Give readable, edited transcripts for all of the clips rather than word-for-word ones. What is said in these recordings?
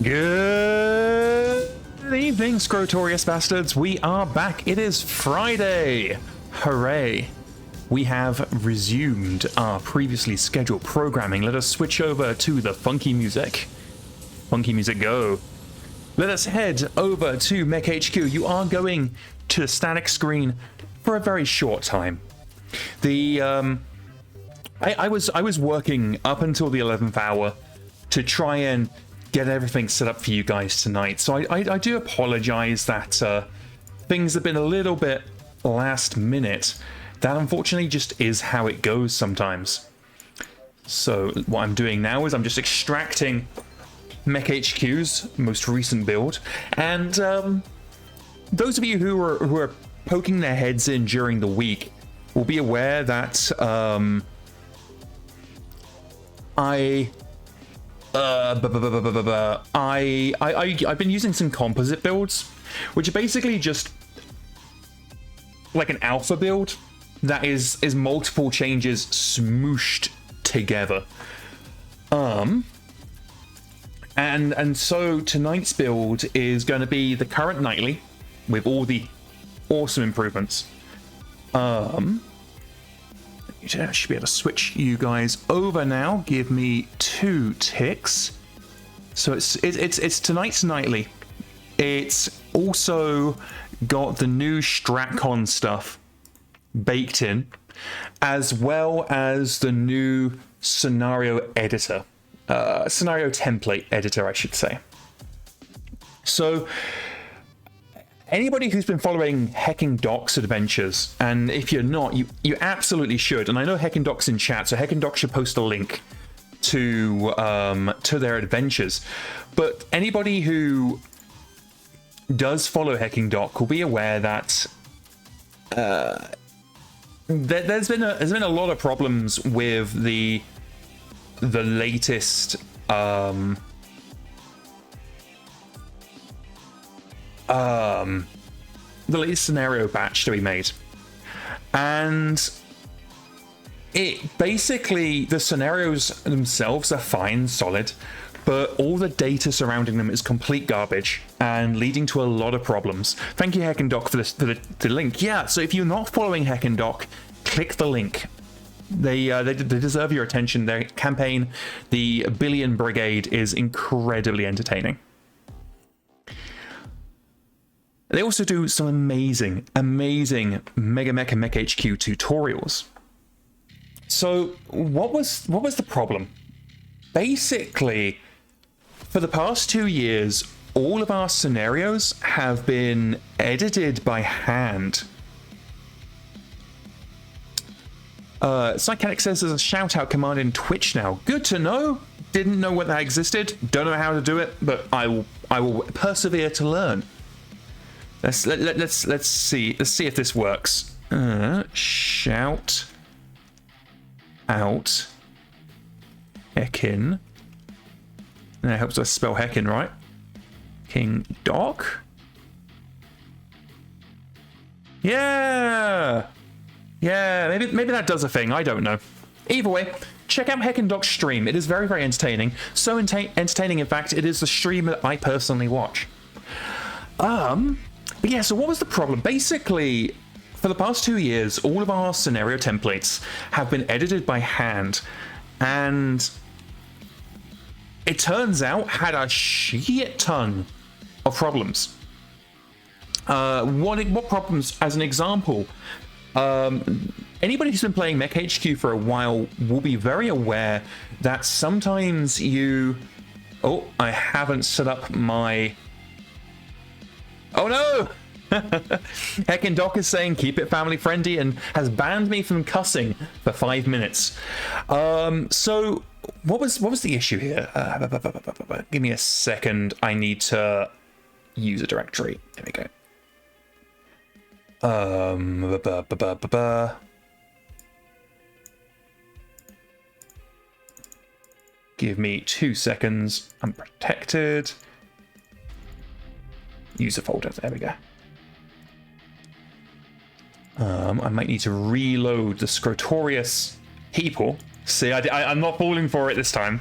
Good evening, Scrotorius Basterds. We are back. It is Friday. Hooray. We have resumed our previously scheduled programming. Let us switch over to the funky music. Funky music, go. Let us head over to MekHQ. You are going to the static screen for a very short time. I was working up until the 11th hour to try and get everything set up for you guys tonight. So I do apologize that things have been a little bit last minute. That unfortunately just is how it goes sometimes. So what I'm doing now is I'm just extracting MekHQ's most recent build, and those of you who are poking their heads in during the week will be aware that I've been using some composite builds, which are basically just like an alpha build that is multiple changes smooshed together. And so tonight's build is going to be the current nightly with all the awesome improvements. I should be able to switch you guys over now. Give me 2 ticks. So it's tonight's nightly. It's also got the new StratCon stuff baked in, as well as the new scenario editor, scenario template editor, I should say. So anybody who's been following Hecking Doc's adventures, and if you're not, you absolutely should. And I know Hecking Doc's in chat, so Hecking Doc should post a link to their adventures. But anybody who does follow Hecking Doc will be aware that there's been a lot of problems with the latest the latest scenario batch that we made, and it basically, the scenarios themselves are fine, solid, but all the data surrounding them is complete garbage and leading to a lot of problems. Thank you, Hecking Doc, for the link. Yeah, so if you're not following Hecking Doc, click the link. They deserve your attention. Their campaign, the Billion Brigade, is incredibly entertaining. They also do some amazing MegaMek and MekHQ tutorials. So what was the problem? Basically, for the past 2 years, all of our scenarios have been edited by hand. Psychanic says there's a shout-out command in Twitch now. Good to know. Didn't know what that existed. Don't know how to do it, but I will persevere to learn. Let's see if this works. Shout out Heckin. That helps us spell Heckin, right? King Doc. Yeah, maybe that does a thing. I don't know. Either way, check out Heckin Doc's stream. It is very, very entertaining. So entertaining, in fact, it is the stream that I personally watch. But yeah, so what was the problem? Basically, for the past 2 years, all of our scenario templates have been edited by hand, and it turns out had a shit ton of problems. What problems? As an example, anybody who's been playing MekHQ for a while will be very aware that sometimes you... Oh, I haven't set up my... Oh no! Heckin Doc is saying keep it family friendly and has banned me from cussing for 5 minutes. So what was the issue here? Give me a second. I need to use a directory. There we go. Give me 2 seconds. I'm protected. User folder. There we go. I might need to reload the Scrotorius people. See, I'm not falling for it this time.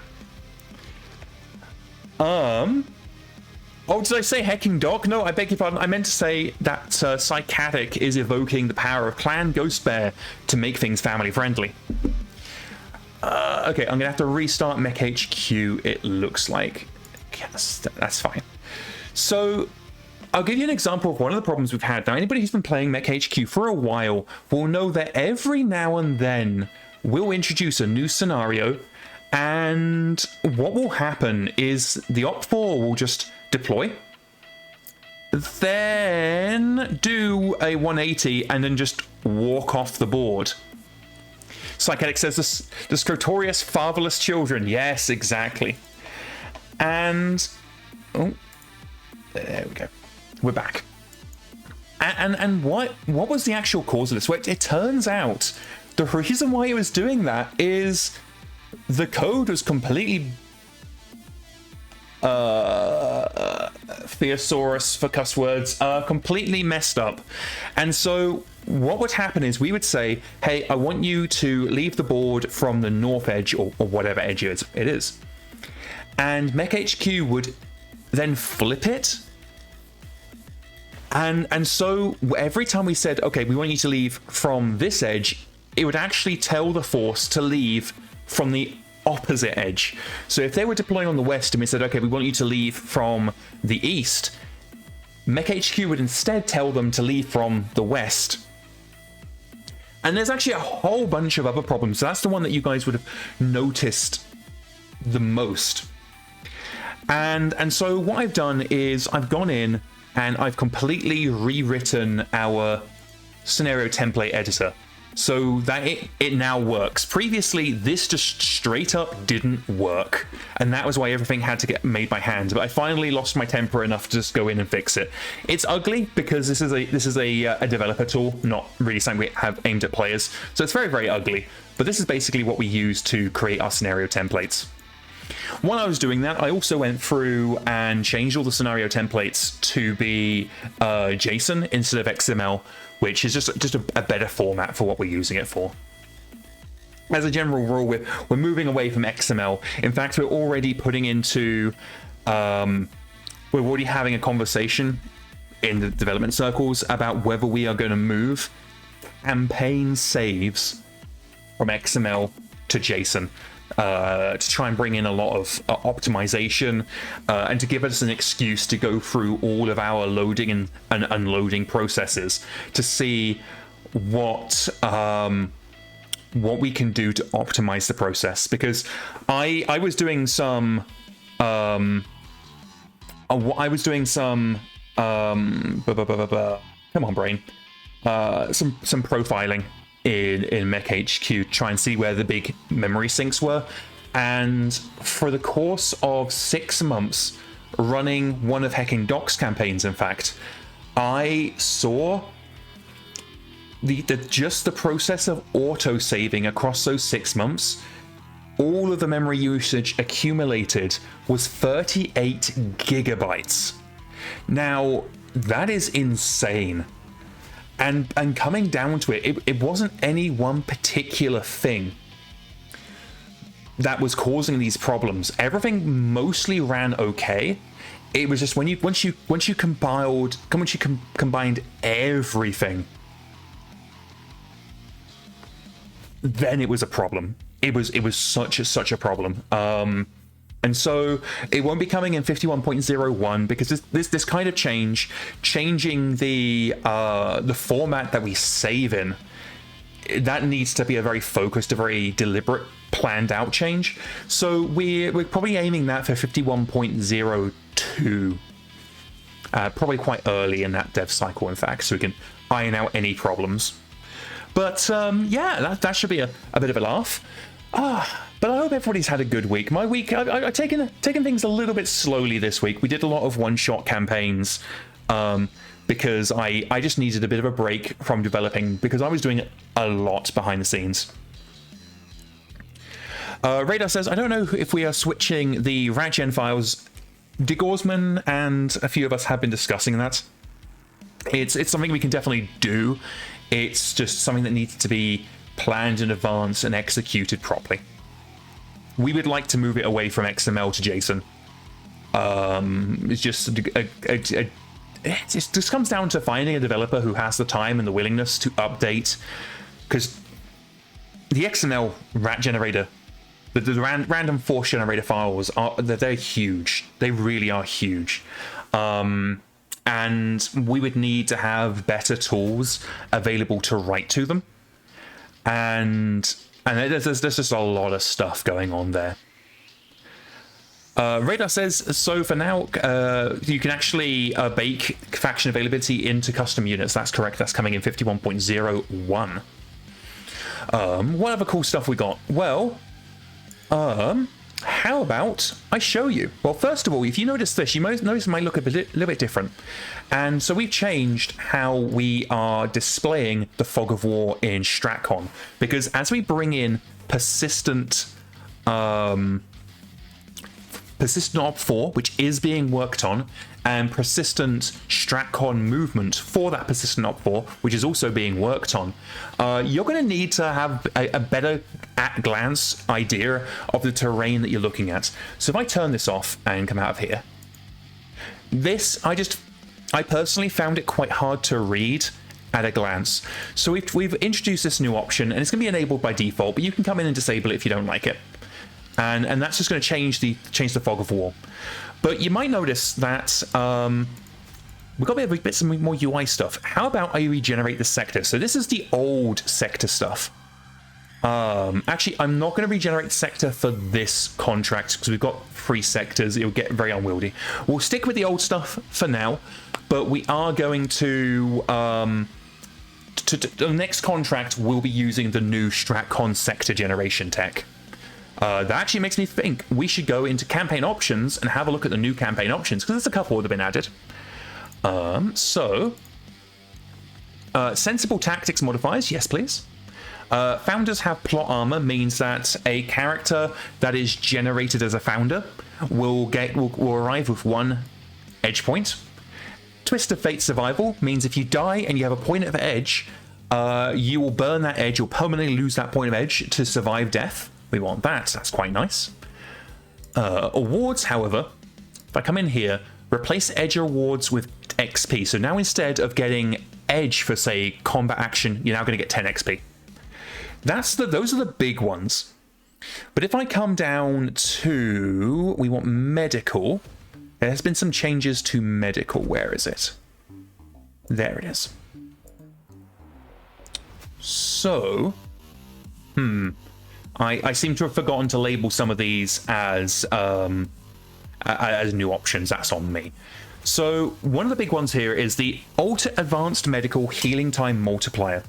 Oh, did I say hecking doc? No, I beg your pardon. I meant to say that Psychatic is evoking the power of Clan Ghost Bear to make things family friendly. Okay, I'm gonna have to restart MekHQ, it looks like. Yes, that's fine. So I'll give you an example of one of the problems we've had. Now, anybody who's been playing MekHQ for a while will know that every now and then we'll introduce a new scenario, and what will happen is the Op4 will just deploy, then do a 180, and then just walk off the board. Psychic says the Scrotorius fatherless children. Yes, exactly. And oh, there we go. We're back. And what was the actual cause of this? Well, it turns out the reason why it was doing that is the code was completely thesaurus for cuss words, completely messed up. And so what would happen is we would say, hey, I want you to leave the board from the north edge, or whatever edge it is. And MekHQ would then flip it. And so every time we said, okay, we want you to leave from this edge, it would actually tell the force to leave from the opposite edge. So if they were deploying on the west and we said, okay, we want you to leave from the east, MekHQ would instead tell them to leave from the west. And there's actually a whole bunch of other problems. So that's the one that you guys would have noticed the most. And so what I've done is I've gone in and I've completely rewritten our scenario template editor so that it now works. Previously, this just straight up didn't work, and that was why everything had to get made by hand. But I finally lost my temper enough to just go in and fix it. It's ugly because this is a developer tool, not really something we have aimed at players. So it's very, very ugly. But this is basically what we use to create our scenario templates. While I was doing that, I also went through and changed all the scenario templates to be JSON instead of XML, which is just a better format for what we're using it for. As a general rule, we're moving away from XML. In fact, we're already putting into we're already having a conversation in the development circles about whether we are going to move campaign saves from XML to JSON. To try and bring in a lot of optimization and to give us an excuse to go through all of our loading and unloading processes to see what we can do to optimize the process. Because I was doing some come on brain, some profiling in MekHQ, try and see where the big memory sinks were. And for the course of 6 months running one of Hecking Doc's campaigns, in fact, I saw just the process of auto-saving across those 6 months. All of the memory usage accumulated was 38 gigabytes. Now, that is insane. And coming down to it wasn't any one particular thing that was causing these problems. Everything mostly ran okay. It was just once you combined everything, then it was a problem. It was such a problem. And so it won't be coming in 51.01 because this kind of changing the format that we save in, that needs to be a very focused, a very deliberate, planned out change. So we're probably aiming that for 51.02, probably quite early in that dev cycle, in fact, so we can iron out any problems. But yeah, that should be a bit of a laugh. But I hope everybody's had a good week. My week, I've taken things a little bit slowly this week. We did a lot of one-shot campaigns because I just needed a bit of a break from developing because I was doing a lot behind the scenes. Radar says, I don't know if we are switching the RATGen files. Digorsman and a few of us have been discussing that. It's something we can definitely do. It's just something that needs to be planned in advance and executed properly. We would like to move it away from XML to JSON. It's just it just comes down to finding a developer who has the time and the willingness to update, because the XML rat generator, the random force generator files they're huge. They really are huge. And we would need to have better tools available to write to them. And there's just a lot of stuff going on there. Radar says, so for now, you can actually bake faction availability into custom units. That's correct. That's coming in 51.01. What other cool stuff we got? Well, how about I show you? Well, first of all, if you notice this, you might notice it might look a little bit different. And so we've changed how we are displaying the Fog of War in StratCon, because as we bring in persistent Op 4, which is being worked on, and persistent StratCon movement for that persistent Op 4, which is also being worked on, you're going to need to have a better at-glance idea of the terrain that you're looking at. So if I turn this off and come out of here, this, I personally found it quite hard to read at a glance. So we've introduced this new option, and it's going to be enabled by default, but you can come in and disable it if you don't like it. And that's just going to change the Fog of War. But you might notice that we've got a bit some more UI stuff. How about I regenerate the sector? So this is the old sector stuff. Actually, I'm not going to regenerate the sector for this contract because we've got 3 sectors. It'll get very unwieldy. We'll stick with the old stuff for now, but we are going to the next contract, we'll be using the new StratCon sector generation tech. That actually makes me think we should go into campaign options and have a look at the new campaign options, because there's a couple that have been added. Sensible tactics modifiers, yes please. Founders have plot armor, means that a character that is generated as a founder will arrive with 1 edge point. Twist of Fate survival means if you die and you have a point of edge, you will burn that edge, you'll permanently lose that point of edge to survive death. We want that, that's quite nice. Awards, however, if I come in here, replace edge awards with XP. So now instead of getting edge for, say, combat action, you're now going to get 10 XP. Those are the big ones. But if I come down to, we want medical. There has been some changes to medical. Where is it? There it is. So, I seem to have forgotten to label some of these as new options. That's on me. So one of the big ones here is the Alter Advanced Medical Healing Time Multiplier.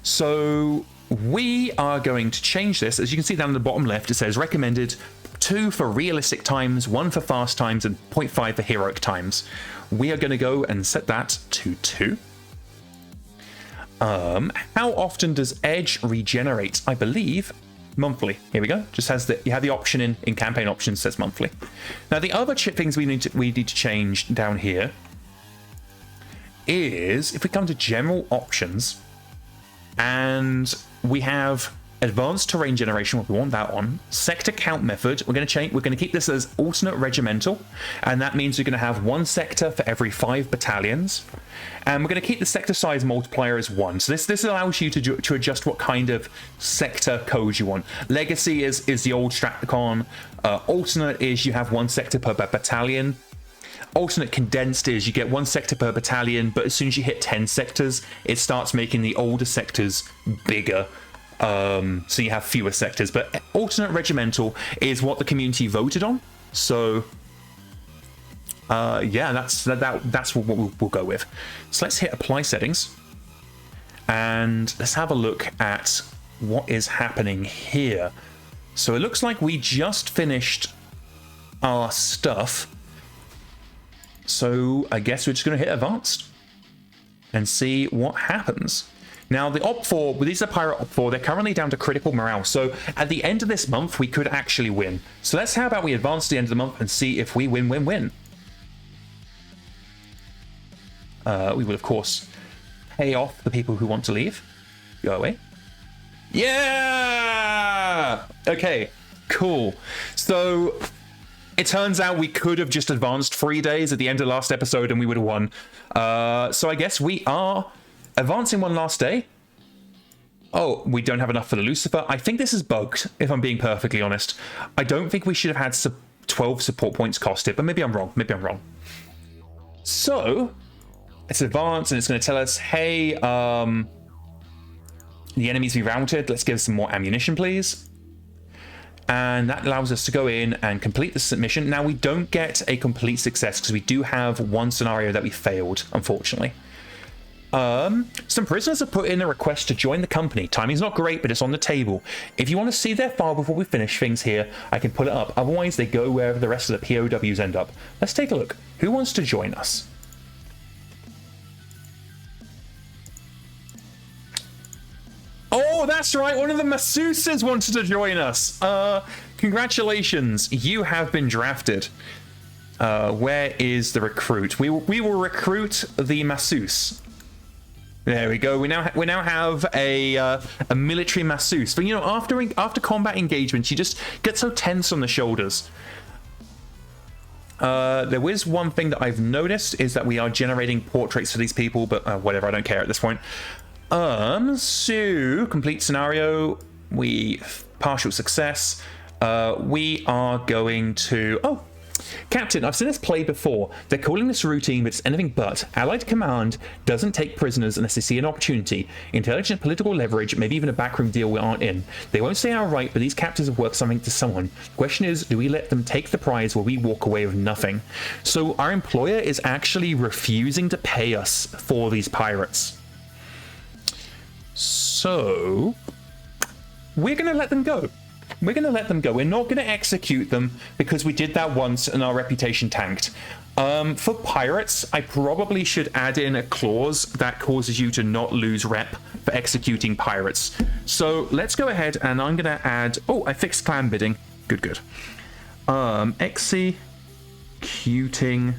So we are going to change this. As you can see down in the bottom left, it says recommended 2 for realistic times, 1 for fast times, and 0.5 for heroic times. We are going to go and set that to 2. How often does Edge regenerate? I believe monthly. Here we go. Just has you have the option in campaign options, says monthly. Now the other things we need to change down here is if we come to general options and we have advanced terrain generation, we want that on. Sector count method, we're going to keep this as alternate regimental, and that means we're going to have 1 sector for every 5 battalions. And we're going to keep the sector size multiplier as 1. So this allows you to adjust what kind of sector code you want. Legacy is the old StratCon. Alternate is you have 1 sector per battalion. Alternate condensed is you get 1 sector per battalion, but as soon as you hit 10 sectors, it starts making the older sectors bigger. So you have fewer sectors. But alternate regimental is what the community voted on. So yeah, that's what we'll go with. So let's hit apply settings and let's have a look at what is happening here. So it looks like we just finished our stuff. So I guess we're just going to hit advanced and see what happens. Now the Op 4, these are Pirate Op 4, they're currently down to critical morale. So at the end of this month, we could actually win. So how about we advance to the end of the month and see if we win. We will, of course, pay off the people who want to leave. Go away. Yeah! Okay, cool. So It turns out we could have just advanced 3 days at the end of last episode and we would have won. So I guess we are advancing one last day. Oh, we don't have enough for the Lucifer. I think this is bugged, if I'm being perfectly honest. I don't think we should have had 12 support points costed, but maybe I'm wrong. Maybe I'm wrong. So let's advance, and it's going to tell us, hey, the enemies be routed. Let's give some more ammunition, please. And that allows us to go in and complete the submission. Now, we don't get a complete success because we do have one scenario that we failed, unfortunately. Some prisoners have put in a request to join the company. Timing's not great, but it's on the table. If you want to see their file before we finish things here, I can pull it up. Otherwise, they go wherever the rest of the POWs end up. Let's take a look. Who wants to join us? Oh, that's right. One of the masseuses wanted to join us. Congratulations. You have been drafted. Where is the recruit? We will recruit the masseuse. There we go. We now have a military masseuse. But you know, after combat engagements, you just get so tense on the shoulders. There is one thing that I've noticed is that we are generating portraits for these people, but whatever. I don't care at this point. So complete scenario, partial success. We are going to, Captain, I've seen this play before. They're calling this routine, but it's anything but. Allied command doesn't take prisoners unless they see an opportunity. Intelligent political leverage, maybe even a backroom deal we aren't in. They won't say outright, but these captives have worth something to someone. The question is, do we let them take the prize while we walk away with nothing? So our employer is actually refusing to pay us for these pirates. So we're going to let them go. We're going to let them go. We're not going to execute them because we did that once and our reputation tanked. For pirates, I probably should add in a clause that causes you to not lose rep for executing pirates. So let's go ahead and I'm going to add... Oh, I fixed clan bidding. Good. Executing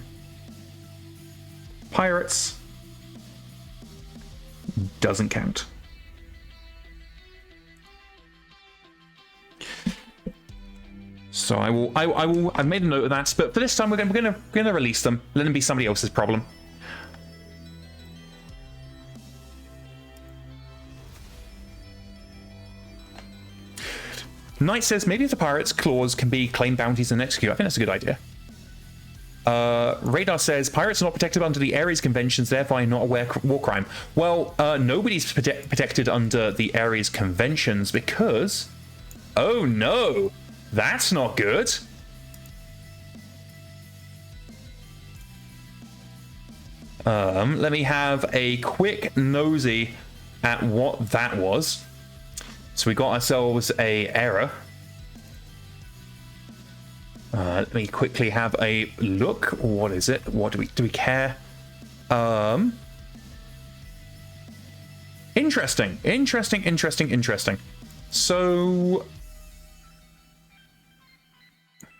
pirates doesn't count. So I've made a note of that, but for this time we're going to release them. Let them be somebody else's problem. Knight says maybe the pirates clause can be claim bounties and execute. I think that's a good idea. Radar says pirates are not protected under the Ares Conventions, therefore not a war crime. Well, nobody's protected under the Ares Conventions because... Oh no! That's not good. Let me have a quick nosy at what that was. So we got ourselves a error. Let me quickly have a look. What is it? What do we care? Interesting. So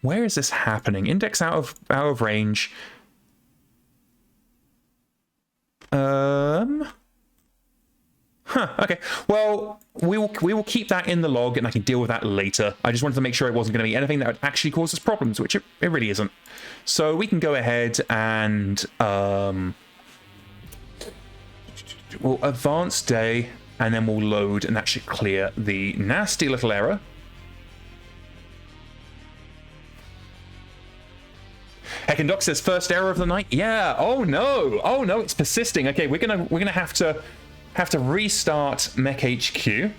where is this happening? Index out of range. Okay. Well, we will keep that in the log, and I can deal with that later. I just wanted to make sure it wasn't going to be anything that would actually cause us problems, which it really isn't. So we can go ahead and we'll advance day, and then we'll load, and that should clear the nasty little error. Heckendoc says first error of the night. Yeah. Oh no, it's persisting. Okay, we're gonna have to restart MekHQ.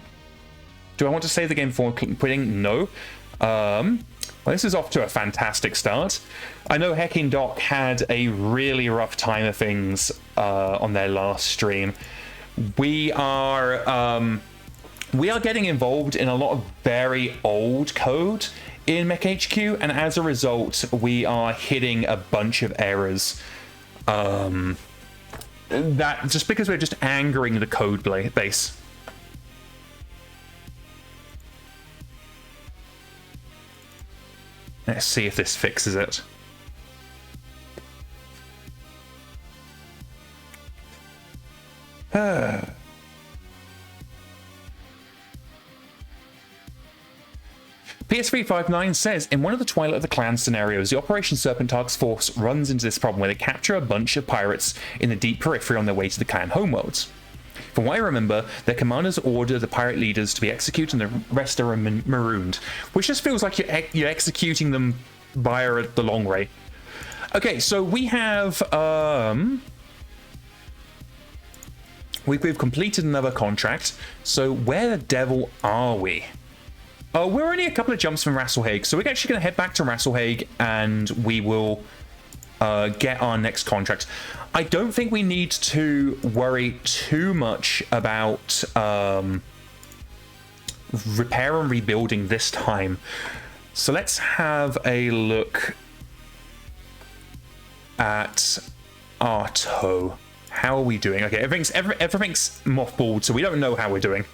Do I want to save the game before quitting? No. Well, this is off to a fantastic start. I know Heckendoc had a really rough time of things on their last stream. We are getting involved in a lot of very old code in MekHQ, and as a result, we are hitting a bunch of errors. That just because we're just angering the code base. Let's see if this fixes it. PS359 says, in one of the Twilight of the Clan scenarios, the Operation Serpent Task Force runs into this problem where they capture a bunch of pirates in the deep periphery on their way to the clan homeworlds. From what I remember, their commanders order the pirate leaders to be executed and the rest are marooned, which just feels like you're executing them via the long way. Okay, so we have we've completed another contract. So where the devil are we? We're only a couple of jumps from Rasselhague, so we're actually going to head back to Rasselhague and we will get our next contract. I don't think we need to worry too much about repair and rebuilding this time. So let's have a look at our tow. How are we doing? Okay, everything's mothballed, so we don't know how we're doing.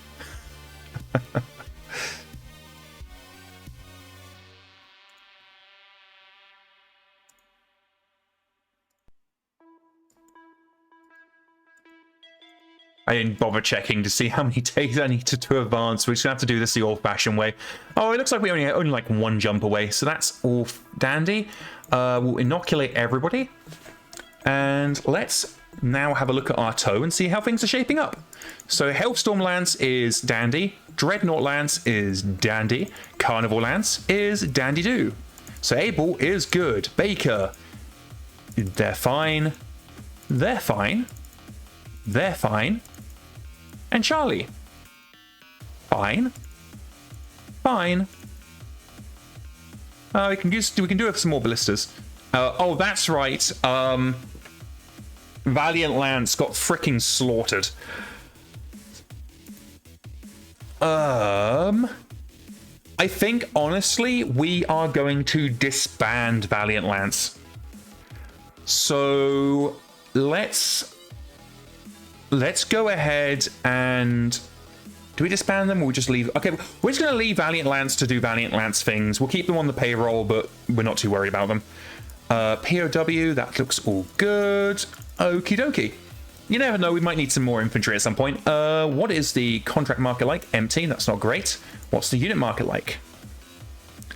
I didn't bother checking to see how many days I need to advance. We're just gonna have to do this the old-fashioned way. Oh, it looks like we only like one jump away, so that's all dandy. We'll inoculate everybody, and let's now have a look at our tow and see how things are shaping up. So Hellstorm Lance is dandy, Dreadnought Lance is dandy, Carnival Lance is dandy-doo. So Abel is good, Baker, they're fine, they're fine, they're fine, and Charlie, fine, fine. We can do it with some more ballistas. Oh, that's right. Valiant Lance got freaking slaughtered. I think honestly we are going to disband Valiant Lance. So let's go ahead and do we disband them or we just leave? Okay, we're just going to leave Valiant Lance to do Valiant Lance things. We'll keep them on the payroll, but we're not too worried about them. POW, that looks all good. Okie dokie. You never know, we might need some more infantry at some point. What is the contract market like? Empty, that's not great. What's the unit market like?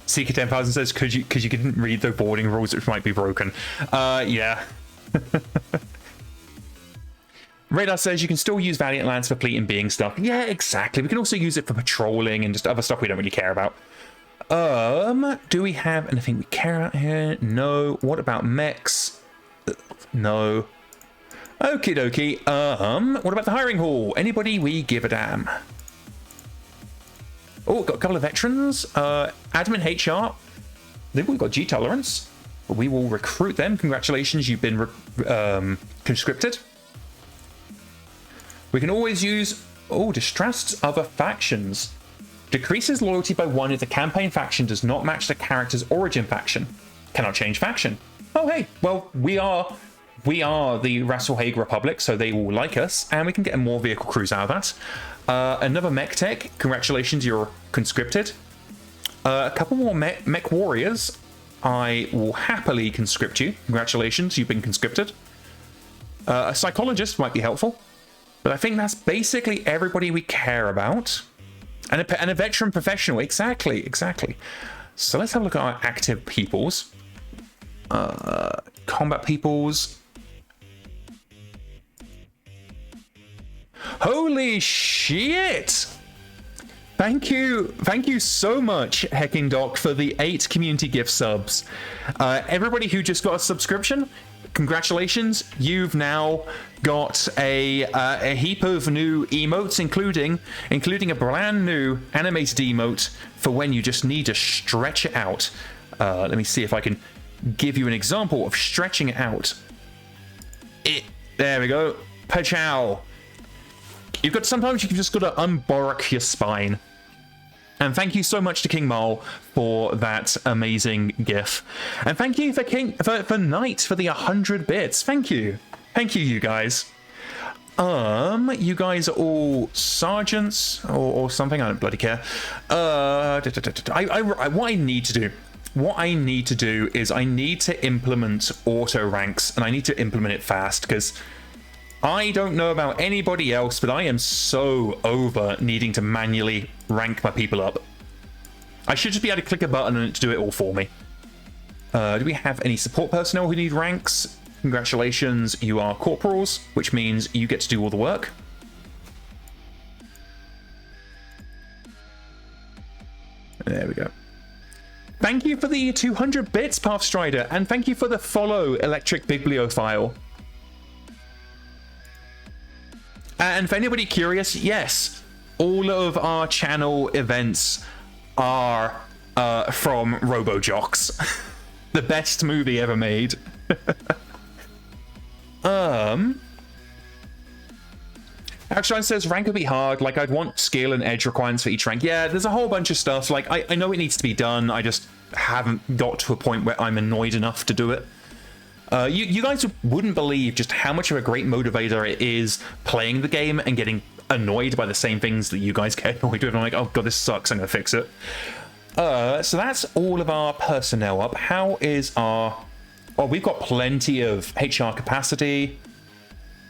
Seeker 10,000 says, because you didn't read the boarding rules, which might be broken. Yeah. Radar says you can still use Valiant Lance for fleet and being stuff. Yeah, exactly. We can also use it for patrolling and just other stuff we don't really care about. Do we have anything we care about here? No. What about mechs? No. Okie dokie. What about the hiring hall? Anybody we give a damn? Oh, got a couple of veterans. Admin HR. They've all got G tolerance. But we will recruit them. Congratulations, you've been conscripted. We can always use, distrusts other factions. Decreases loyalty by 1 if the campaign faction does not match the character's origin faction. Cannot change faction. Oh, hey, well, we are the Rasselhague Republic, so they will like us, and we can get more vehicle crews out of that. Another mech tech. Congratulations, you're conscripted. A couple more mech warriors. I will happily conscript you. Congratulations, you've been conscripted. A psychologist might be helpful. But I think that's basically everybody we care about. And a veteran professional. Exactly. So let's have a look at our active peoples. Combat peoples. Holy shit! Thank you so much, Hecking Doc, for the 8 community gift subs. Everybody who just got a subscription, congratulations, you've now got a heap of new emotes, including a brand new animated emote for when you just need to stretch it out. Let me see if I can give you an example of stretching it out. There we go. Pachow. Sometimes you just gotta unborrock your spine. And thank you so much to King Mole for that amazing gif. And thank you for Knight for the 100 bits. Thank you, you guys. You guys are all sergeants or something. I don't bloody care. What I need to do is I need to implement auto ranks, and I need to implement it fast because I don't know about anybody else, but I am so over needing to manually rank my people up. I should just be able to click a button and to do it all for me. Do we have any support personnel who need ranks? Congratulations, you are corporals, which means you get to do all the work. There we go. Thank you for the 200 bits, Pathstrider, and thank you for the follow, Electric Bibliophile. And for anybody curious, yes, all of our channel events are from RoboJocks. The best movie ever made. Action says rank would be hard. Like, I'd want skill and edge requirements for each rank. Yeah, there's a whole bunch of stuff. Like, I know it needs to be done. I just haven't got to a point where I'm annoyed enough to do it. You guys wouldn't believe just how much of a great motivator it is playing the game and getting annoyed by the same things that you guys get annoyed with. I'm like, oh god, this sucks, I'm gonna fix it. So that's all of our personnel up. How is our... Oh, we've got plenty of HR capacity.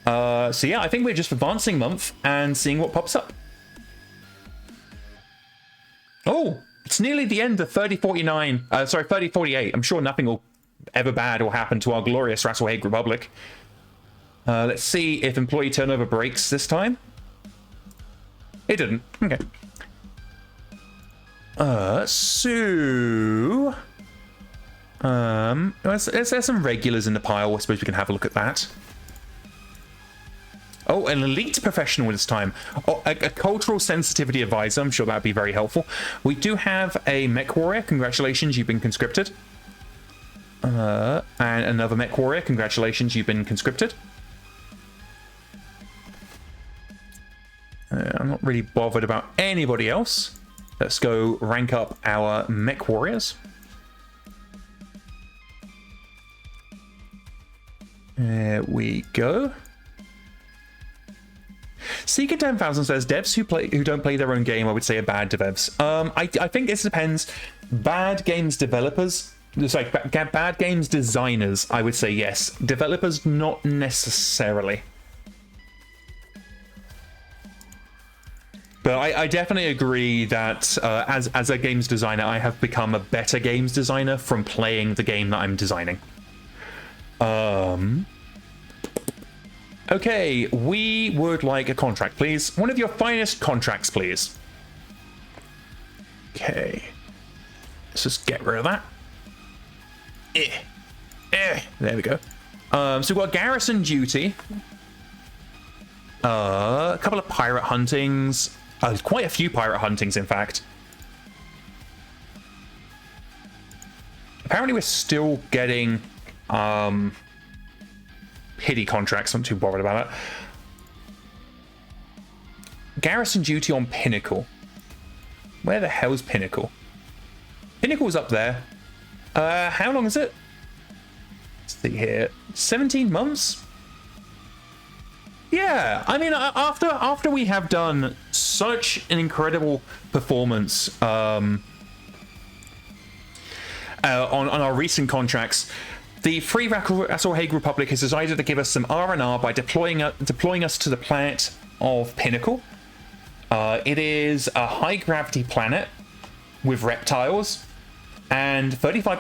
So yeah, I think we're just advancing month and seeing what pops up. Oh, it's nearly the end of 3049. Sorry, 3048. I'm sure nothing will ever bad will happen to our glorious Rattlehague Republic. Let's see if employee turnover breaks this time. It didn't. Okay. There's some regulars in the pile. I suppose we can have a look at that. Oh, an elite professional this time. Oh, a cultural sensitivity advisor. I'm sure that'd be very helpful. We do have a mech warrior. Congratulations, you've been conscripted. And another mech warrior. Congratulations, you've been conscripted. I'm not really bothered about anybody else. Let's go rank up our mech warriors. There we go. Seeker 10,000 says devs who don't play their own game, I would say, are bad devs. I think this depends. Bad games developers, sorry, bad games designers, I would say yes. Developers, not necessarily. But I definitely agree that as a games designer, I have become a better games designer from playing the game that I'm designing. Okay, we would like a contract, please. One of your finest contracts, please. Okay. Let's just get rid of that. There we go. So we've got garrison duty. A couple of pirate huntings. Quite a few pirate huntings, in fact. Apparently we're still getting pity contracts. I'm not too bothered about it. Garrison duty on Pinnacle. Where the hell's Pinnacle? Pinnacle's up there. How long is it? Let's see here. 17 months? Yeah, I mean, after we have done such an incredible performance on our recent contracts, the Free Rattlehague Republic has decided to give us some R&R by deploying us to the planet of Pinnacle. It is a high gravity planet with reptiles and 35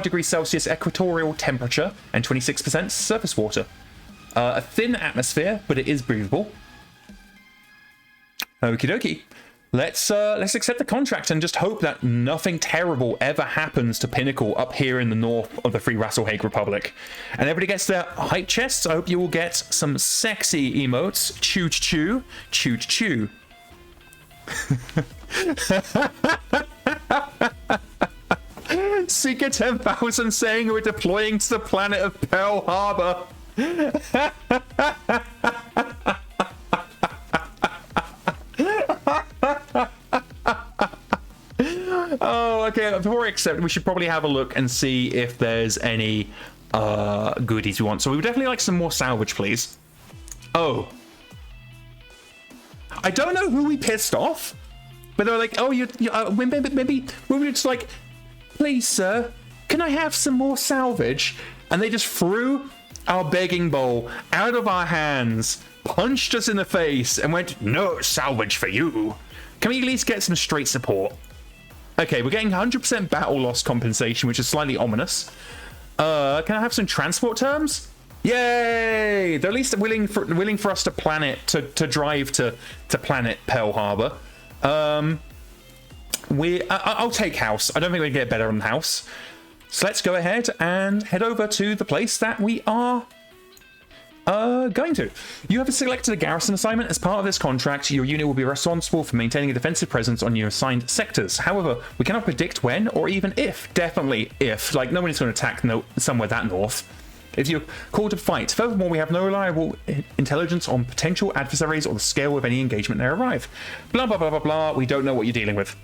degrees Celsius equatorial temperature and 26% surface water. A thin atmosphere, but it is breathable. Okie dokie. Let's accept the contract and just hope that nothing terrible ever happens to Pinnacle up here in the north of the Free Rattlehague Republic. And everybody gets their hype chests. I hope you will get some sexy emotes. Choo-choo, choo-choo. Seeker 10,000 saying we're deploying to the planet of Pearl Harbor. Oh, okay. Before we accept, we should probably have a look and see if there's any goodies we want. So we would definitely like some more salvage, please. Oh, I don't know who we pissed off, but they're like, oh, maybe we were just like, please, sir, can I have some more salvage? And they just threw our begging bowl out of our hands, punched us in the face, and went, no salvage for you. Can we at least get some straight support? Okay, we're getting 100% battle loss compensation, which is slightly ominous. Can I have some transport terms? Yay! They're at least willing for us to drive to planet Pearl Harbor. I'll take house. I don't think we can get better on house. So let's go ahead and head over to the place that we are going to. You have selected a garrison assignment. As part of this contract, your unit will be responsible for maintaining a defensive presence on your assigned sectors. However, we cannot predict when or even if. Definitely if. Like, nobody's going to attack somewhere that north. If you're called to fight. Furthermore, we have no reliable intelligence on potential adversaries or the scale of any engagement they arrive. Blah, blah, blah, blah, blah. We don't know what you're dealing with.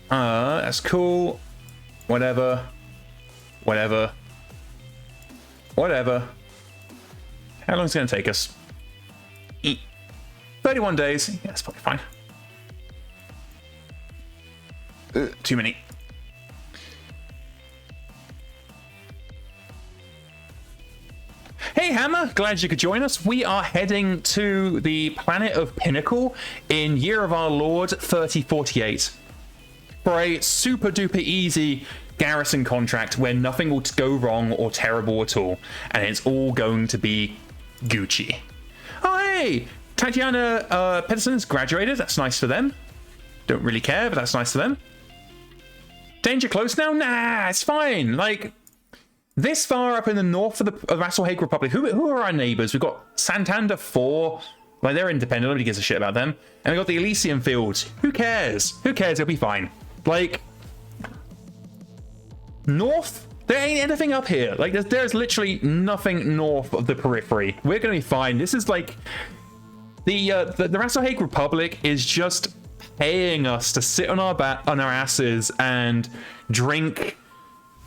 That's cool. Whatever. How long is it going to take us? 31 days. Yeah, that's probably fine. Too many. Hey Hammer, glad you could join us. We are heading to the planet of Pinnacle in year of our Lord 3048 for a super duper easy garrison contract where nothing will go wrong or terrible at all, and it's all going to be Gucci. Oh hey, Tatiana Pedersen's graduated. That's nice for them. Don't really care, but that's nice for them. Danger close now? Nah, it's fine. Like, this far up in the north of the Vassalhague Republic, who are our neighbors? We've got Santander 4. Like, they're independent. Nobody gives a shit about them. And we've got the Elysian Fields. Who cares? Who cares? It'll be fine. Like, north? There ain't anything up here. Like, there's literally nothing north of the periphery. We're going to be fine. This is like... The Vassalhague Republic is just paying us to sit on our asses and drink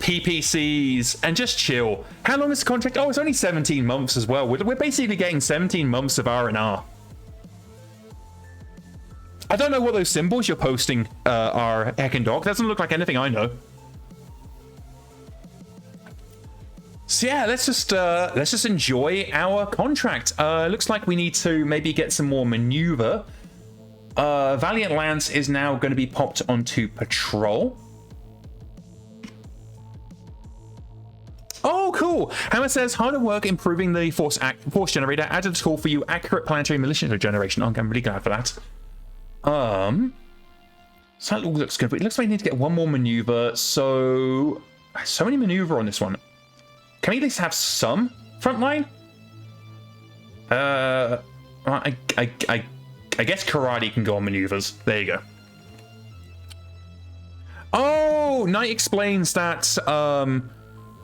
PPCs and just chill. How long is the contract? Oh, it's only 17 months as well. We're basically getting 17 months of R&R. I don't know what those symbols you're posting are, Heckendoc. Doesn't look like anything I know. So yeah, let's just enjoy our contract. Looks like we need to maybe get some more maneuver. Valiant Lance is now going to be popped onto patrol. Oh, cool. Hammer says, hard at work improving the force generator. Added a tool for you, accurate planetary militia generation. Oh, I'm really glad for that. So that looks good. But it looks like we need to get one more maneuver. So many maneuver on this one. Can we at least have some frontline? I guess karate can go on maneuvers. There you go. Oh, Knight explains that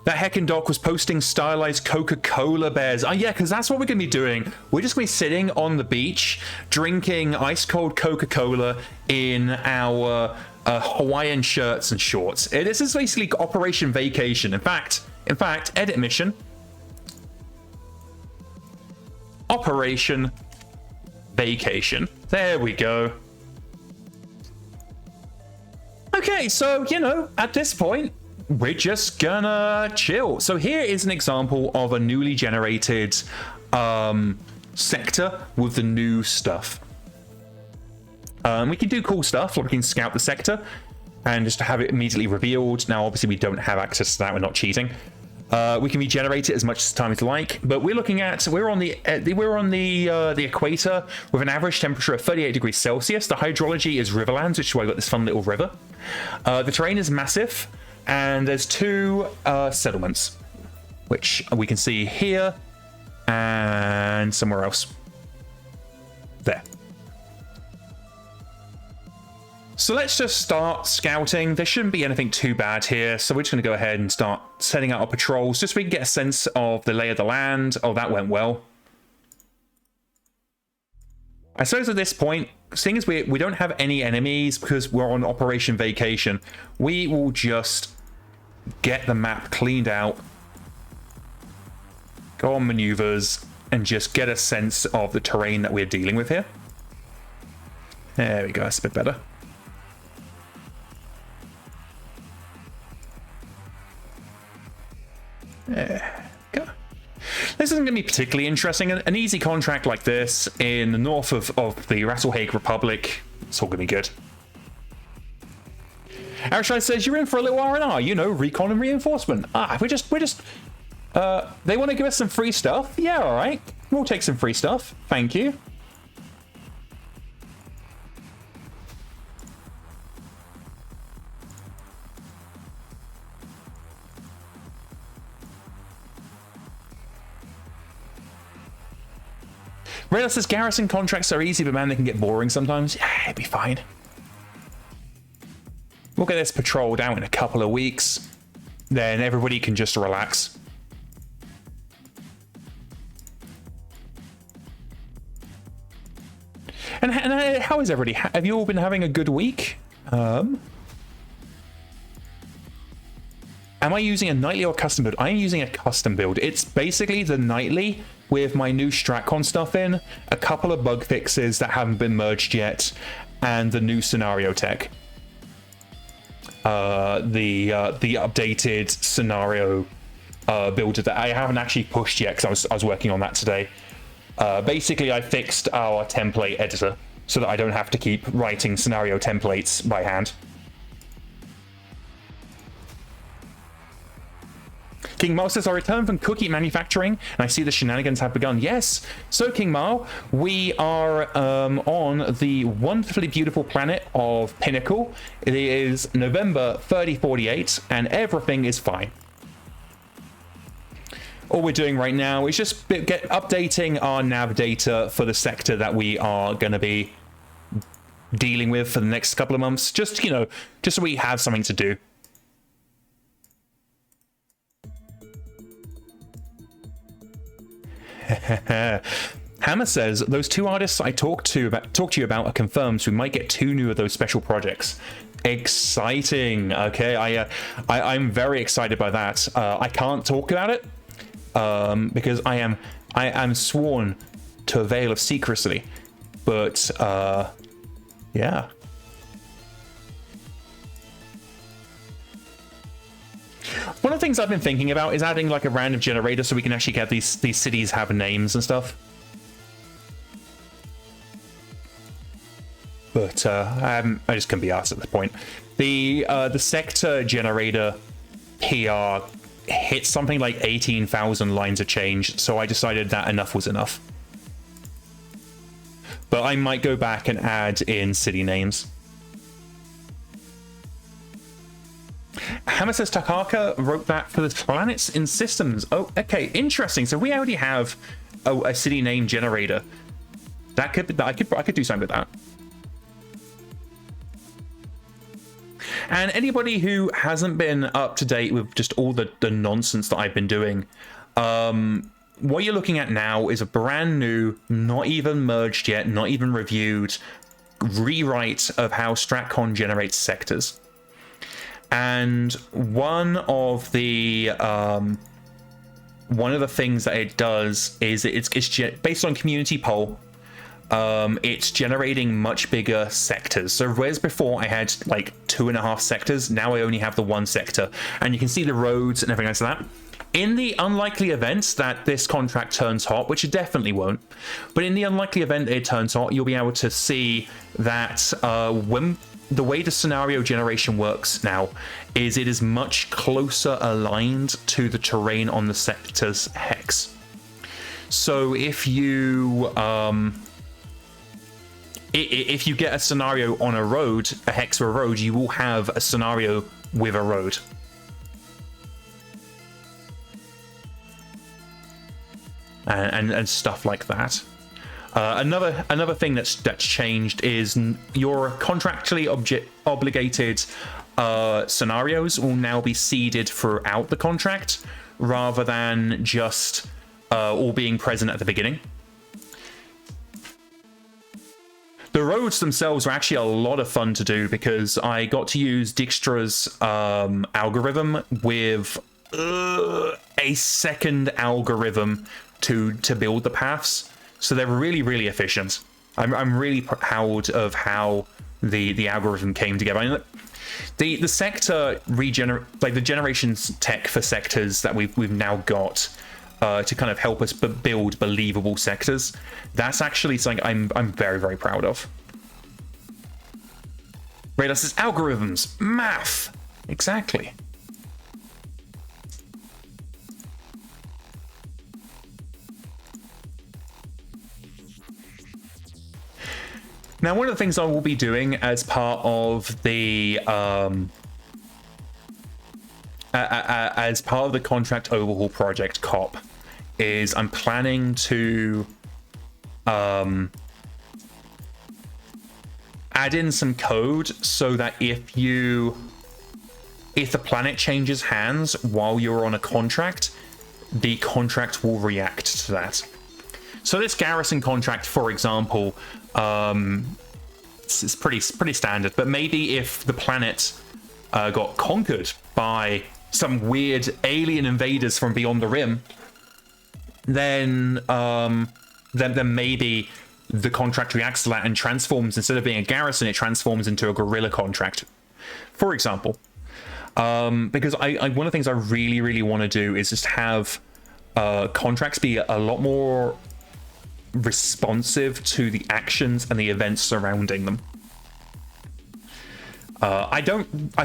that Heckendoc was posting stylized Coca-Cola bears. Oh yeah, because that's what we're going to be doing. We're just going to be sitting on the beach, drinking ice-cold Coca-Cola in our Hawaiian shirts and shorts. This is basically Operation Vacation. In fact, edit mission. Operation Vacation. There we go. Okay, so, you know, at this point, we're just gonna chill. So here is an example of a newly generated sector with the new stuff. We can do cool stuff, like we can scout the sector and just have it immediately revealed. Now, obviously, we don't have access to that. We're not cheating. We can regenerate it as much time as we like, but we're looking at we're on the equator with an average temperature of 38 degrees Celsius. The hydrology is riverlands, which is why I got this fun little river. The terrain is massive. And there's two settlements, which we can see here and somewhere else. There. So let's just start scouting. There shouldn't be anything too bad here. So we're just going to go ahead and start setting out our patrols just so we can get a sense of the lay of the land. Oh, that went well. I suppose at this point, seeing as we don't have any enemies because we're on Operation Vacation, we will just get the map cleaned out, go on maneuvers, and just get a sense of the terrain that we're dealing with here. There we go, that's a bit better. There we go. This isn't going to be particularly interesting. An easy contract like this in the north of the Vassalhague Republic, It's all gonna be good. Arishai says, you're in for a little R&R, you know, recon and reinforcement. We're just, they want to give us some free stuff? Yeah, all right. We'll take some free stuff. Thank you. Rayla says, garrison contracts are easy, but man, they can get boring sometimes. Yeah, it'd be fine. We'll get this patrolled out in a couple of weeks. Then everybody can just relax. And how is everybody? Have you all been having a good week? Am I using a nightly or custom build? I am using a custom build. It's basically the nightly with my new StratCon stuff in, a couple of bug fixes that haven't been merged yet, and the new scenario tech. The updated scenario builder that I haven't actually pushed yet because I was working on that today. Basically, I fixed our template editor so that I don't have to keep writing scenario templates by hand. King Mao says, I returned from cookie manufacturing and I see the shenanigans have begun. Yes. So, King Mao, we are on the wonderfully beautiful planet of Pinnacle. It is November 3048 and everything is fine. All we're doing right now is just updating our nav data for the sector that we are going to be dealing with for the next couple of months. Just, you know, just so we have something to do. Hammer says, those two artists I talked to you about are confirmed, so we might get 2 new of those special projects. Exciting. Okay, I'm very excited by that. I can't talk about it because I am sworn to a veil of secrecy. But yeah. One of the things I've been thinking about is adding like a random generator so we can actually get these cities have names and stuff. But I just couldn't be asked at this point. The sector generator PR hit something like 18,000 lines of change, so I decided that enough was enough. But I might go back and add in city names. Hammer says Takaka wrote that for the planets in systems. Oh, okay, interesting. So we already have a city name generator. That could I could do something with that. And anybody who hasn't been up to date with just all the nonsense that I've been doing, what you're looking at now is a brand new, not even merged yet, not even reviewed, rewrite of how StratCon generates sectors. And one of the things that it does is it's based on community poll. It's generating much bigger sectors. So whereas before I had like 2.5 sectors, now I only have the 1 sector, and you can see the roads and everything like that. In the unlikely event that this contract turns hot, which it definitely won't, but in the unlikely event it turns hot, you'll be able to see that when the way the scenario generation works now is it is much closer aligned to the terrain on the sector's hex. So if you get a scenario on a road, a hex for a road, you will have a scenario with a road. And stuff like that. Another thing that's changed is your contractually obligated scenarios will now be seeded throughout the contract rather than just all being present at the beginning. The roads themselves are actually a lot of fun to do because I got to use Dijkstra's algorithm with a second algorithm to build the paths. So they're really, really efficient. I'm really proud of how the algorithm came together. I mean, the sector the generations tech for sectors that we've now got to kind of help us build believable sectors. That's actually something I'm very, very proud of. Radar says algorithms, math. Exactly. Now, one of the things I will be doing as part of the contract overhaul project COP is I'm planning to add in some code so that if the planet changes hands while you're on a contract, the contract will react to that. So this garrison contract, for example, it's pretty standard, but maybe if the planet got conquered by some weird alien invaders from beyond the rim, then maybe the contract reacts to that and transforms. Instead of being a garrison, it transforms into a guerrilla contract, for example. Because one of the things I really want to do is just have contracts be a lot more responsive to the actions and the events surrounding them. I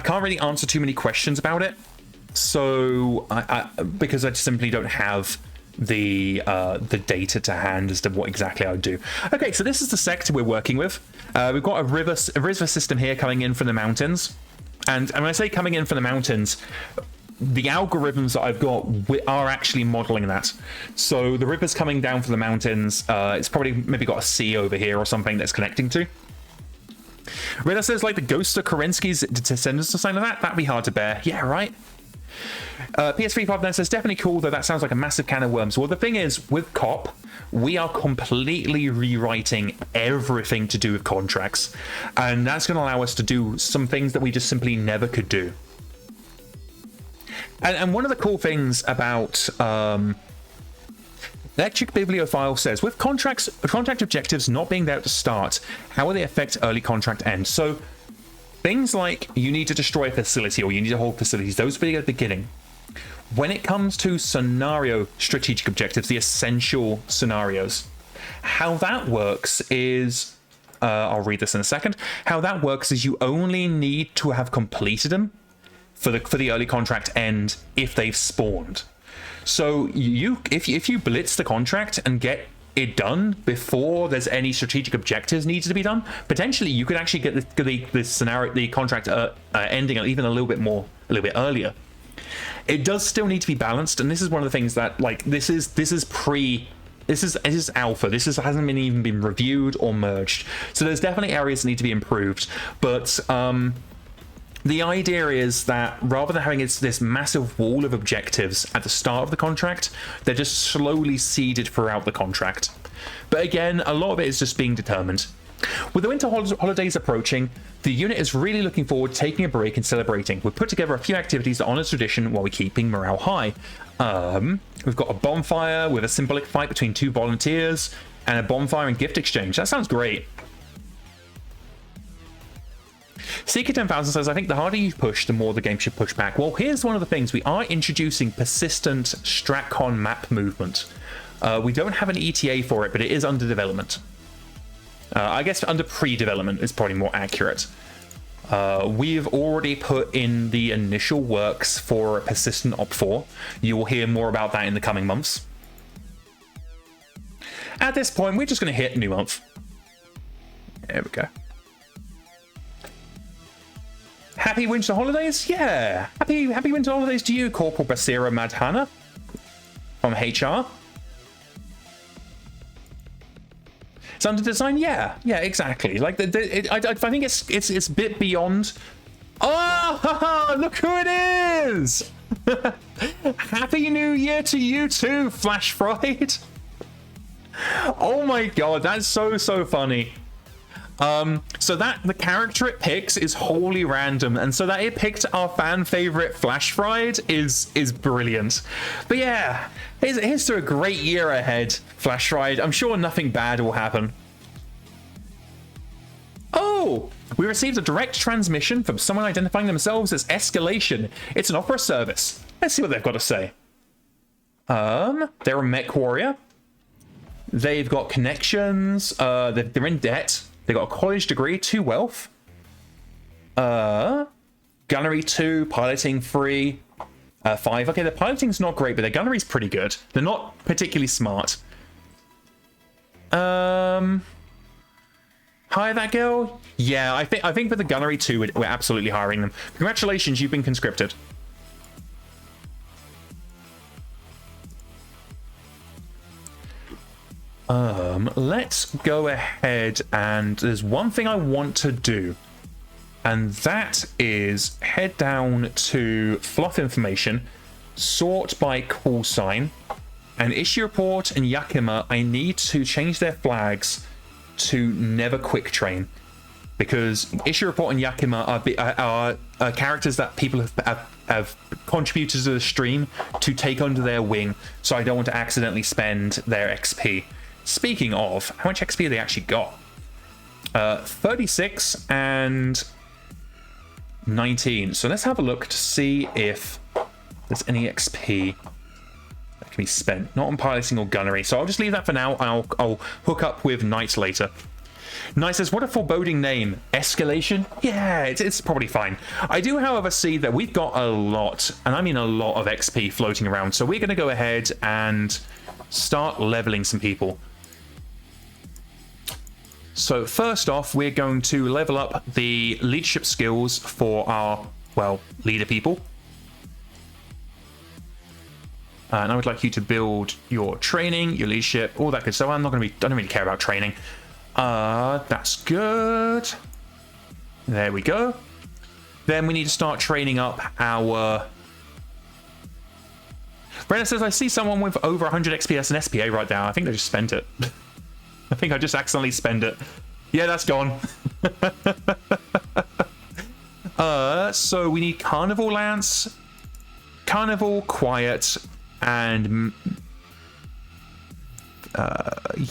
can't really answer too many questions about it, so because I simply don't have the data to hand as to what exactly I would do. Okay, so this is the sector we're working with. We've got a river system here coming in from the mountains, and when I say coming in from the mountains, the algorithms that I've got are actually modeling that. So the river's coming down from the mountains. It's probably maybe got a sea over here or something that's connecting to. Rita says, like the ghosts of Kerensky's descendants or something like that. That'd be hard to bear. Yeah, right. PS359 says, definitely cool, though that sounds like a massive can of worms. Well, the thing is, with COP, we are completely rewriting everything to do with contracts. And that's going to allow us to do some things that we just simply never could do. And one of the cool things about Electric Bibliophile says, with contract objectives not being there at the start, how will they affect early contract end? So things like you need to destroy a facility or you need to hold facilities, those will be at the beginning. When it comes to scenario strategic objectives, the essential scenarios, how that works is, I'll read this in a second, how that works is you only need to have completed them for the early contract end if they've spawned. So if you blitz the contract and get it done before there's any strategic objectives needed to be done, potentially you could actually get the contract ending even a little bit earlier. It does still need to be balanced, and this is one of the things that, like, this is alpha. This hasn't even been reviewed or merged, so there's definitely areas that need to be improved. But the idea is that rather than having this massive wall of objectives at the start of the contract, they're just slowly seeded throughout the contract. But again, a lot of it is just being determined. With the winter holidays approaching, the unit is really looking forward to taking a break and celebrating. We've put together a few activities that honor tradition while we're keeping morale high. We've got a bonfire with a symbolic fight between two volunteers and a bonfire and gift exchange. That sounds great. Seeker 10,000 says, I think the harder you push, the more the game should push back. Well, here's one of the things. We are introducing persistent StratCon map movement. We don't have an ETA for it, but it is under development. I guess under pre-development is probably more accurate. We've already put in the initial works for persistent Op4. You will hear more about that in the coming months. At this point, we're just going to hit new month. There we go. Happy winter holidays? Yeah. Happy winter holidays to you, Corporal Basira Madhana from HR. It's under design? Yeah, exactly. Like I think it's a bit beyond. Oh, look who it is! Happy New Year to you too, Flash Fried. Oh my god, that's so funny. So that the character it picks is wholly random, and so that it picked our fan favorite Flash Fried is brilliant. But yeah, here's to a great year ahead, Flash Fried. I'm sure nothing bad will happen. Oh, we received a direct transmission from someone identifying themselves as Escalation. It's an opera service. Let's see what they've got to say. They're a mech warrior. They've got connections. They're in debt. They got a college degree, 2 wealth. Gunnery 2, piloting 3, 5. Okay, the piloting's not great, but their gunnery's pretty good. They're not particularly smart. Hire that girl? Yeah, I think for the gunnery 2, we're absolutely hiring them. Congratulations, you've been conscripted. Let's go ahead, and there's one thing I want to do, and that is head down to fluff information, sort by call sign, and issue report and Yakima. I need to change their flags to never quick train, because issue report and Yakima are characters that people have contributed to the stream to take under their wing, so I don't want to accidentally spend their XP. Speaking of, how much XP have they actually got? 36 and 19. So let's have a look to see if there's any XP that can be spent. Not on piloting or gunnery. So I'll just leave that for now, and I'll hook up with Knight later. Knight says, what a foreboding name. Escalation? Yeah, it's probably fine. I do, however, see that we've got a lot, and I mean a lot of XP floating around. So we're going to go ahead and start leveling some people. So first off, we're going to level up the leadership skills for our, well, leader people. And I would like you to build your training, your leadership, all that good stuff. I don't really care about training. That's good. There we go. Then we need to start training up our... Brenna says, I see someone with over 100 XP as an SPA right now. I think they just spent it. I think I just accidentally spent it. Yeah, that's gone. So we need Carnival Lance, Carnival Quiet, and...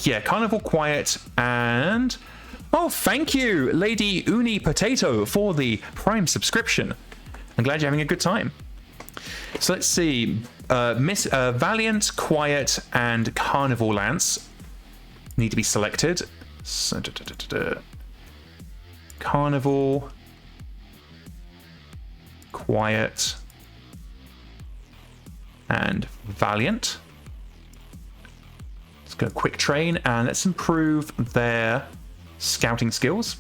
yeah, Carnival Quiet, and... Oh, thank you, Lady Uni Potato, for the Prime subscription. I'm glad you're having a good time. So let's see. Miss Valiant, Quiet, and Carnival Lance need to be selected. So, Carnival, Quiet, and Valiant. Let's go quick train, and let's improve their scouting skills.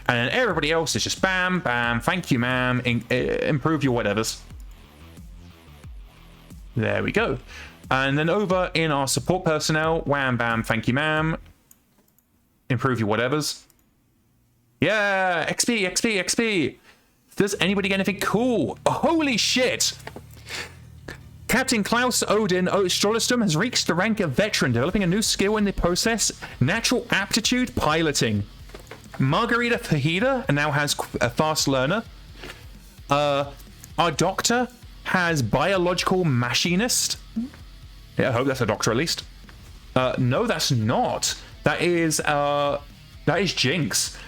And everybody else is just bam, bam, thank you, ma'am, improve your whatevers. There we go. And then over in our support personnel, wham, bam, thank you, ma'am. Improve your whatevers. Yeah, XP, XP, XP. Does anybody get anything cool? Holy shit! Captain Klaus Odin Strolestum has reached the rank of veteran, developing a new skill in the process, natural aptitude piloting. Margarita Fajita now has a fast learner. Our doctor has biological machinist. Yeah, I hope that's a doctor at least. No, that's not. That is Jinx.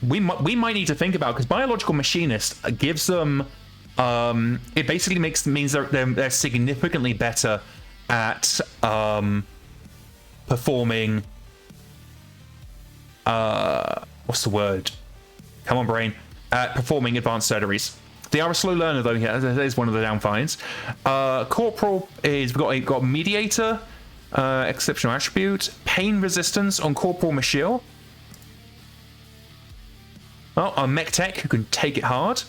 We might need to think about, because biological machinist gives them. It basically means they're significantly better at performing. What's the word? Come on, brain. At performing advanced surgeries. They are a slow learner, though. Yeah, that is one of the downfinds. Corporal is we've got mediator, exceptional attribute, pain resistance on Corporal Michiel. Well, a MekTech who can take it hard.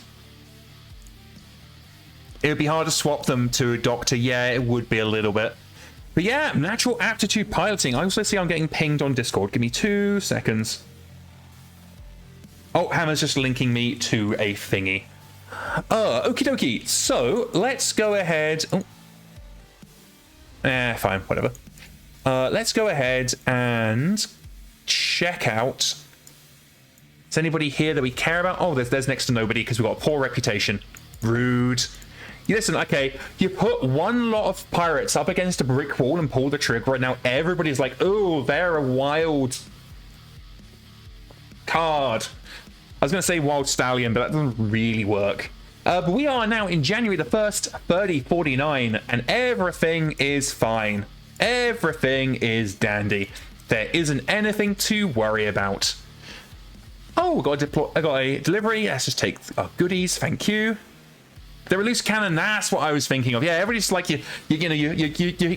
It would be hard to swap them to a doctor. Yeah, it would be a little bit. But yeah, natural aptitude piloting. I also see I'm getting pinged on Discord. Give me 2 seconds. Oh, Hammer's just linking me to a thingy. Okie dokie. So let's go ahead. Oh. Fine, whatever. Let's go ahead and check out. Is anybody here that we care about? Oh, there's next to nobody because we've got a poor reputation. Rude. Listen, okay, you put one lot of pirates up against a brick wall and pull the trigger, and now everybody's like, oh, they're a wild card. I was going to say wild stallion, but that doesn't really work. But we are now in January the 1st, 3049, and everything is fine. Everything is dandy. There isn't anything to worry about. Oh, we got I got a delivery. Let's just take our goodies. Thank you. They're a loose cannon. That's what I was thinking of. Yeah, everybody's like you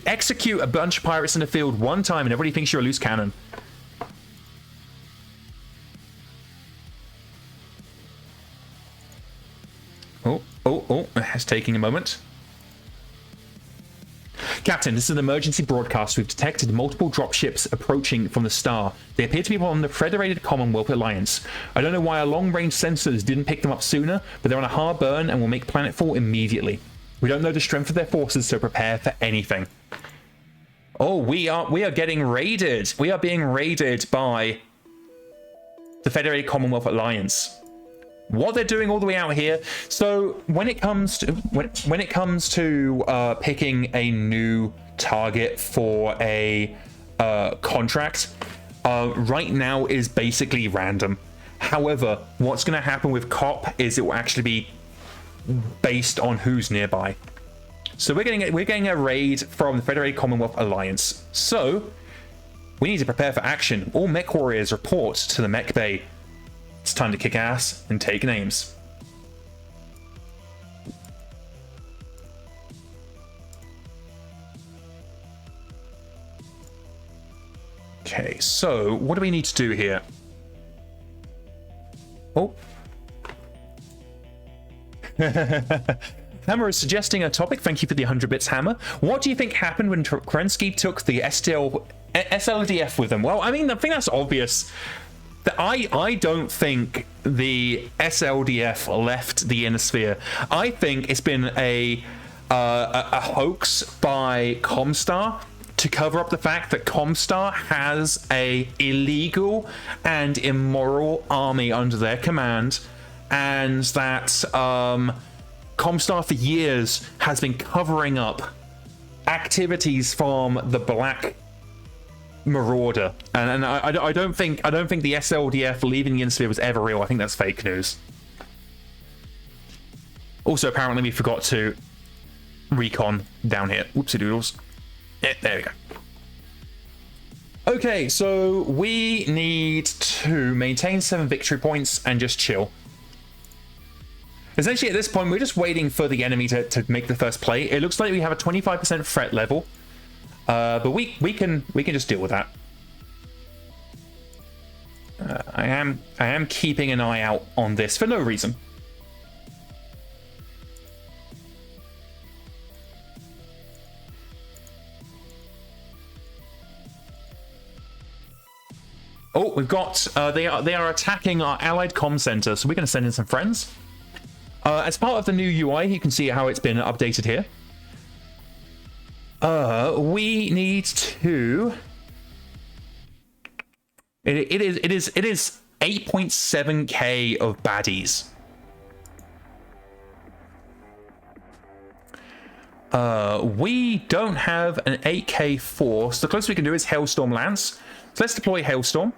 execute a bunch of pirates in the field one time, and everybody thinks you're a loose cannon. Oh, it's taking a moment. Captain, this is an emergency broadcast. We've detected multiple dropships approaching from the star. They appear to be on the Federated Commonwealth Alliance. I don't know why our long-range sensors didn't pick them up sooner, but they're on a hard burn and will make planetfall immediately. We don't know the strength of their forces, so prepare for anything. Oh, we are getting raided. We are being raided by the Federated Commonwealth Alliance. What they're doing all the way out here. So when it comes to picking a new target for a contract, right now is basically random. However, what's going to happen with COP is it will actually be based on who's nearby. So we're getting a raid from the Federated Commonwealth Alliance. So we need to prepare for action. All mech warriors report to the mech bay. It's time to kick ass and take names. Okay, so what do we need to do here? Oh. Hammer is suggesting a topic. Thank you for the 100 bits, Hammer. What do you think happened when Kerensky took the SLDF with them? Well, I mean, I think that's obvious. I don't think the SLDF left the inner sphere. I think it's been a hoax by Comstar to cover up the fact that Comstar has a illegal and immoral army under their command, and that Comstar for years has been covering up activities from the Black Marauder, and I don't think the SLDF leaving the inner sphere was ever real. I think that's fake news. Also, apparently we forgot to recon down here. Whoopsie doodles. Yeah, there we go. Okay, so we need to maintain 7 victory points and just chill. Essentially, at this point, we're just waiting for the enemy to make the first play. It looks like we have a 25% threat level. But we can just deal with that. I am keeping an eye out on this for no reason. Oh, we've got they are attacking our allied comm center, so we're going to send in some friends. As part of the new UI, you can see how it's been updated here. We need to. It is 8.7k of baddies. We don't have an 8k force. The closest we can do is Hailstorm Lance. So let's deploy Hailstorm.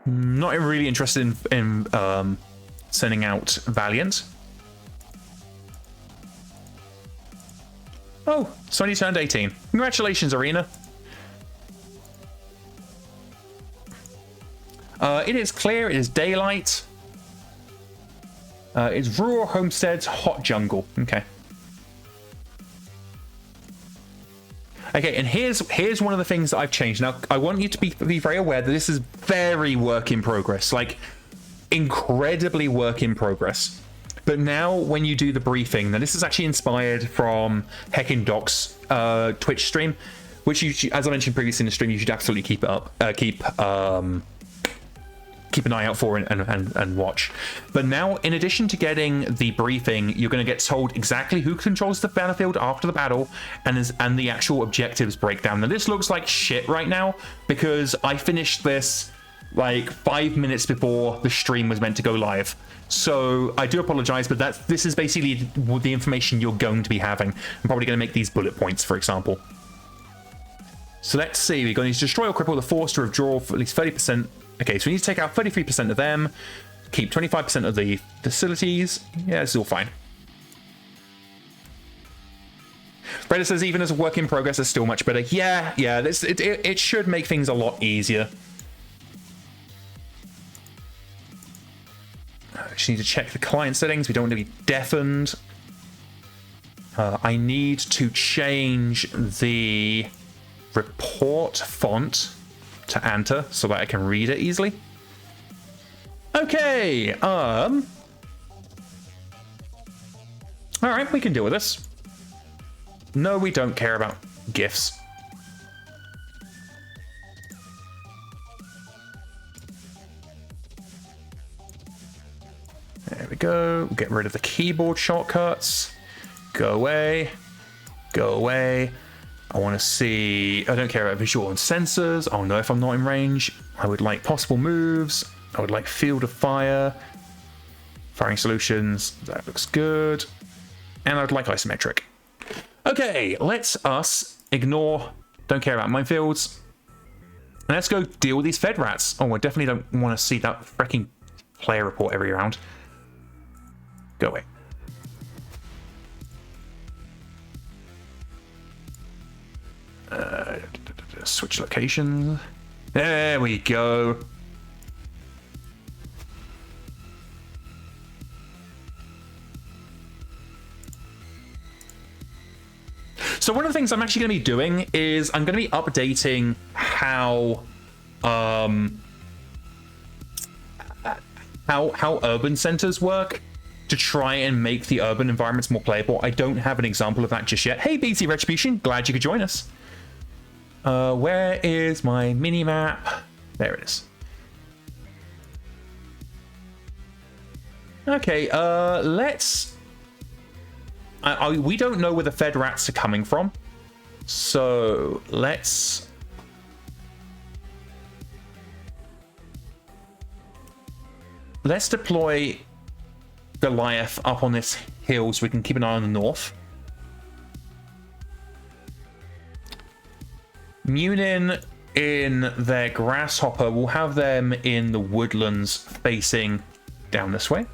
Not really interested in sending out Valiant. Oh, Sony turned 18. Congratulations, Arena. It is clear, it is daylight. It's rural homesteads, hot jungle. Okay. Okay, and here's one of the things that I've changed. Now, I want you to be very aware that this is very work in progress. Like, incredibly work in progress. But now, when you do the briefing, now this is actually inspired from Heckin' Doc's Twitch stream, which you, as I mentioned previously in the stream, you should absolutely keep it up, keep an eye out for and watch. But now, in addition to getting the briefing, you're going to get told exactly who controls the battlefield after the battle, and the actual objectives breakdown. Now, this looks like shit right now because I finished this like 5 minutes before the stream was meant to go live. So I do apologize, but this is basically the information you're going to be having. I'm probably going to make these bullet points, for example. So let's see. We're going to destroy or cripple the force to withdraw for at least 30%. Okay, so we need to take out 33% of them, keep 25% of the facilities. Yeah, it's all fine. Predators, even as a work in progress, is still much better. Yeah, it should make things a lot easier. I just need to check the client settings. We don't want to be deafened. I need to change the report font to Anta so that I can read it easily. Okay, all right, we can deal with this. No, we don't care about GIFs. There we go. We'll get rid of the keyboard shortcuts. Go away. Go away. I want to see... I don't care about visual and sensors. I'll know if I'm not in range. I would like possible moves. I would like field of fire. Firing solutions. That looks good. And I would like isometric. Okay, let's us ignore... Don't care about minefields. And let's go deal with these Fed rats. Oh, I definitely don't want to see that freaking player report every round. Go away. Switch locations. There we go. So one of the things I'm actually going to be doing is I'm going to be updating how urban centers work to try and make the urban environments more playable. I don't have an example of that just yet. Hey, BT Retribution, glad you could join us. Where is my mini map? There it is. Okay, let's... we don't know where the Fed rats are coming from, so let's deploy Goliath up on this hill so we can keep an eye on the north. Munin in their Grasshopper, we'll have them in the woodlands facing down this way.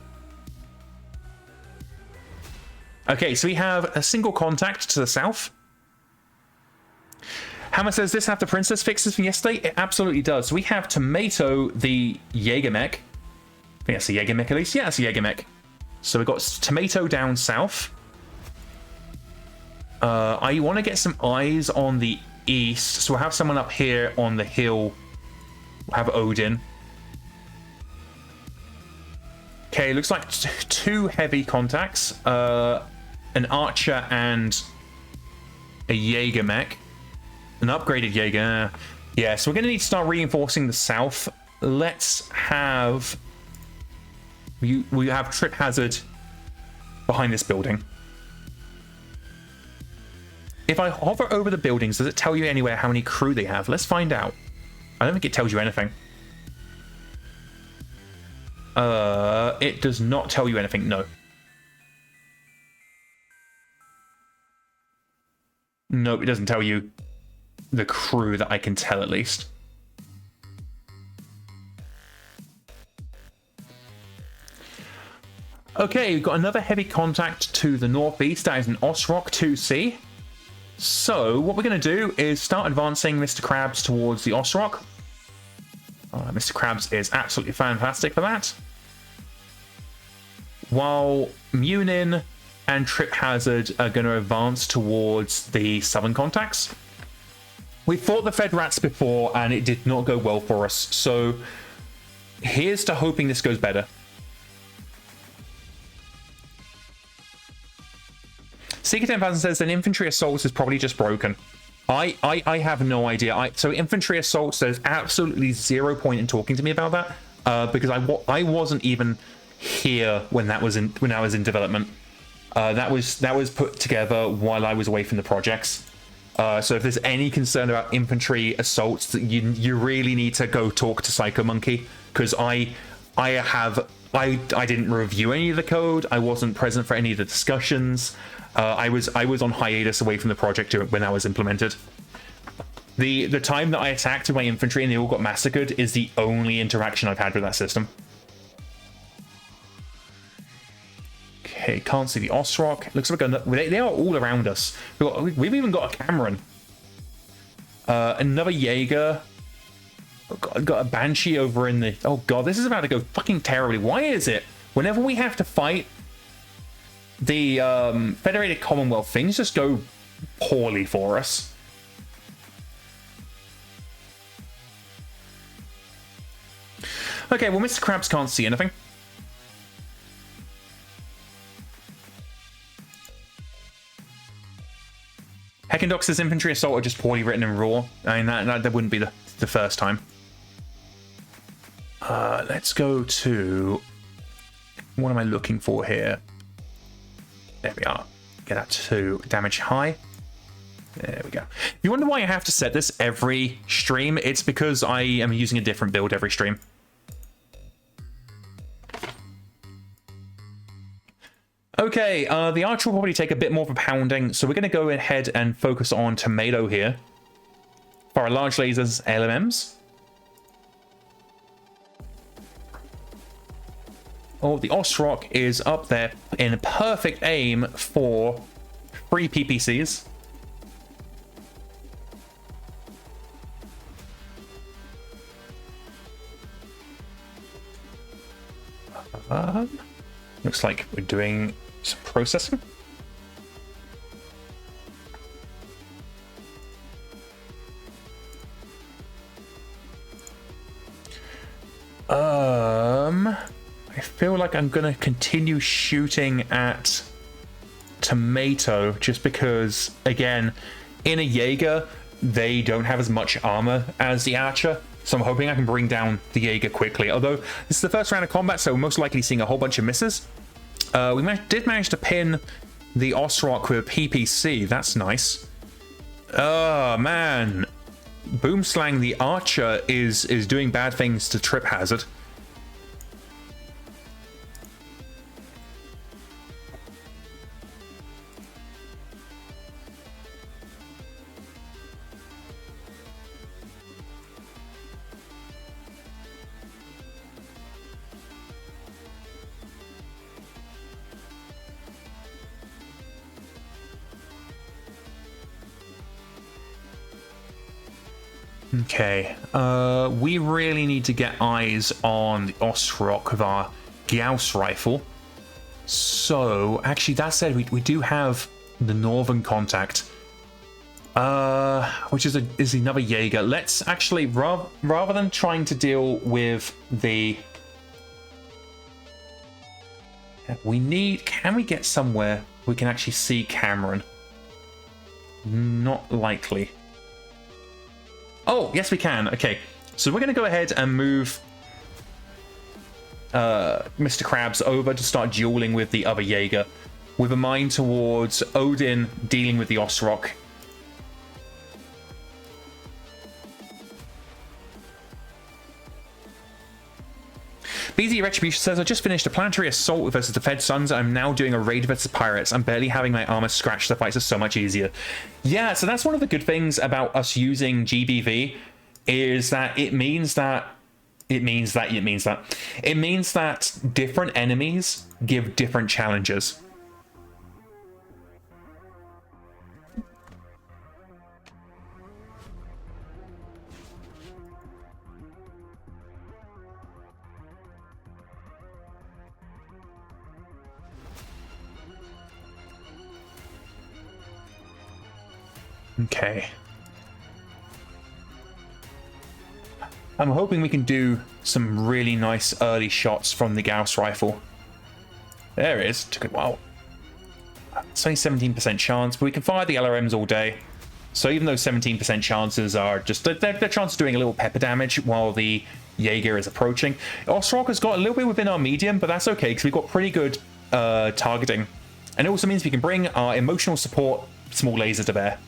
Okay, so we have a single contact to the south. Hammer says, this have the princess fixes from yesterday? It absolutely does. So we have Tomato, the MegaMek. I think that's a MegaMek at least. Yeah, that's a MegaMek. So we've got Tomato down south. I want to get some eyes on the east. So we'll have someone up here on the hill. We'll have Odin. Okay, looks like two heavy contacts. An archer and a MegaMek. An upgraded Jaeger. Yeah, so we're going to need to start reinforcing the south. Let's have... We have Trip Hazard behind this building. If I hover over the buildings, does it tell you anywhere how many crew they have? Let's find out. I don't think it tells you anything. It does not tell you anything, no. Nope, it doesn't tell you the crew that I can tell, at least. Okay, we've got another heavy contact to the northeast. That is an Osrock 2C. So, what we're going to do is start advancing Mr. Krabs towards the Osrock. Mr. Krabs is absolutely fantastic for that. While Munin and Trip Hazard are going to advance towards the southern contacts. We fought the Fed Rats before and it did not go well for us, so here's to hoping this goes better. Seeker 10,000 says that infantry assaults is probably just broken. I have no idea. So infantry assaults, there's absolutely zero point in talking to me about that because I wasn't even here when that was in I was in development. That was put together while I was away from the projects. So if there's any concern about infantry assaults, you really need to go talk to Psycho Monkey, because I didn't review any of the code. I wasn't present for any of the discussions. I was on hiatus away from the project when that was implemented. The time that I attacked with my infantry and they all got massacred is the only interaction I've had with that system. Okay, can't see the Osrock. Looks like they are all around us. We've even got a Cameron. Another Jaeger. Got a Banshee over in the... Oh god, this is about to go fucking terribly. Why is it whenever we have to fight the Federated Commonwealth, things just go poorly for us? Okay, well, Mr. Krabs can't see anything. Heckendox's infantry assault are just poorly written in raw. I mean, that wouldn't be the first time. Let's go to... What am I looking for here? There we are. Get that to damage high. There we go. If you wonder why I have to set this every stream, it's because I am using a different build every stream. Okay, the archer will probably take a bit more of a pounding, so we're going to go ahead and focus on tomato here. For our large lasers, LMMs. Oh, the Osrock is up there in perfect aim for 3 PPCs. Looks like we're doing some processing. I feel like I'm gonna continue shooting at tomato just because, again, in a Jaeger, they don't have as much armor as the archer. So I'm hoping I can bring down the Jaeger quickly. Although this is the first round of combat, so we're most likely seeing a whole bunch of misses. We did manage to pin the Osrock with a PPC. That's nice. Oh, man. Boomslang the Archer is doing bad things to Trip Hazard. Okay, we really need to get eyes on the Osrock with our Gauss rifle. So, actually, that said, we do have the northern contact, which is another Jaeger. Let's actually, rather than trying to deal with the... Can we get somewhere we can actually see Cameron? Not likely. Oh, yes, we can. Okay, so we're going to go ahead and move Mr. Krabs over to start dueling with the other Jaeger, with a mind towards Odin dealing with the Osrock. BZ Retribution says, I just finished a planetary assault versus the Fed Suns. I'm now doing a raid versus pirates. I'm barely having my armor scratched. The fights are so much easier. Yeah, so that's one of the good things about us using GBV, is that it means that different enemies give different challenges. Okay. I'm hoping we can do some really nice early shots from the Gauss rifle. There it is. Took a while. It's only 17% chance, but we can fire the LRMs all day. So even though 17% chances are just... They're chance of doing a little pepper damage while the Jaeger is approaching. Osrock has got a little bit within our medium, but that's okay, because we've got pretty good targeting. And it also means we can bring our emotional support small laser to bear.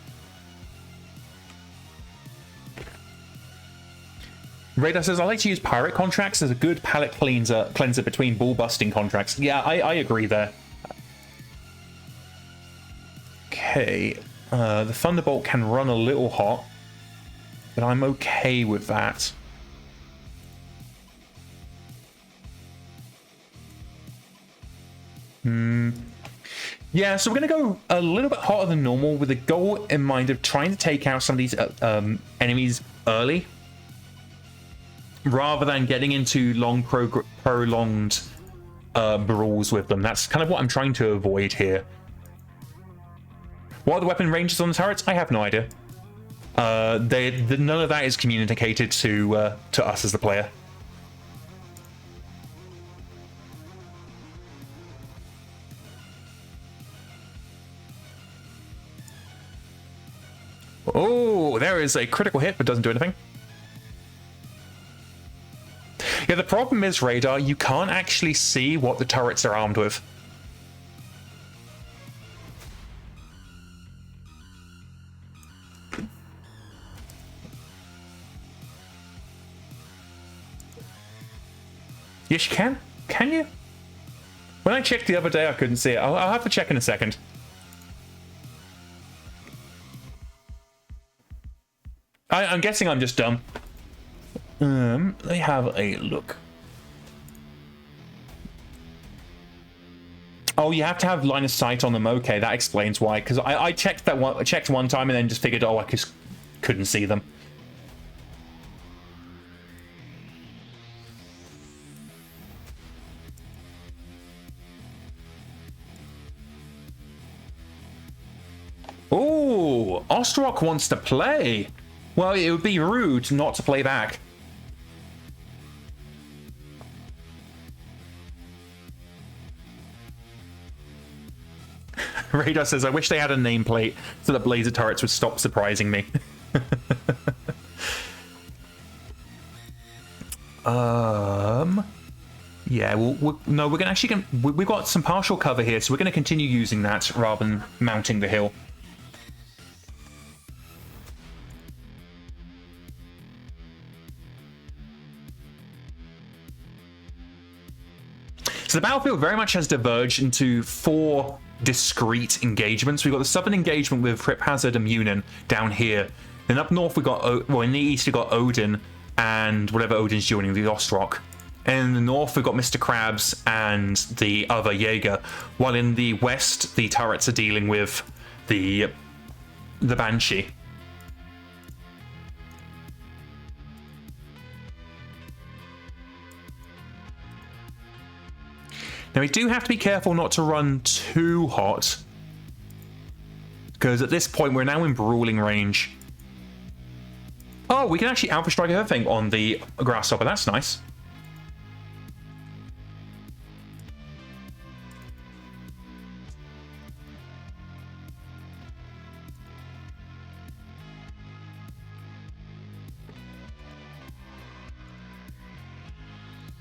Radar says, I like to use pirate contracts as a good palette cleanser between ball-busting contracts. Yeah, I agree there. Okay, the Thunderbolt can run a little hot, but I'm okay with that. Yeah, so we're going to go a little bit hotter than normal with the goal in mind of trying to take out some of these enemies early, rather than getting into long prolonged brawls with them. That's kind of what I'm trying to avoid here. What are the weapon ranges on the turrets? I have no idea. None of that is communicated to us as the player. Oh, there is a critical hit, but doesn't do anything. Yeah, the problem is, Radar, you can't actually see what the turrets are armed with. Yes, you can. Can you? When I checked the other day, I couldn't see it. I'll have to check in a second. I'm guessing I'm just dumb. Let me have a look. Oh, you have to have line of sight on them. Okay, that explains why. Because I checked that one. I checked one time and then just figured, oh, I just couldn't see them. Oh, Ostrock wants to play. Well, it would be rude not to play back. Radar says, I wish they had a nameplate so that laser turrets would stop surprising me. Yeah, no, we're gonna we've got some partial cover here, so we're gonna continue using that rather than mounting the hill. So the battlefield very much has diverged into 4 discrete engagements. We've got the southern engagement with Trip Hazard and Munin down here. Then up north we got, well, in the east we got Odin and whatever Odin's joining, the Ostrock. And in the north we've got Mr. Krabs and the other Jaeger. While in the west the turrets are dealing with the Banshee. Now we do have to be careful not to run too hot, because at this point we're now in brawling range. Oh, we can actually Alpha Strike everything on the Grasshopper, that's nice.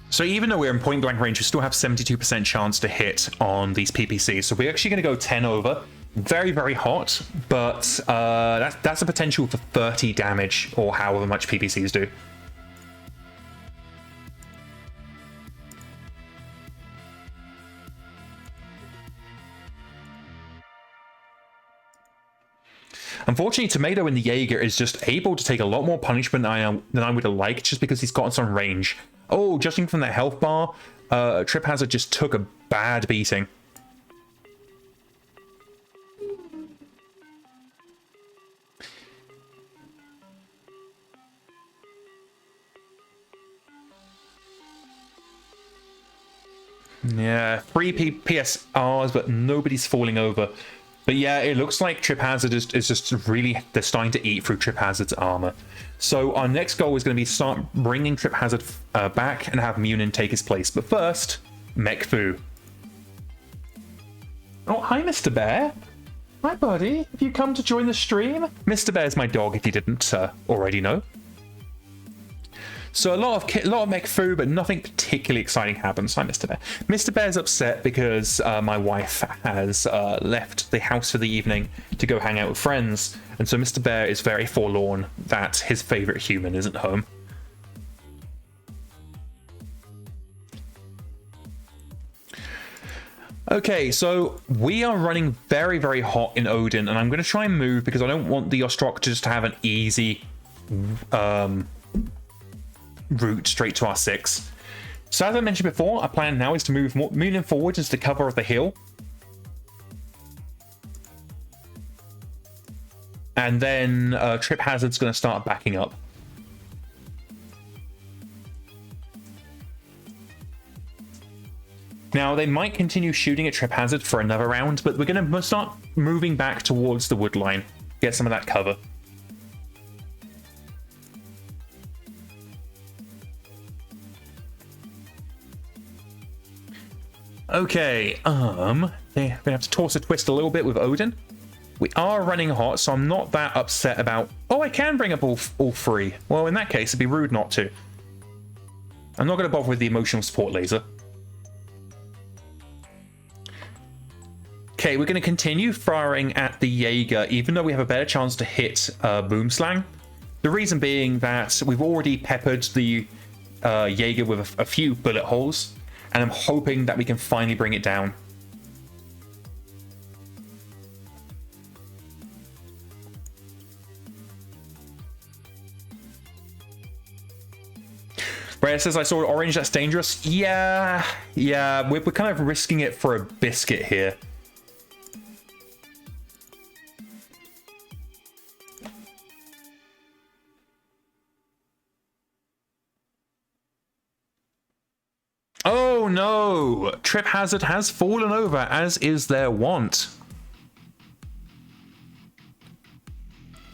So even though we're in point blank range, we still have 72% chance to hit on these PPCs. So we're actually going to go 10 over. Very, very hot, but that's a potential for 30 damage, or however much PPCs do. Unfortunately, Tomato in the Jaeger is just able to take a lot more punishment than I would have liked, just because he's gotten some range. Oh, judging from that health bar, Trip Hazard just took a bad beating. Yeah, 3 PSRs, but nobody's falling over. But yeah, it looks like Trip Hazard is just really, they're starting to eat through Trip Hazard's armor. So our next goal is going to be start bringing Trip Hazard back and have Munin take his place. But first, MekHQ. Oh, hi, Mr. Bear. Hi, buddy. Have you come to join the stream? Mr. Bear's my dog, if you didn't already know. So a lot of MekHQ, but nothing particularly exciting happens. Hi, Mr. Bear. Mr. Bear's upset because my wife has left the house for the evening to go hang out with friends. And so Mr. Bear is very forlorn that his favorite human isn't home. Okay, so we are running very, very hot in Odin, and I'm going to try and move because I don't want the Ostrock just to have an easy route straight to R6. So as I mentioned before, our plan now is to move moving forward into the cover of the hill. And then Trip Hazard's going to start backing up. Now, they might continue shooting at Trip Hazard for another round, but we're going to start moving back towards the wood line. Get some of that cover. Okay, they're going to have to toss a twist a little bit with Odin. We are running hot, so I'm not that upset about... Oh, I can bring up all three. Well, in that case, it'd be rude not to. I'm not going to bother with the emotional support laser. Okay, we're going to continue firing at the Jaeger, even though we have a better chance to hit Boomslang. The reason being that we've already peppered the Jaeger with a few bullet holes, and I'm hoping that we can finally bring it down. Ray says, I saw orange, that's dangerous. Yeah, we're kind of risking it for a biscuit here. Oh no! Trip Hazard has fallen over, as is their wont.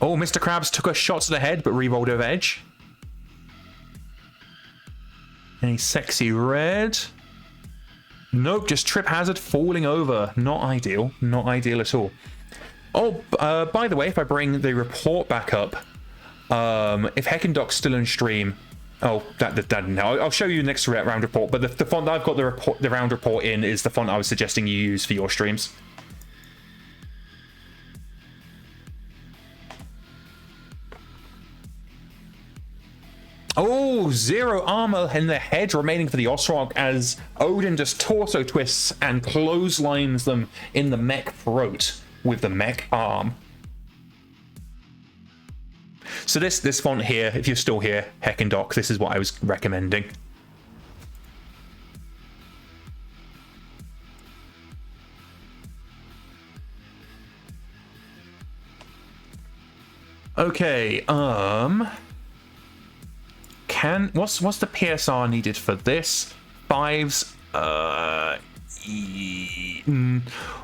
Oh, Mr. Krabs took a shot to the head, but re-rolled over edge. Any sexy red? Nope, just Trip Hazard falling over. Not ideal. Not ideal at all. Oh, by the way, if I bring the report back up, if Heckendoc's still on stream... Oh, that didn't help. I'll show you next round report, but the font that I've got the round report in is the font I was suggesting you use for your streams. Oh, 0 armor in the head remaining for the Osrock as Odin just torso twists and clotheslines them in the mech throat with the mech arm. So this font here, if you're still here, Heckendoc, this is what I was recommending. Okay, what's the PSR needed for this? 5s.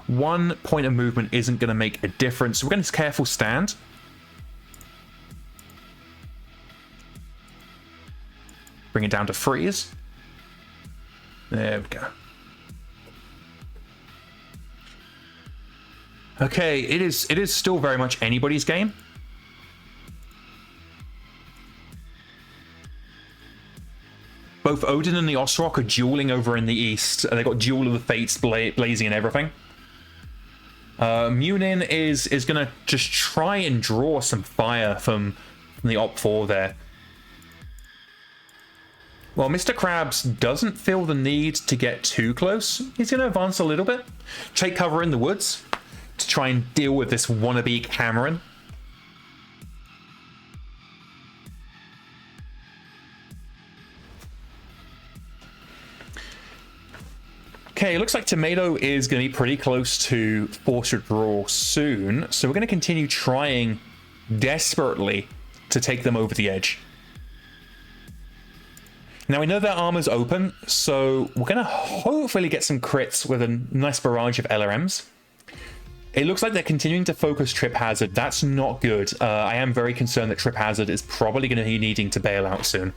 1 point of movement isn't going to make a difference. We're going to careful stand. Bring it down to freeze. There we go. Okay, it is still very much anybody's game. Both Odin and the Osrock are dueling over in the east. They got Duel of the Fates blazing and everything. Munin is gonna just try and draw some fire from the Op 4 there. Well, Mr. Krabs doesn't feel the need to get too close. He's going to advance a little bit, take cover in the woods to try and deal with this wannabe Cameron. Okay, it looks like Tomato is going to be pretty close to force withdrawal soon, so we're going to continue trying desperately to take them over the edge. Now, we know their armor's open, so we're going to hopefully get some crits with a nice barrage of LRMs. It looks like they're continuing to focus Trip Hazard. That's not good. I am very concerned that Trip Hazard is probably going to be needing to bail out soon.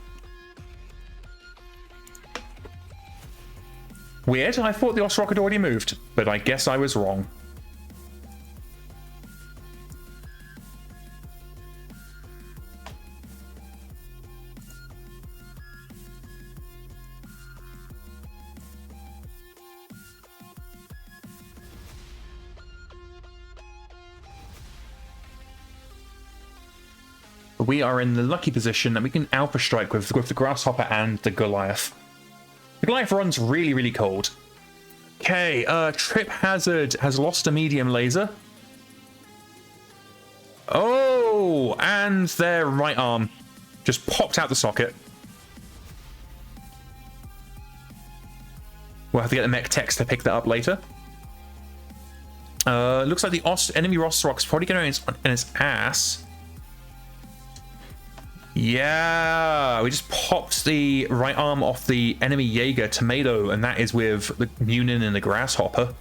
Weird, I thought the Osrock had already moved, but I guess I was wrong. We are in the lucky position that we can Alpha Strike with the Grasshopper and the Goliath. The Goliath runs really, really cold. Okay, Trip Hazard has lost a medium laser. Oh, and their right arm just popped out the socket. We'll have to get the mech techs to pick that up later. Looks like the enemy Rosrock's probably going in its ass. Yeah, we just popped the right arm off the enemy Jaeger Tomato, and that is with the Munin and the Grasshopper.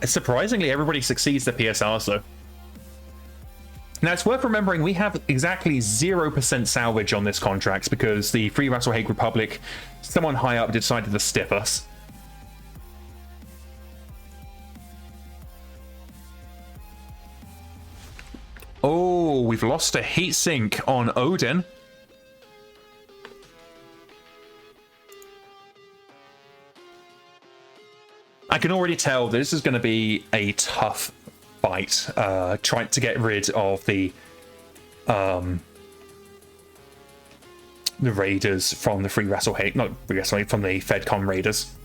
Surprisingly, everybody succeeds the PSRs though. Now, it's worth remembering we have exactly 0% salvage on this contract because the Free Vassal Hague Republic, someone high up decided to stiff us. Oh, we've lost a heatsink on Odin. I can already tell this is going to be a tough fight, trying to get rid of the raiders from the Free Vassal Hague, not Free Vassal Hague, from the FedCon raiders.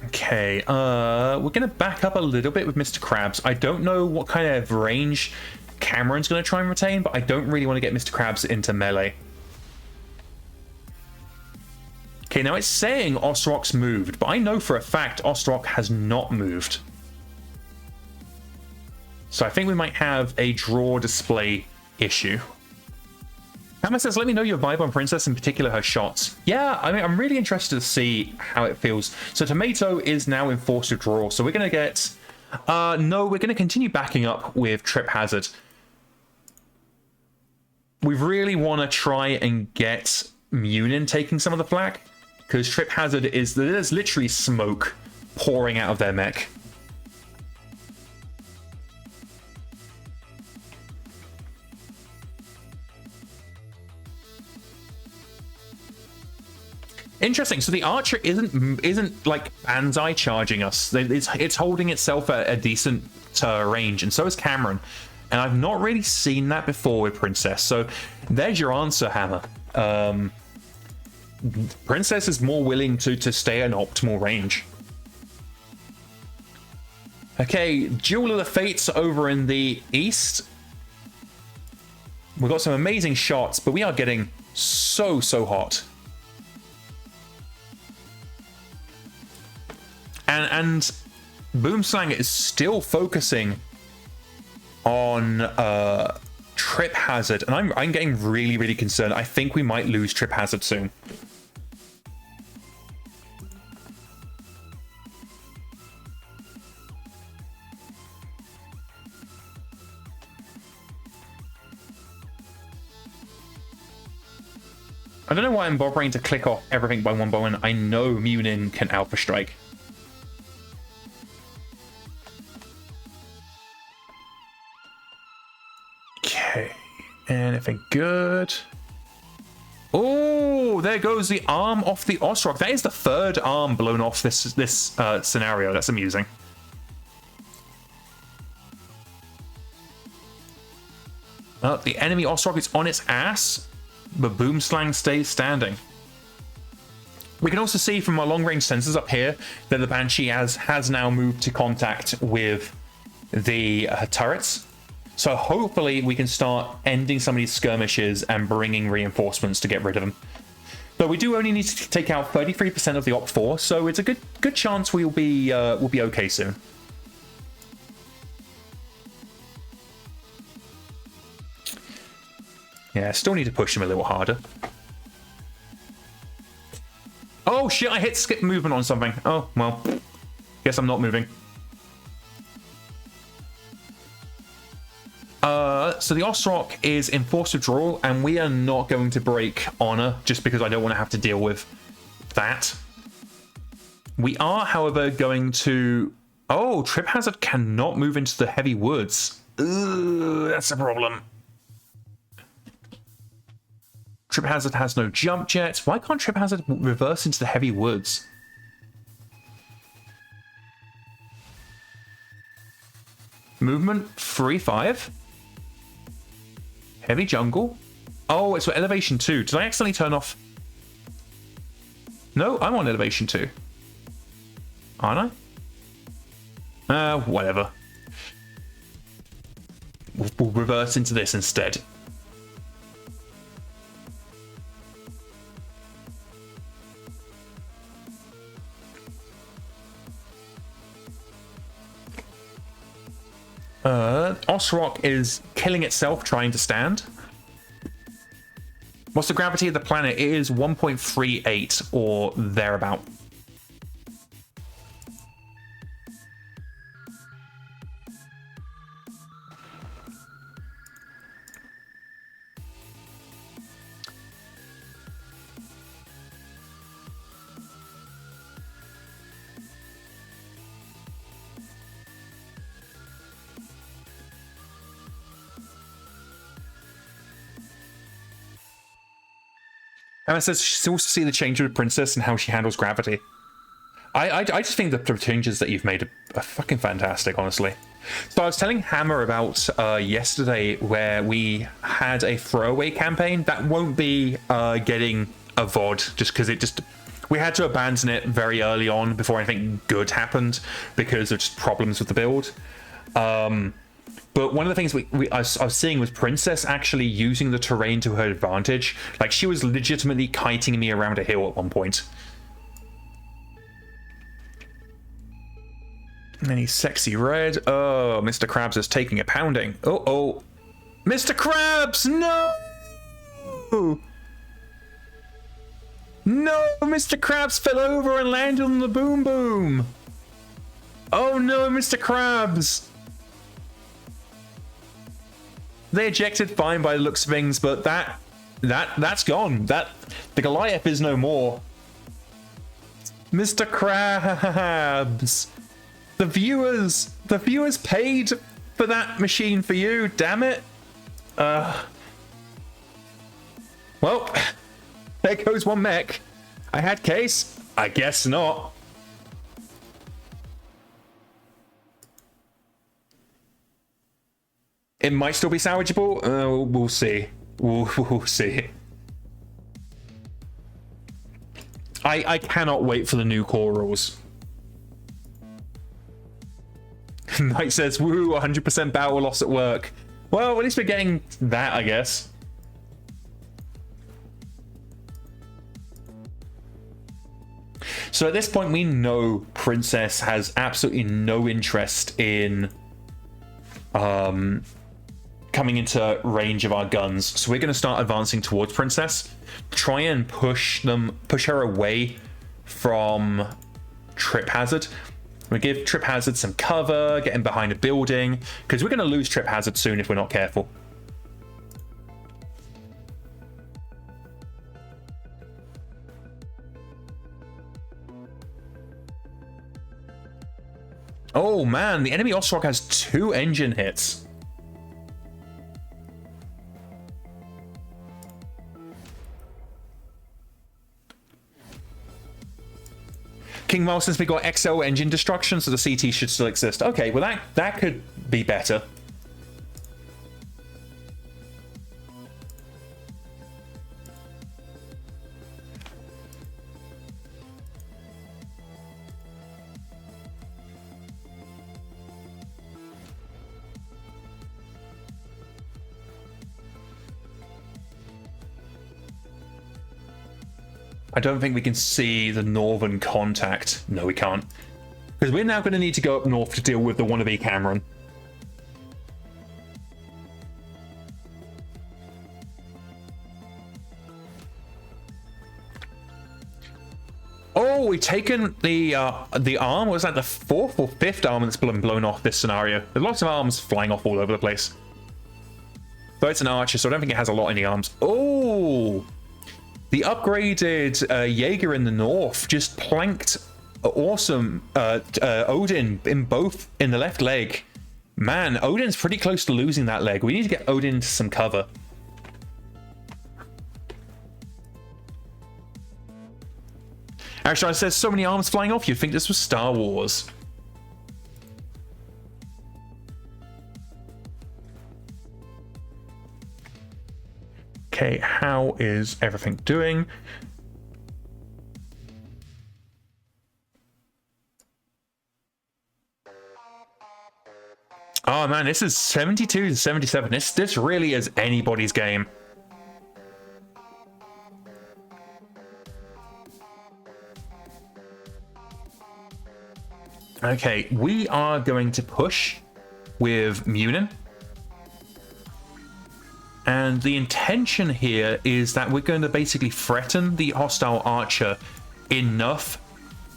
Okay, we're going to back up a little bit with Mr. Krabs. I don't know what kind of range Cameron's going to try and retain, but I don't really want to get Mr. Krabs into melee. Okay, now it's saying Osrock's moved, but I know for a fact Osrock has not moved. So I think we might have a draw display issue. Hammer says, let me know your vibe on Princess, in particular her shots. Yeah, I mean, I'm really interested to see how it feels. So Tomato is now in forced withdrawal, so we're going to get... no, we're going to continue backing up with Trip Hazard. We really want to try and get Munin taking some of the flak, because Trip Hazard is... There's literally smoke pouring out of their mech. Interesting. So the archer isn't like Banzai charging us. It's holding itself at a decent range, and so is Cameron. And I've not really seen that before with Princess. So there's your answer, Hammer. Princess is more willing to stay at an optimal range. Okay, Duel of the Fates over in the east. We've got some amazing shots, but we are getting so hot. And Boomslang is still focusing on Trip Hazard, and I'm getting really concerned. I think we might lose Trip Hazard soon. I don't know why I'm bothering to click off everything by one. I know Munin can Alpha Strike. Okay, anything good? Oh, there goes the arm off the Osrock. That is the third arm blown off this scenario. That's amusing. The enemy Osrock is on its ass, but Boomslang stays standing. We can also see from our long-range sensors up here that the Banshee has now moved to contact with the turrets. So hopefully we can start ending some of these skirmishes and bringing reinforcements to get rid of them. But we do only need to take out 33% of the Op 4, so it's a good chance we'll be okay soon. Yeah, still need to push him a little harder. Oh shit, I hit skip movement on something. Oh, well, guess I'm not moving. So the Osrock is in forced withdrawal, and we are not going to break Honor just because I don't want to have to deal with that. We are, however, going to... Oh, Trip Hazard cannot move into the heavy woods. Ugh, that's a problem. Trip Hazard has no jump jet. Why can't Trip Hazard reverse into the heavy woods? Movement 3-5. Heavy jungle. Oh, it's for elevation 2. Did I accidentally turn off? No, I'm on elevation 2. Aren't I? Whatever. We'll reverse into this instead. Osrock is killing itself trying to stand. What's the gravity of the planet? It is 1.38 or thereabout. Emma says she wants to see the change with Princess and how she handles gravity. I just think the changes that you've made are fucking fantastic, honestly. So I was telling Hammer about yesterday where we had a throwaway campaign that won't be getting a VOD just because we had to abandon it very early on before anything good happened because of just problems with the build. But one of the things I was seeing was Princess actually using the terrain to her advantage. Like, she was legitimately kiting me around a hill at one point. And then he's sexy red. Oh, Mr. Krabs is taking a pounding. Uh-oh. Mr. Krabs, no! No, Mr. Krabs fell over and landed on the boom boom. Oh no, Mr. Krabs. They ejected fine by the looks of things, but that's gone. The Goliath is no more. Mr. Krabs. The viewers paid for that machine for you, damn it. Well, there goes one mech. I had case. I guess not. It might still be salvageable. We'll see. We'll see. I cannot wait for the new core rules. Knight says, woo, 100% battle loss at work. Well, at least we're getting that, I guess. So at this point, we know Princess has absolutely no interest in coming into range of our guns. So we're going to start advancing towards Princess. Try and push her away from Trip Hazard. We give Trip Hazard some cover, get him behind a building, because we're going to lose Trip Hazard soon if we're not careful. Oh man, the enemy Osrock has 2 engine hits. King Miles says we got XL engine destruction, so the CT should still exist. Okay, well that could be better. I don't think we can see the northern contact. No, we can't. Because we're now going to need to go up north to deal with the wannabe Cameron. Oh, we've taken the arm. Was that the 4th or 5th arm that's been blown off this scenario? There's lots of arms flying off all over the place. Though it's an archer, so I don't think it has a lot in the arms. Oh! The upgraded Jaeger in the north just planked awesome Odin in the left leg. Man, Odin's pretty close to losing that leg. We need to get Odin into some cover. Actually, says so many arms flying off, you'd think this was Star Wars. Okay, how is everything doing? Oh man, this is 72 to 77. This really is anybody's game. Okay, we are going to push with Munin. And the intention here is that we're going to basically threaten the hostile archer enough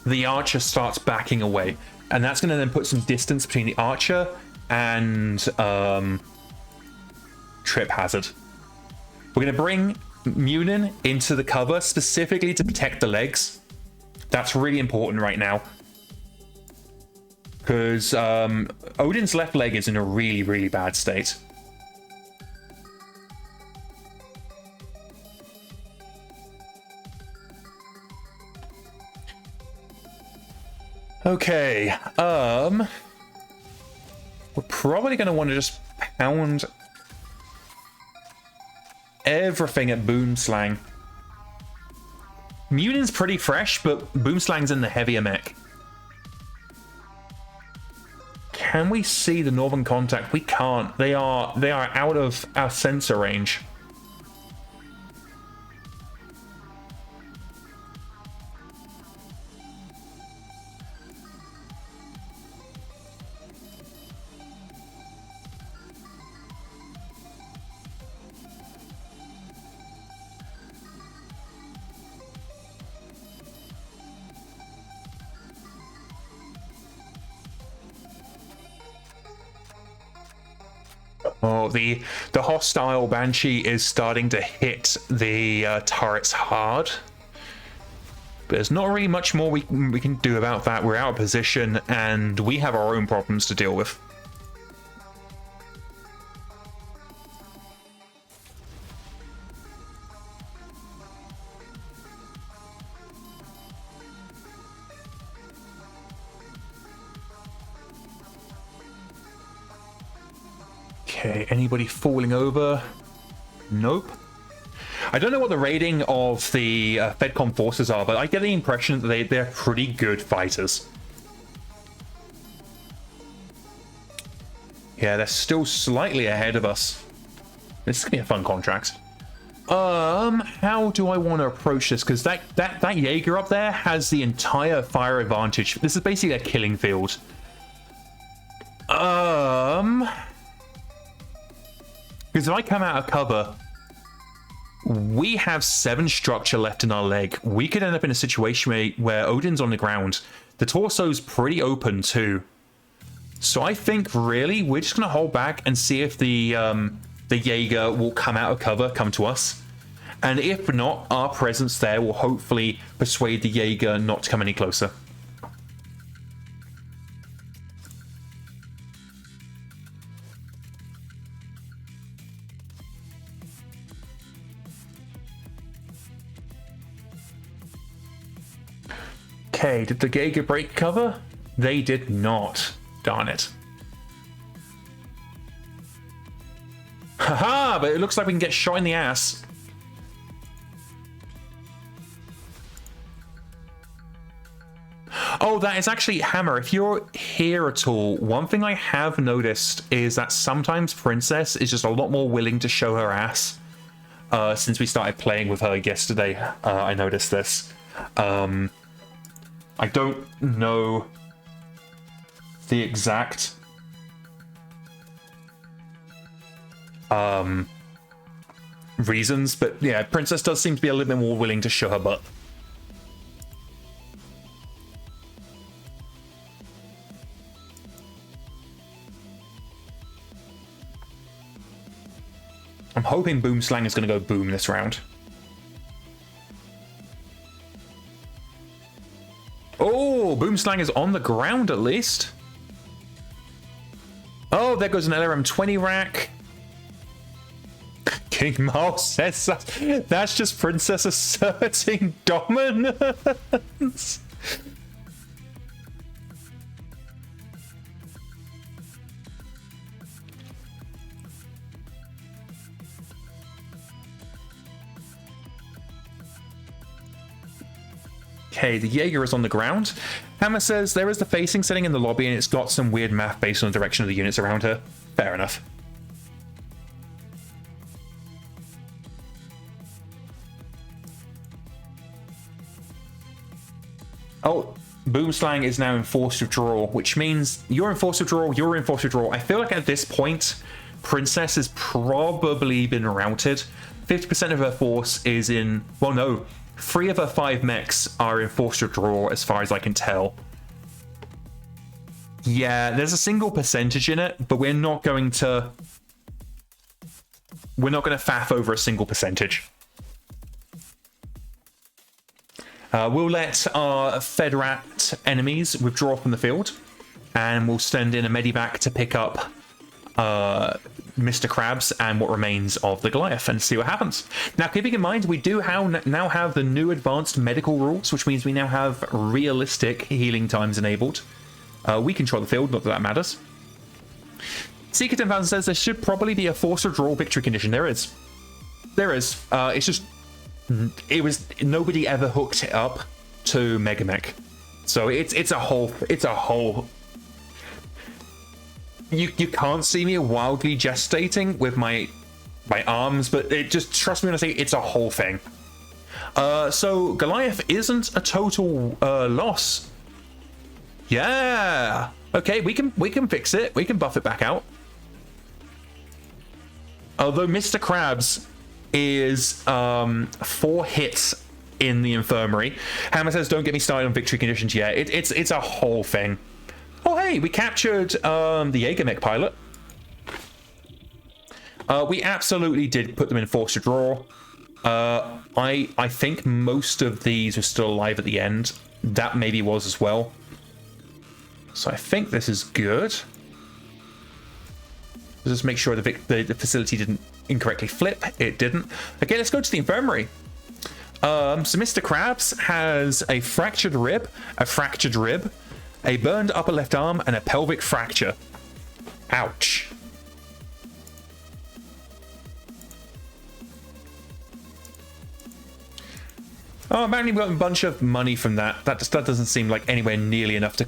the archer starts backing away. And that's going to then put some distance between the archer and Trip Hazard. We're going to bring Munin into the cover specifically to protect the legs. That's really important right now. Because Odin's left leg is in a really, really bad state. Okay, we're probably going to want to just pound everything at Boomslang. Munin's pretty fresh, but Boomslang's in the heavier mech. Can we see the Northern Contact? We can't. They are out of our sensor range. Oh, the hostile Banshee is starting to hit the turrets hard. But there's not really much more we can do about that. We're out of position, and we have our own problems to deal with. Okay, anybody falling over? Nope. I don't know what the rating of the Fedcom forces are, but I get the impression that they're pretty good fighters. Yeah, they're still slightly ahead of us. This is gonna be a fun contract. How do I want to approach this? Because that Jaeger up there has the entire fire advantage. This is basically a killing field. Because if I come out of cover, we have 7 structure left in our leg. We could end up in a situation where Odin's on the ground. The torso's pretty open too. So I think really we're just going to hold back and see if the Jaeger will come out of cover, come to us. And if not, our presence there will hopefully persuade the Jaeger not to come any closer. Okay, did the Jaeger break cover? They did not. Darn it. Haha, but it looks like we can get shot in the ass. Oh, that is actually Hammer. If you're here at all, one thing I have noticed is that sometimes Princess is just a lot more willing to show her ass. Since we started playing with her yesterday, I noticed this. I don't know the exact reasons, but yeah, Princess does seem to be a little bit more willing to show her butt. I'm hoping Boomslang is going to go boom this round. Oh, Boomslang is on the ground at least. Oh, there goes an LRM-20 rack. King Miles says that's just Princess asserting dominance. Okay, the Jaeger is on the ground, Hammer says there is the facing setting in the lobby and it's got some weird math based on the direction of the units around her. Fair enough. Oh, Boomslang is now enforced withdrawal, which means you're enforced withdrawal, you're enforced withdrawal. I feel like at this point, Princess has probably been routed. 50% of her force is in... Well, no. 3 of her 5 mechs are enforced withdrawal, as far as I can tell. Yeah, there's a single percentage in it, but we're not going to... We're not going to faff over a single percentage. We'll let our Federat enemies withdraw from the field, and we'll send in a Medivac to pick up Mr. Krabs and what remains of the Goliath and see what happens. Now, keeping in mind, we do now have the new advanced medical rules, which means we now have realistic healing times enabled. We control the field, not that that matters. Seeker 10,000 says there should probably be a force withdrawal victory condition. There is. There is. It's just... Nobody ever hooked it up to MegaMek. So it's a whole... You can't see me wildly gestating with my arms, but it just, trust me when I say it's a whole thing. So Goliath isn't a total loss. Yeah. Okay, we can fix it. We can buff it back out. Although Mr. Krabs is 4 hits in the infirmary. Hammer says, don't get me started on victory conditions yet. It's a whole thing. Oh, hey, we captured the MegaMek pilot. We absolutely did put them in forced withdrawal. I think most of these are still alive at the end. That maybe was as well. So I think this is good. Let's just make sure the facility didn't incorrectly flip. It didn't. Okay, let's go to the infirmary. So Mr. Krabs has a fractured rib, a burned upper left arm, and a pelvic fracture. Ouch. Oh, apparently we got a bunch of money from that. That doesn't seem like anywhere nearly enough to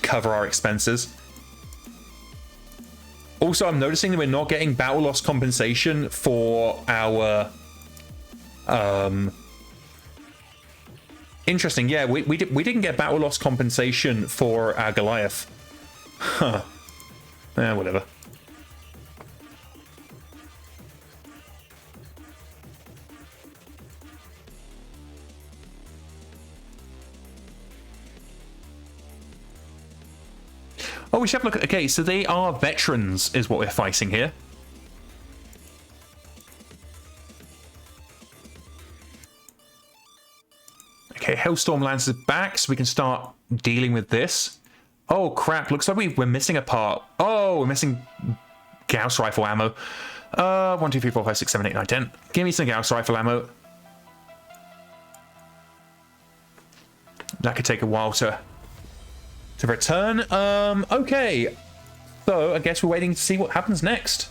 cover our expenses. Also, I'm noticing that we're not getting battle loss compensation for our... Interesting, yeah, we didn't get battle loss compensation for our Goliath. Huh. Whatever. Oh, we should have a look at... Okay, so they are veterans, is what we're fighting here. Okay, Hellstorm Lancer's back, so we can start dealing with this. Oh, crap. Looks like we're missing a part. Oh, we're missing Gauss rifle ammo. 1, 2, 3, 4, 5, 6, 7, 8, 9, 10. Give me some Gauss rifle ammo. That could take a while to return. Okay. So, I guess we're waiting to see what happens next.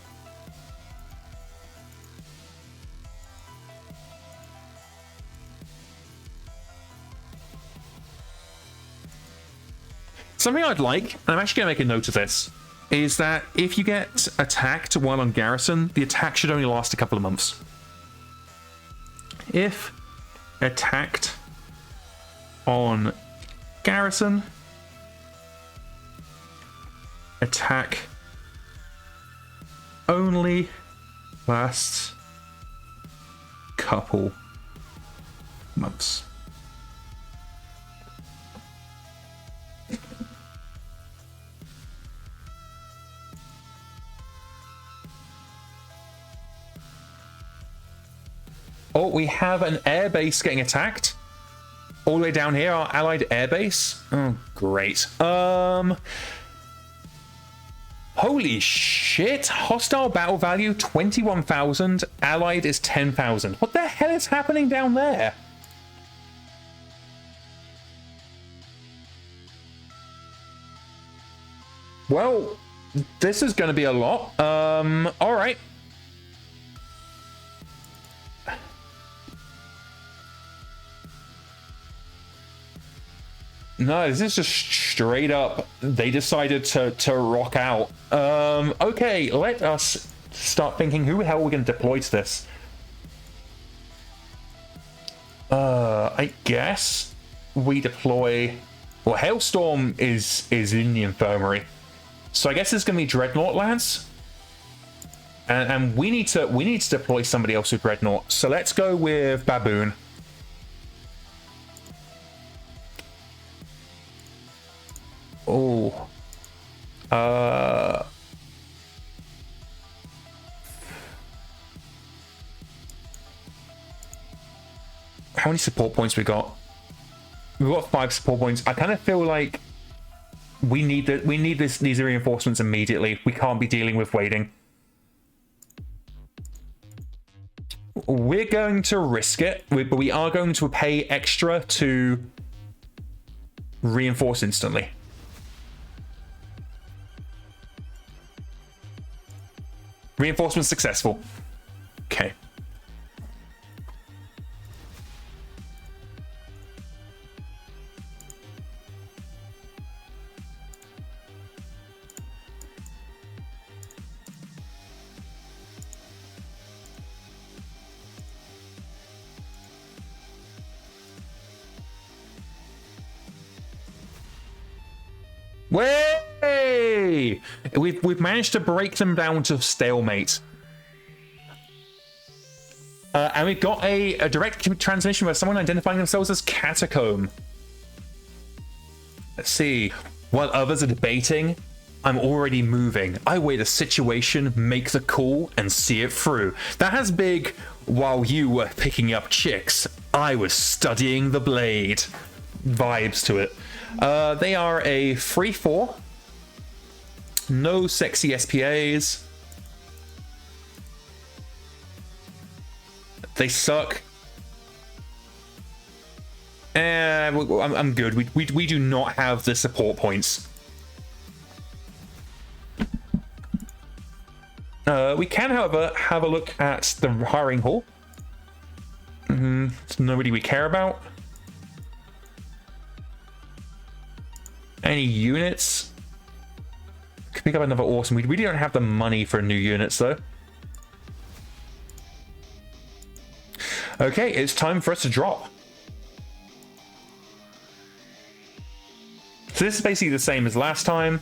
Something I'd like, and I'm actually going to make a note of this, is that if you get attacked while on garrison, the attack should only last a couple of months. If attacked on garrison, attack only lasts couple months. Oh, we have an airbase getting attacked. All the way down here, our allied airbase. Oh, great. Holy shit. Hostile battle value, 21,000. Allied is 10,000. What the hell is happening down there? Well, this is going to be a lot. All right. No, this is just straight up. They decided to rock out. Okay, let us start thinking who the hell we're going to deploy to this. I guess we deploy. Well, Hailstorm is in the infirmary, so I guess it's going to be Dreadnought lads. And we need to deploy somebody else with Dreadnought. So let's go with Baboon. Oh. How many support points we got? We've got 5 support points. I kind of feel like we need these reinforcements immediately. We can't be dealing with waiting. We're going to risk it, but we are going to pay extra to reinforce instantly. Reinforcement successful. Okay. Way! We've managed to break them down to stalemate. And we've got a direct transmission where someone identifying themselves as Catacomb. Let's see. While others are debating, I'm already moving. I weigh the situation, make the call, and see it through. That has big, while you were picking up chicks, I was studying the blade vibes to it. They are a 3-4. No sexy SPAs. They suck. I'm good. We do not have the support points. We can, however, have a look at the hiring hall. It's nobody we care about. Any units? Could pick up another awesome. We don't have the money for new units though. Okay, it's time for us to drop. So this is basically the same as last time.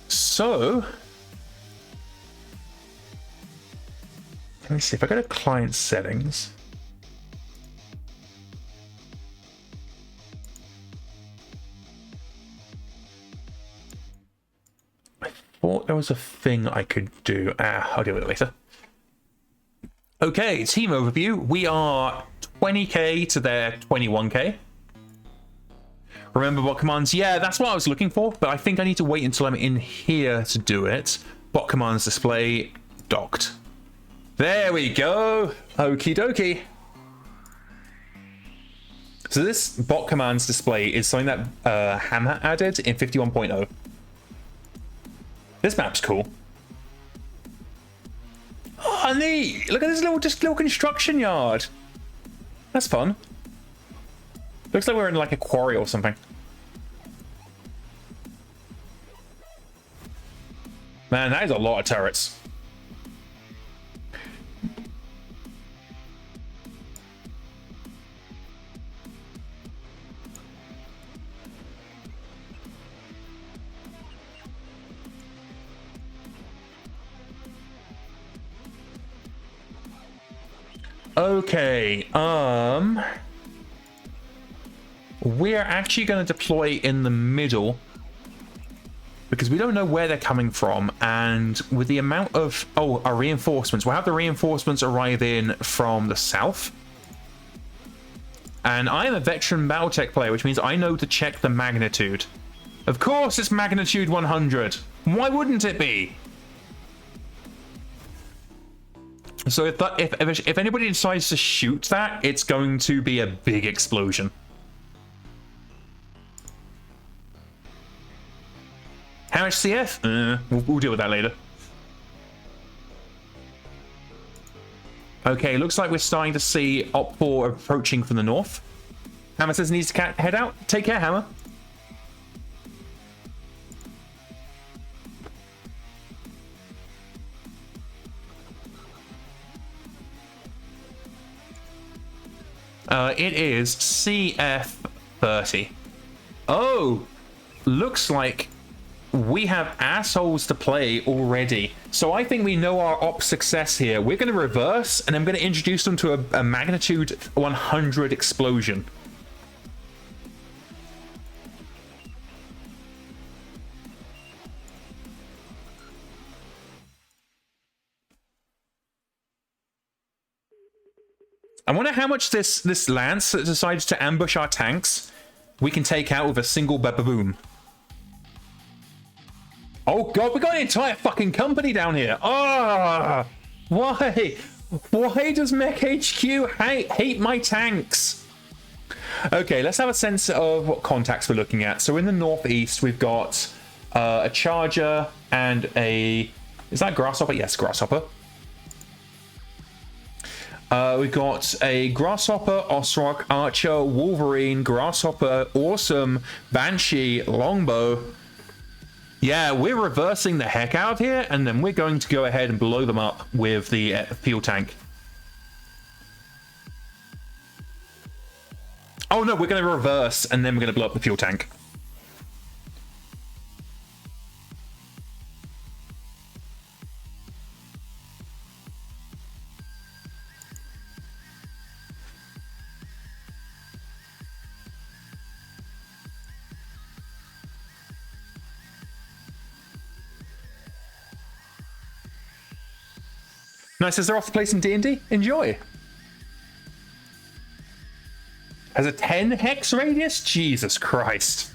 So, let me see if I go to client settings. I thought there was a thing I could do. I'll deal with it later. Okay, team overview. We are 20k to their 21k. Remember bot commands? Yeah, that's what I was looking for, but I think I need to wait until I'm in here to do it. Bot commands display docked. There we go. Okie dokie. So this bot commands display is something that Hammer added in 51.0. This map's cool. Oh, neat. Look at this little construction yard. That's fun. Looks like we're in like a quarry or something. Man, that is a lot of turrets. Okay, we're actually going to deploy in the middle because we don't know where they're coming from, and with the amount of our reinforcements, we'll have the reinforcements arrive in from the south. And I am a veteran BattleTech player, which means I know to check the magnitude. Of course it's magnitude 100. Why wouldn't it be? So if anybody decides to shoot that, it's going to be a big explosion. Damage CF? We'll deal with that later. Okay, looks like we're starting to see Op 4 approaching from the north. Hammer says he needs to head out. Take care, Hammer. It is CF30. Oh, looks like we have assholes to play already. So I think we know our op success here. We're going to reverse, and I'm going to introduce them to a magnitude 100 explosion. I wonder how much this lance that decides to ambush our tanks we can take out with a single boom. Oh god, we got an entire fucking company down here. Ah, why? Why does MekHQ hate my tanks? Okay, let's have a sense of what contacts we're looking at. So in the northeast, we've got a charger and a... Is that grasshopper? Yes, grasshopper. We've got a Grasshopper, Osrock, Archer, Wolverine, Grasshopper, Awesome, Banshee, Longbow. Yeah, we're reversing the heck out of here, and then we're going to go ahead and blow them up with the fuel tank. Oh no, we're going to reverse, and then we're going to blow up the fuel tank. Nice, as they're off to play some D&D. Enjoy. Has a 10 hex radius? Jesus Christ.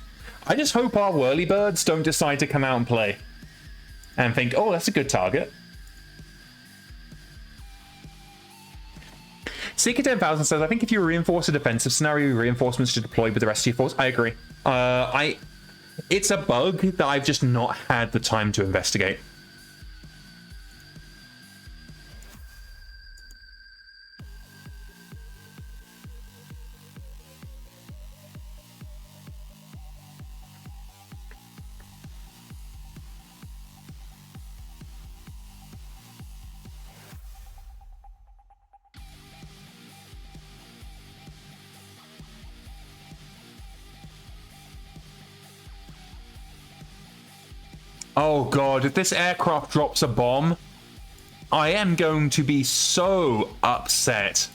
I just hope our whirlybirds don't decide to come out and play. And think, oh, that's a good target. Seeker 10,000 says, I think if you reinforce a defensive scenario, reinforcements should deploy with the rest of your force. I agree. It's a bug that I've just not had the time to investigate. Oh god, if this aircraft drops a bomb, I am going to be so upset.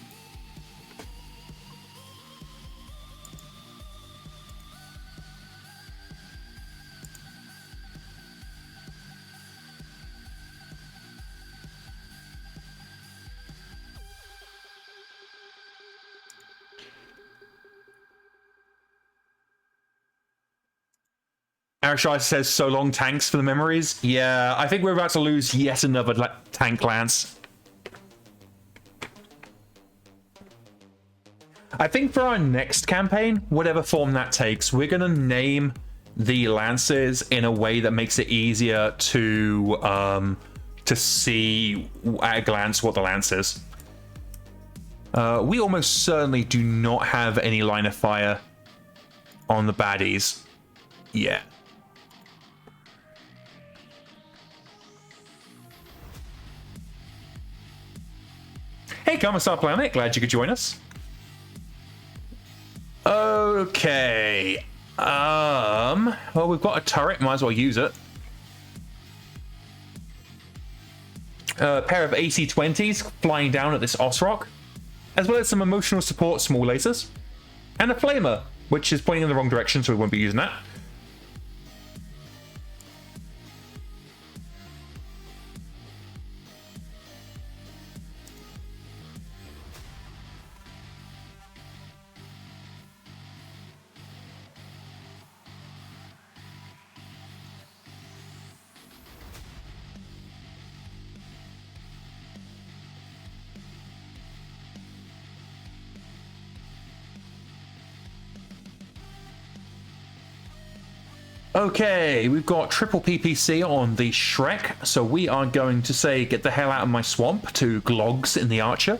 Arashai says, so long tanks for the memories. Yeah, I think we're about to lose yet another tank lance. I think for our next campaign, whatever form that takes, we're going to name the lances in a way that makes it easier to see at a glance what the lance is. We almost certainly do not have any line of fire on the baddies yet. Hey, Commissar Planet, glad you could join us. Okay. Well, we've got a turret, might as well use it. A pair of AC-20s flying down at this Osrock, as well as some emotional support small lasers, and a flamer, which is pointing in the wrong direction, so we won't be using that. Okay, we've got triple PPC on the Shrek, so we are going to say get the hell out of my swamp to Glogs in the Archer.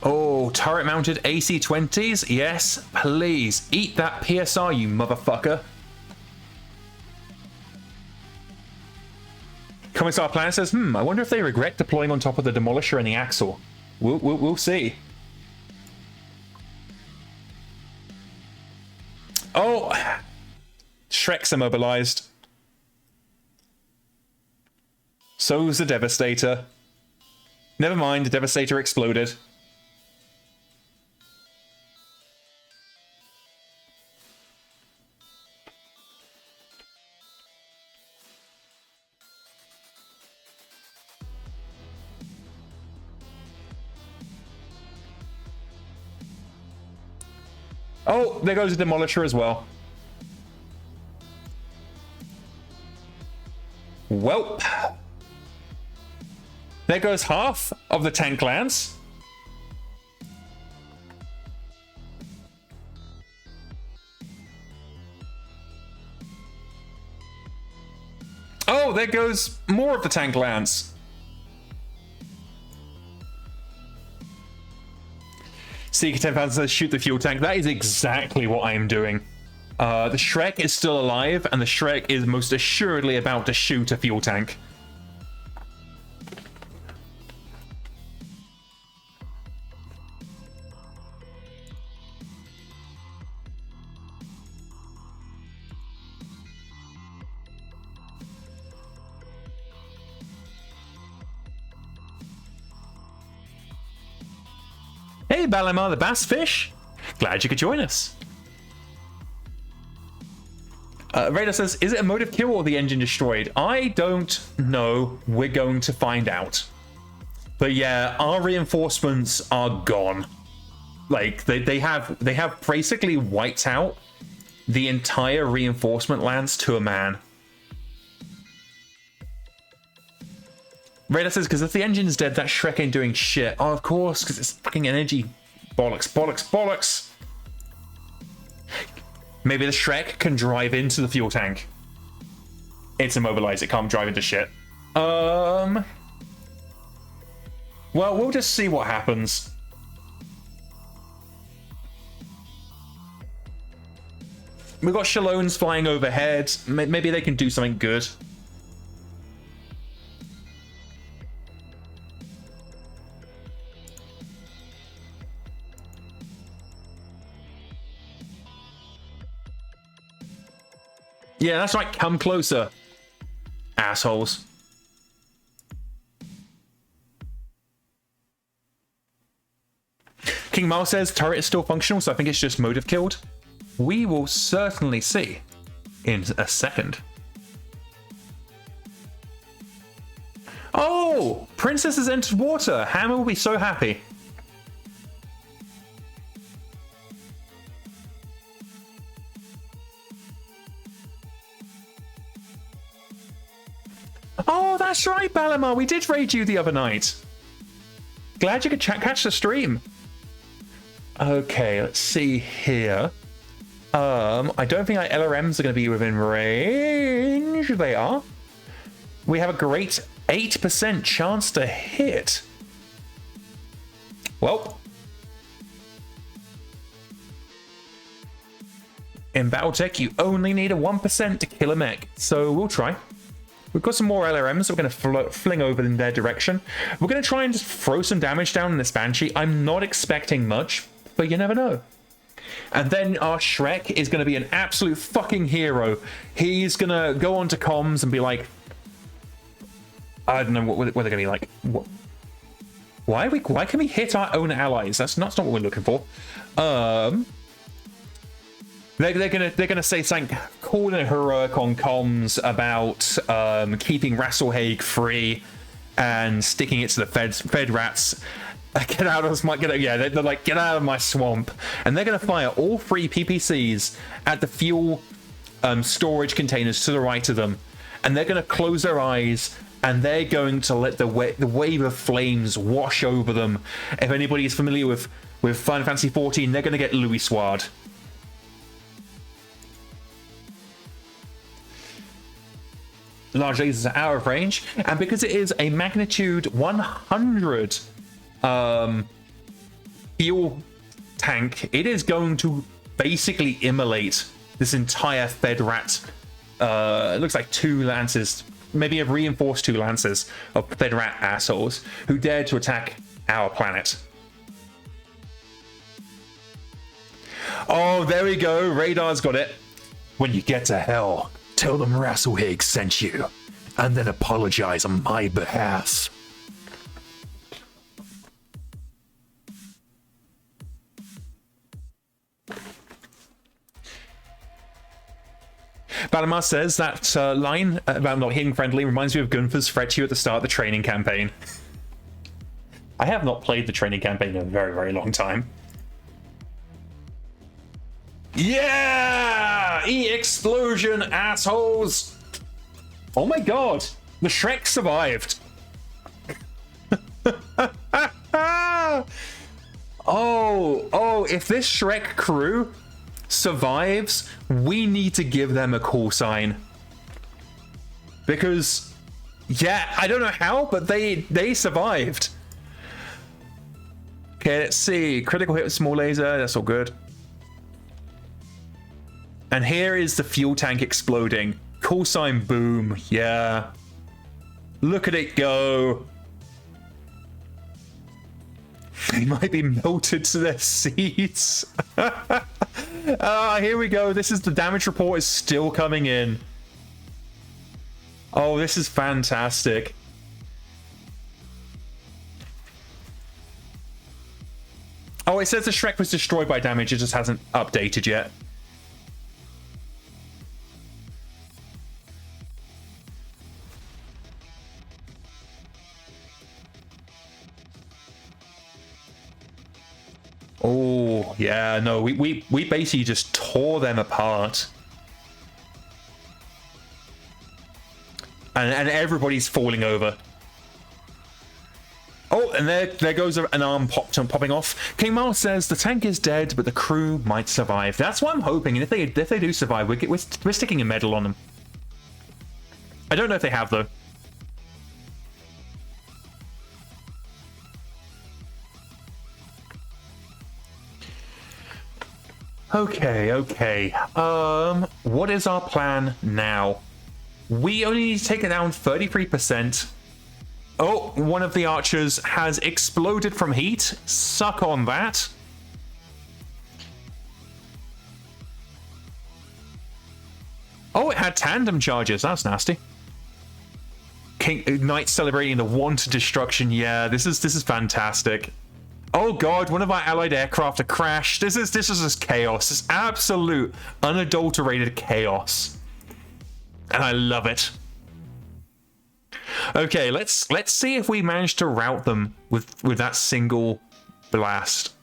Oh, turret-mounted AC-20s? Yes, please. Eat that PSR, you motherfucker. Commissar Planet says, I wonder if they regret deploying on top of the Demolisher and the Axle. We'll see. Oh! Shrek's immobilized. So's the Devastator. Never mind, the Devastator exploded. Oh, there goes the Demolisher as well. Well, there goes half of the tank clans. Oh, there goes more of the tank lands. Seeker 10,000 says shoot the fuel tank. That is exactly what I am doing. The Shrek is still alive, and the Shrek is most assuredly about to shoot a fuel tank. Hey, Balamar the Bass Fish. Glad you could join us. Raider says, is it a motive kill or the engine destroyed? I don't know. We're going to find out. But yeah, our reinforcements are gone. Like, they have basically wiped out the entire reinforcement lands to a man. Raider says, because if the engine's dead, that Shrek ain't doing shit. Oh, of course, because it's fucking energy. Bollocks, bollocks, bollocks. Maybe the Shrek can drive into the fuel tank. It's immobilized. It can't drive into shit. Well, we'll just see what happens. We've got Shallones flying overhead. Maybe they can do something good. Yeah, that's right. Come closer, assholes. King Mal says turret is still functional, so I think it's just motive killed. We will certainly see in a second. Oh, Princess has entered water. Hammer will be so happy. Oh, that's right, Balamar. We did raid you the other night. Glad you could catch the stream. Okay, let's see here. I don't think our LRMs are going to be within range. They are. We have a great 8% chance to hit. Well. In BattleTech, you only need a 1% to kill a mech. So we'll try. We've got some more LRMs that we're going to fling over in their direction. We're going to try and just throw some damage down in this Banshee. I'm not expecting much, but you never know. And then our Shrek is going to be an absolute fucking hero. He's going to go onto comms and be like... I don't know what they're going to be like. What? Why can we hit our own allies? That's not what we're looking for. They're gonna say something cool and heroic on comms about keeping Rasselhaig free and sticking it to the Fed rats. Get out of my they're like, get out of my swamp, and they're gonna fire all 3 PPCs at the fuel storage containers to the right of them, and they're gonna close their eyes and they're going to let the wave of flames wash over them. If anybody is familiar with Final Fantasy XIV, they're gonna get Louis Sword. Large lasers are out of range, and because it is a magnitude 100 fuel tank, it is going to basically immolate this entire Fed rat. It looks like 2 lances, maybe a reinforced 2 lances of Fed rat assholes who dared to attack our planet. Oh, there we go. Radar's got it. When you get to hell, tell them Rasselhaig sent you, and then apologize on my behalf. Balamar says that line about not hitting friendly reminds me of Gunther's threat to you at the start of the training campaign. I have not played the training campaign in a very, very long time. Yeah! E-explosion, assholes! Oh my god! The Shrek survived! Oh, if this Shrek crew survives, we need to give them a call sign. Because, yeah, I don't know how, but they survived. Okay, let's see. Critical hit with small laser, that's all good. And here is the fuel tank exploding. Call sign boom, yeah. Look at it go. They might be melted to their seats. Here we go. This is the damage report is still coming in. Oh, this is fantastic. Oh, it says the Shrek was destroyed by damage. It just hasn't updated yet. Oh, yeah, no, we basically just tore them apart. And everybody's falling over. Oh, and there goes an arm popping off. King Miles says the tank is dead, but the crew might survive. That's what I'm hoping, and if they do survive, we're sticking a medal on them. I don't know if they have, though. Okay. What is our plan now? We only need to take it down 33%. Oh, one of the archers has exploded from heat. Suck on that. Oh, it had tandem charges. That's nasty. Knight celebrating the wanton destruction. Yeah, this is fantastic. Oh god, one of our allied aircraft have crashed. This is just chaos. This is absolute, unadulterated chaos. And I love it. Okay, let's see if we manage to rout them with that single blast.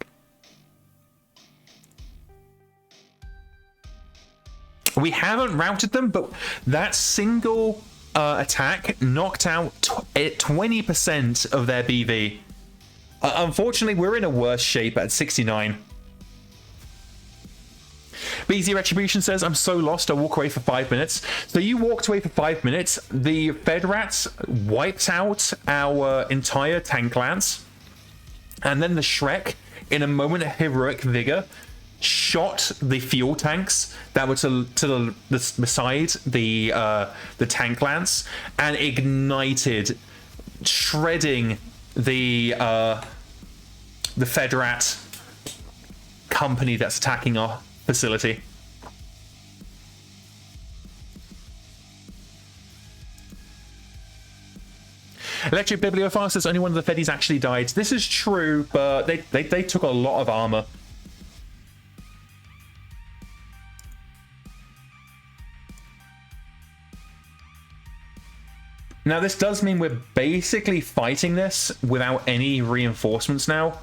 We haven't routed them, but that single attack knocked out 20% of their BV. Unfortunately, we're in a worse shape at 69. BZ Retribution says, I'm so lost, I walk away for 5 minutes. So you walked away for 5 minutes. The Fed Rats wiped out our entire tank lance. And then the Shrek, in a moment of heroic vigor, shot the fuel tanks that were beside the tank lance and ignited, shredding the Fedrat company that's attacking our facility. Electric Bibliophile says only one of the Feddies actually died. This is true, but they took a lot of armor. Now, this does mean we're basically fighting this without any reinforcements now.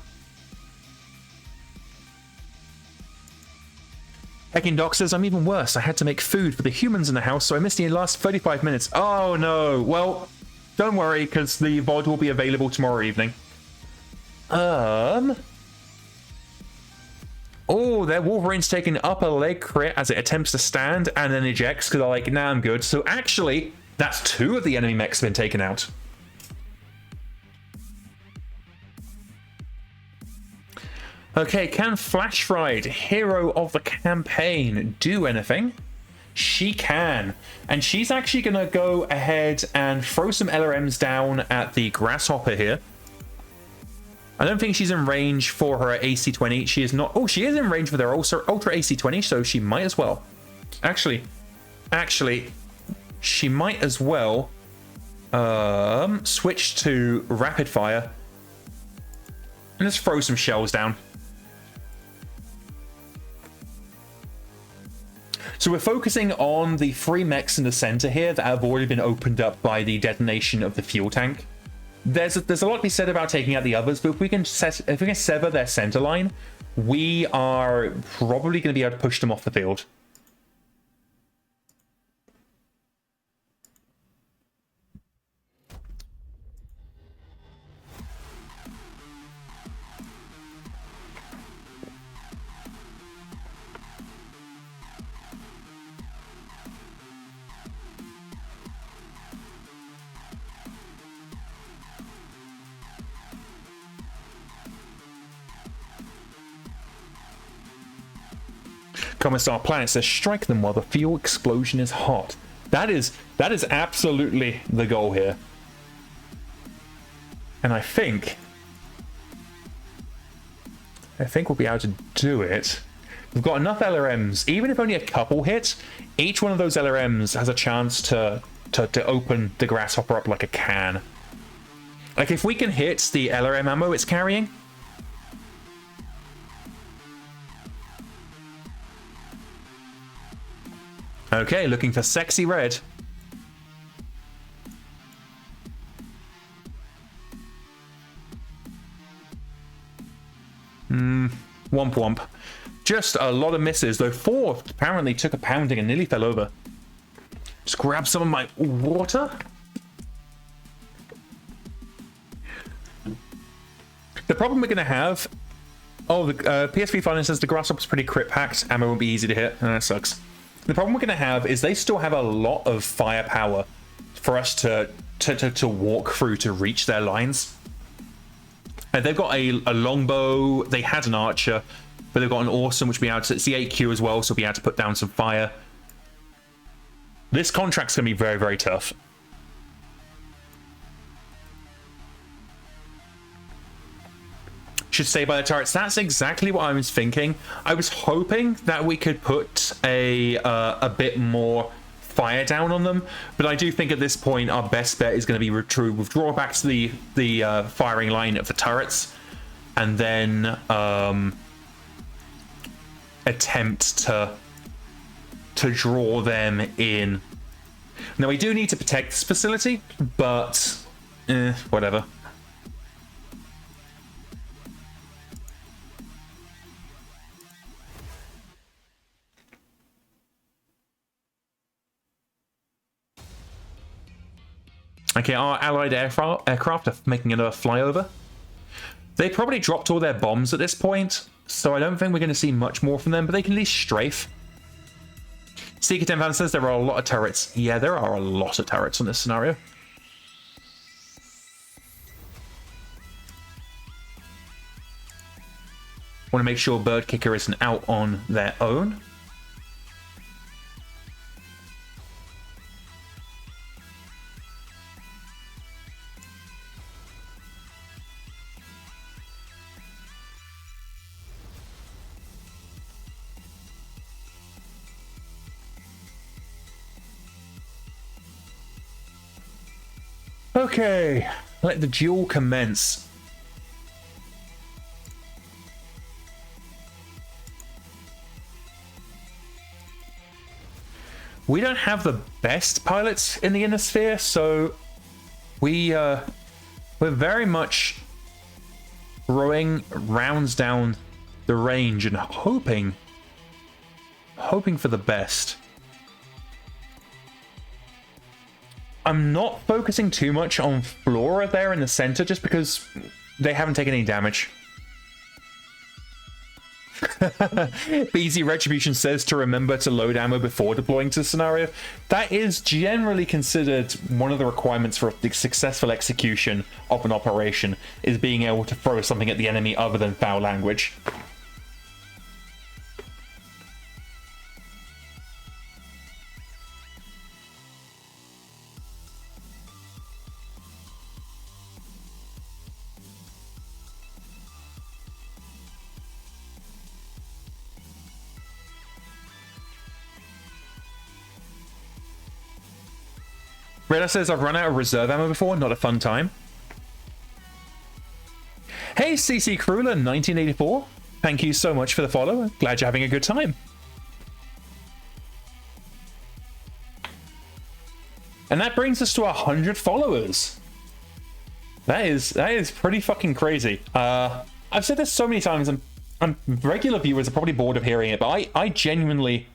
Heckin' Doc says, I'm even worse. I had to make food for the humans in the house, so I missed the last 35 minutes. Oh, no. Well, don't worry, because the VOD will be available tomorrow evening. Oh, their Wolverine's taking upper leg crit as it attempts to stand and then ejects because they're like, nah, I'm good. So actually, that's 2 of the enemy mechs been taken out. Okay, can Flash Fried, hero of the campaign, do anything? She can. And she's actually going to go ahead and throw some LRMs down at the Grasshopper here. I don't think she's in range for her AC-20. She is not. Oh, she is in range for their Ultra AC-20, so she might as well. Actually, she might as well switch to Rapid Fire and just throw some shells down. So we're focusing on the 3 mechs in the center here that have already been opened up by the detonation of the fuel tank. There's a lot to be said about taking out the others, but if we can sever their center line, we are probably going to be able to push them off the field. Commissar Planet says, strike them while the fuel explosion is hot. That is absolutely the goal here. And I think we'll be able to do it. We've got enough LRMs. Even if only a couple hit, each one of those LRMs has a chance to open the Grasshopper up like a can. Like, if we can hit the LRM ammo it's carrying, okay, looking for sexy red. Womp womp. Just a lot of misses, though 4 apparently took a pounding and nearly fell over. Just grab some of my water. The problem we're going to have... Oh, the PSV Finance says the Grasshopper's pretty crit packed. Ammo won't be easy to hit. That sucks. The problem we're going to have is they still have a lot of firepower for us to walk through to reach their lines. And they've got a longbow, they had an archer, but they've got an awesome, which will be able to, it's the 8Q as well, so we'll be able to put down some fire. This contract's going to be very, very tough. Should stay by the turrets. That's exactly what I was thinking. I was hoping that we could put a bit more fire down on them, but I do think at this point our best bet is going to be to withdraw back to the firing line of the turrets, and then attempt to draw them in. Now we do need to protect this facility, but whatever. Okay, our allied aircraft are making another flyover. They probably dropped all their bombs at this point, so I don't think we're going to see much more from them, but they can at least strafe. Seeker 10 Fan says there are a lot of turrets. Yeah, there are a lot of turrets in this scenario. Want to make sure Bird Kicker isn't out on their own. Okay, let the duel commence. We don't have the best pilots in the inner sphere, so we're very much throwing rounds down the range and hoping for the best. I'm not focusing too much on Flora there in the center just because they haven't taken any damage. BZ Retribution says to remember to load ammo before deploying to the scenario. That is generally considered one of the requirements for the successful execution of an operation, is being able to throw something at the enemy other than foul language. Reda says, I've run out of reserve ammo before, not a fun time. Hey, CC Cruller 1984. Thank you so much for the follow. Glad you're having a good time. And that brings us to 100 followers. That is pretty fucking crazy. I've said this so many times, and regular viewers are probably bored of hearing it, but I genuinely...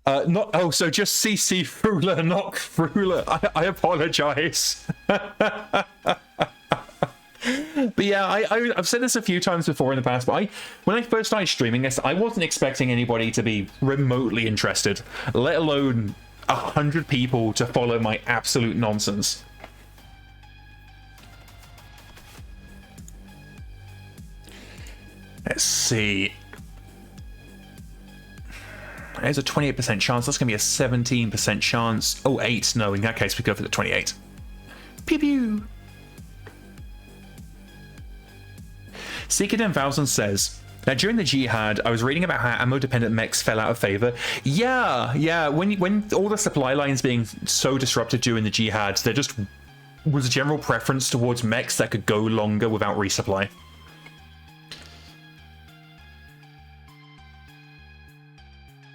so just CC Fruler, not Fruler. I apologize. But yeah, I've said this a few times before in the past, but when I first started streaming this, I wasn't expecting anybody to be remotely interested, let alone 100 people to follow my absolute nonsense. Let's see. There's a 28% chance. That's going to be a 17% chance. Oh, 8. No, in that case, we go for the 28. Pew pew. Seeker10000 says, now during the jihad, I was reading about how ammo-dependent mechs fell out of favor. Yeah. When all the supply lines being so disrupted during the jihad, there just was a general preference towards mechs that could go longer without resupply.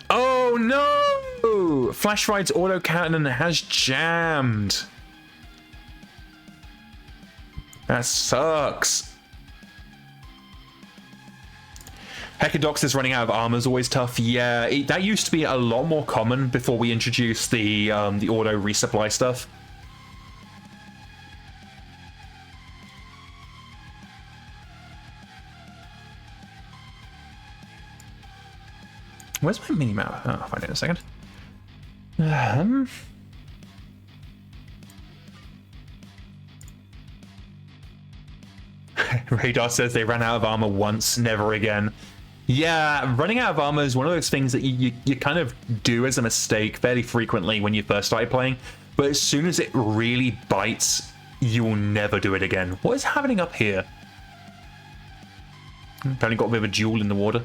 Oh no! Flash Ride's autocannon has jammed. That sucks. Hecadox is running out of armor is always tough. Yeah, that used to be a lot more common before we introduced the auto resupply stuff. Where's my mini-map? Oh, I'll find it in a second. Radar says they ran out of armor once, never again. Yeah, running out of armor is one of those things that you kind of do as a mistake fairly frequently when you first started playing, but as soon as it really bites, you will never do it again. What is happening up here? Apparently got a bit of a duel in the water.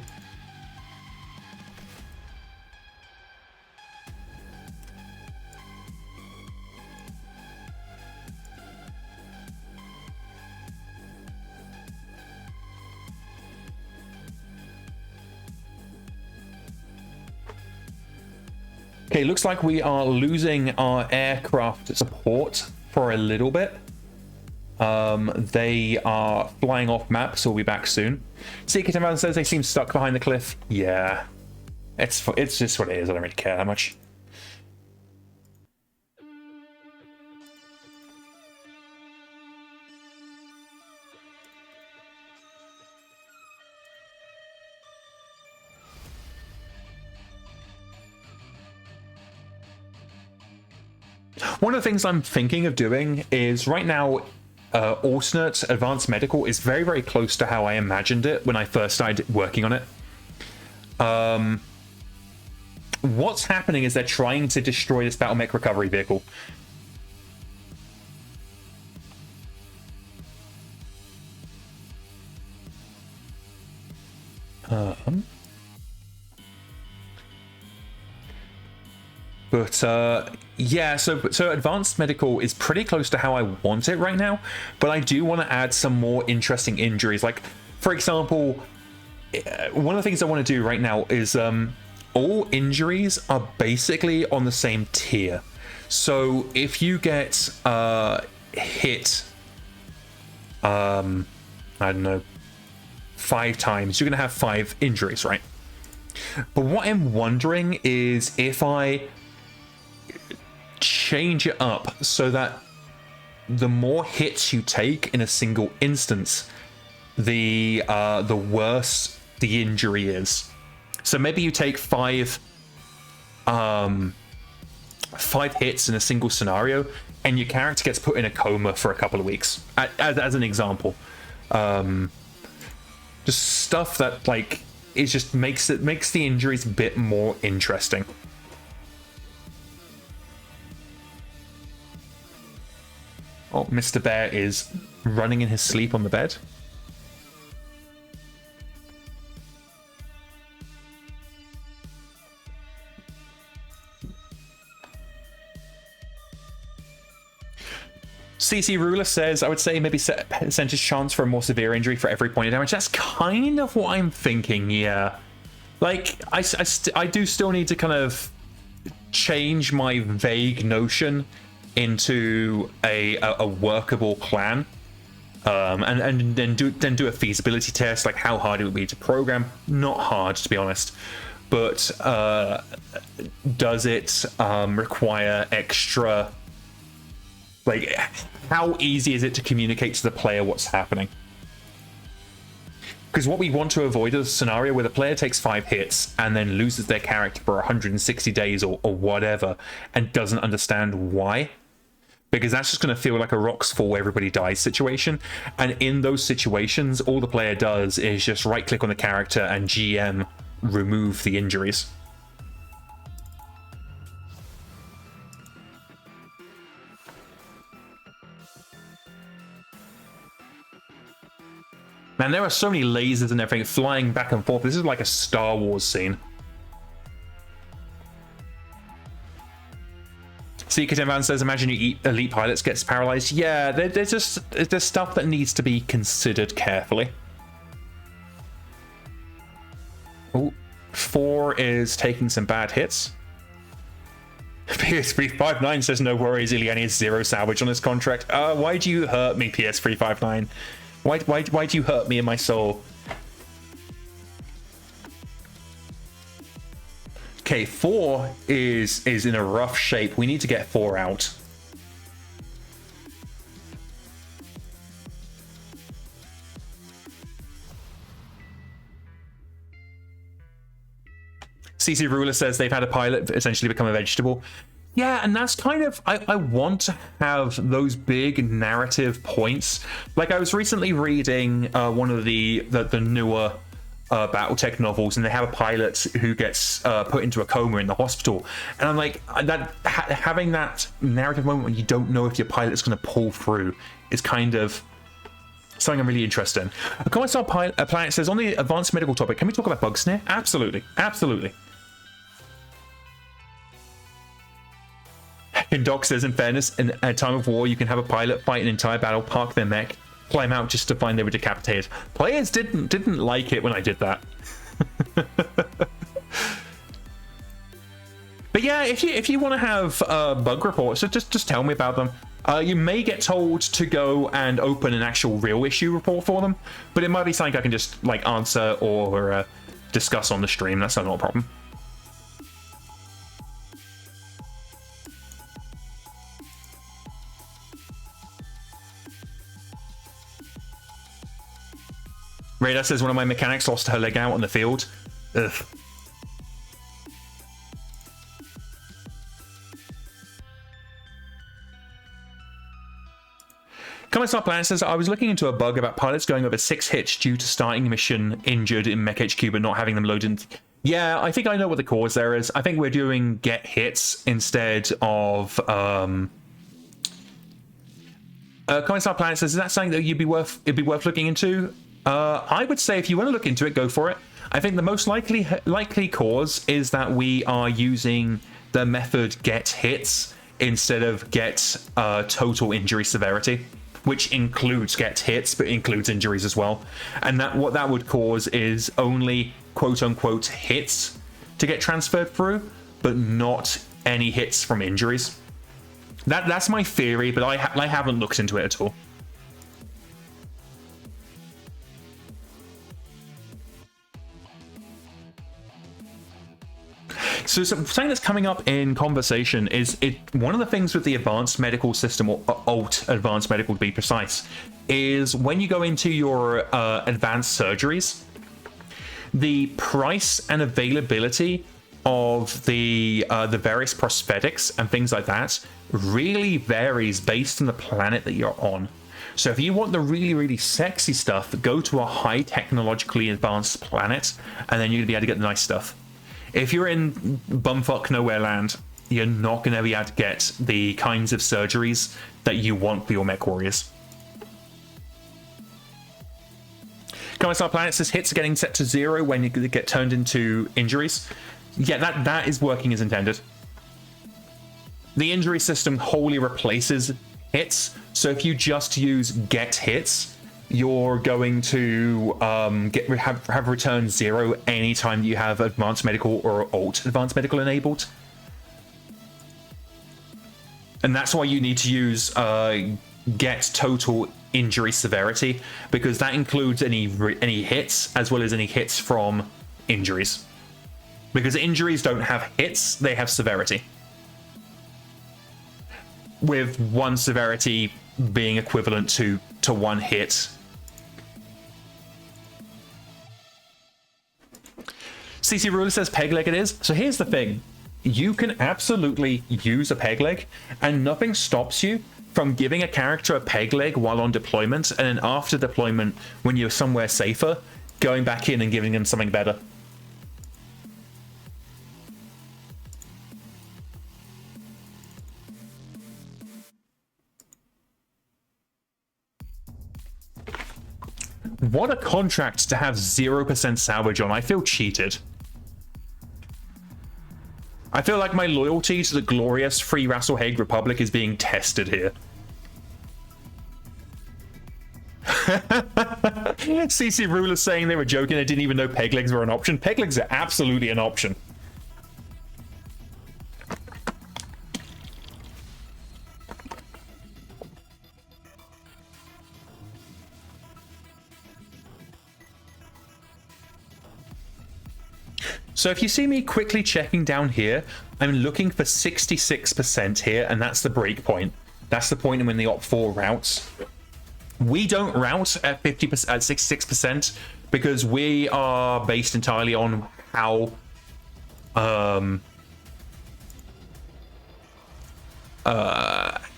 Okay, looks like we are losing our aircraft support for a little bit. They are flying off map, so we'll be back soon. Seeker10000 says they seem stuck behind the cliff. Yeah, it's just what it is. I don't really care that much. One of the things I'm thinking of doing is right now, alternate advanced medical is very, very close to how I imagined it when I first started working on it. What's happening is they're trying to destroy this BattleTech recovery vehicle. Yeah, so advanced medical is pretty close to how I want it right now, but I do want to add some more interesting injuries. Like, for example, one of the things I want to do right now is all injuries are basically on the same tier. So if you get hit, I don't know, 5 times, you're going to have 5 injuries, right? But what I'm wondering is if I change it up so that the more hits you take in a single instance, the worse the injury is. So maybe you take 5 hits in a single scenario, and your character gets put in a coma for a couple of weeks, as an example. Just stuff that like it just makes the injuries a bit more interesting. Oh, Mr. Bear is running in his sleep on the bed. CC Ruler says, I would say maybe set a percentage chance for a more severe injury for every point of damage. That's kind of what I'm thinking, yeah. Like, I do still need to kind of change my vague notion into a workable plan, and then do a feasibility test, like how hard it would be to program. Not hard, to be honest, but does it require extra, like how easy is it to communicate to the player what's happening? Because what we want to avoid is a scenario where the player takes 5 hits and then loses their character for 160 days or whatever and doesn't understand why. Because that's just going to feel like a rocks fall, everybody dies situation. And in those situations, all the player does is just right click on the character and GM remove the injuries. Man, there are so many lasers and everything flying back and forth. This is like a Star Wars scene. Seeker Van says, imagine you eat elite pilots gets paralyzed. Yeah, there's stuff that needs to be considered carefully. Oh, 4 is taking some bad hits. PS359 says, no worries, Illiani is 0 salvage on his contract. Why do you hurt me, PS359? Why do you hurt me in my soul? Okay, 4 is in a rough shape. We need to get 4 out. CC Ruler says they've had a pilot essentially become a vegetable. Yeah, and that's kind of, I want to have those big narrative points. Like, I was recently reading one of the newer BattleTech novels, and they have a pilot who gets put into a coma in the hospital. And I'm like, having that narrative moment when you don't know if your pilot's going to pull through is kind of something I'm really interested in. A comment star planet says, on the advanced medical topic, can we talk about bug snare? Absolutely, absolutely. And Doc says, in fairness, in a time of war, you can have a pilot fight an entire battle, park their mech, climb out just to find they were decapitated. Players didn't like it when I did that. But yeah, if you want to have bug reports, just tell me about them. You may get told to go and open an actual real issue report for them, but it might be something I can just like answer or discuss on the stream. That's not a problem. Radar says, one of my mechanics lost her leg out on the field. Ugh. Comments Up Planet says, I was looking into a bug about pilots going over 6 hits due to starting a mission injured in MekHQ but not having them loaded in. Yeah, I think I know what the cause there is. I think we're doing get hits instead of... Comments Up Planet says, is that something that it'd be worth looking into? I would say if you want to look into it, go for it. I think the most likely cause is that we are using the method get hits instead of get total injury severity, which includes get hits but includes injuries as well. And that what that would cause is only quote unquote hits to get transferred through, but not any hits from injuries. That's my theory, but I haven't looked into it at all. So something that's coming up in conversation is one of the things with the advanced medical system, or alt advanced medical to be precise, is when you go into your advanced surgeries, the price and availability of the various prosthetics and things like that really varies based on the planet that you're on. So if you want the really, really sexy stuff, go to a high technologically advanced planet, and then you're gonna be able to get the nice stuff. If you're in bumfuck nowhere land, you're not going to be able to get the kinds of surgeries that you want for your mech warriors. Common Star Planet says hits are getting set to 0 when you get turned into injuries. Yeah, that is working as intended. The injury system wholly replaces hits, so if you just use get hits, you're going to have return 0 anytime you have advanced medical or alt advanced medical enabled. And that's why you need to use get total injury severity, because that includes any hits as well as any hits from injuries. Because injuries don't have hits, they have severity. With one severity being equivalent to one hit. CC Ruler says peg leg it is. So here's the thing. You can absolutely use a peg leg, and nothing stops you from giving a character a peg leg while on deployment, and then after deployment, when you're somewhere safer, going back in and giving them something better. What a contract to have 0% salvage on. I feel cheated. I feel like my loyalty to the glorious Free Rassel Hague Republic is being tested here. CC Ruler saying they were joking, they didn't even know peg legs were an option. Peg legs are absolutely an option. So if you see me quickly checking down here, I'm looking for 66% here, and that's the break point. That's the point when the Op4 routes. We don't route at 50%, at 66%, because we are based entirely on how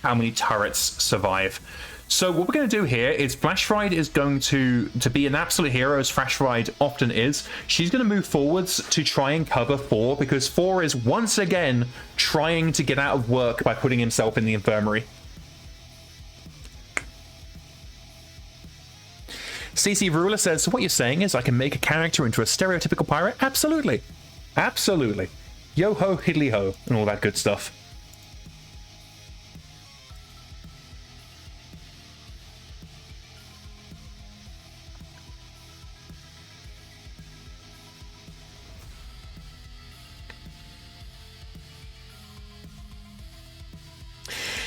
many turrets survive. So what we're going to do here is Flash Ride is going to be an absolute hero, as Flash Ride often is. She's going to move forwards to try and cover 4, because 4 is once again trying to get out of work by putting himself in the infirmary. CC Ruler says, so what you're saying is I can make a character into a stereotypical pirate? Absolutely. Absolutely. Yo-ho, hiddly-ho, and all that good stuff.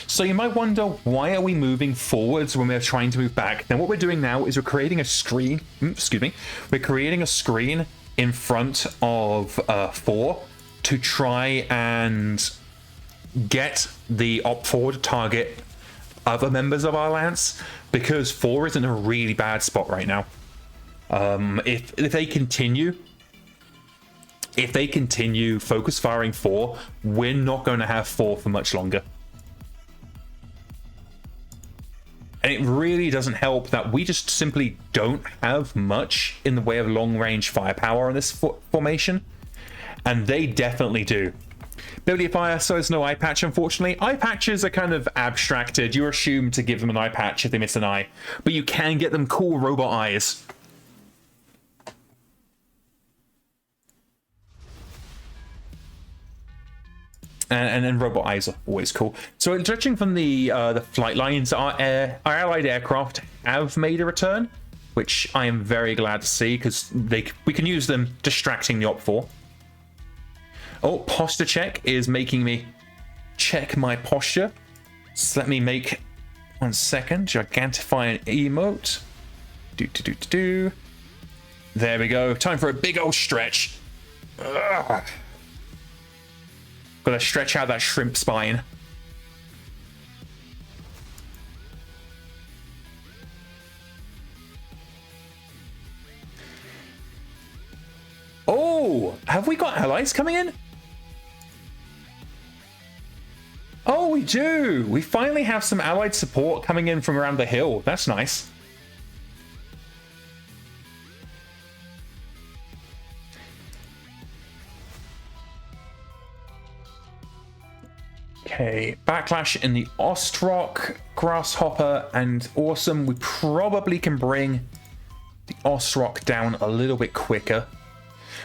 So you might wonder, why are we moving forwards when we're trying to move back? Now what we're doing now is we're creating a screen, we're creating a screen in front of 4 to try and get the Op4 to target other members of our Lance, because 4 is in a really bad spot right now. If they continue focus firing 4, we're not going to have 4 for much longer. And it really doesn't help that we just simply don't have much in the way of long-range firepower on this formation. And they definitely do. Bibliofire says no eye patch, unfortunately. Eye patches are kind of abstracted. You're assumed to give them an eye patch if they miss an eye. But you can get them cool robot eyes. And then robot eyes are always cool. So judging from the flight lines, our allied aircraft have made a return, which I am very glad to see, because we can use them distracting the Op4. Oh, posture check is making me check my posture. So let me make 1 second. Gigantify an emote. There we go. Time for a big old stretch. Ugh. Gotta stretch out that shrimp spine. Oh, have we got allies coming in? Oh, we do. We finally have some allied support coming in from around the hill. That's nice. Okay, backlash in the Ostrock, Grasshopper, and Awesome. We probably can bring the Ostrock down a little bit quicker.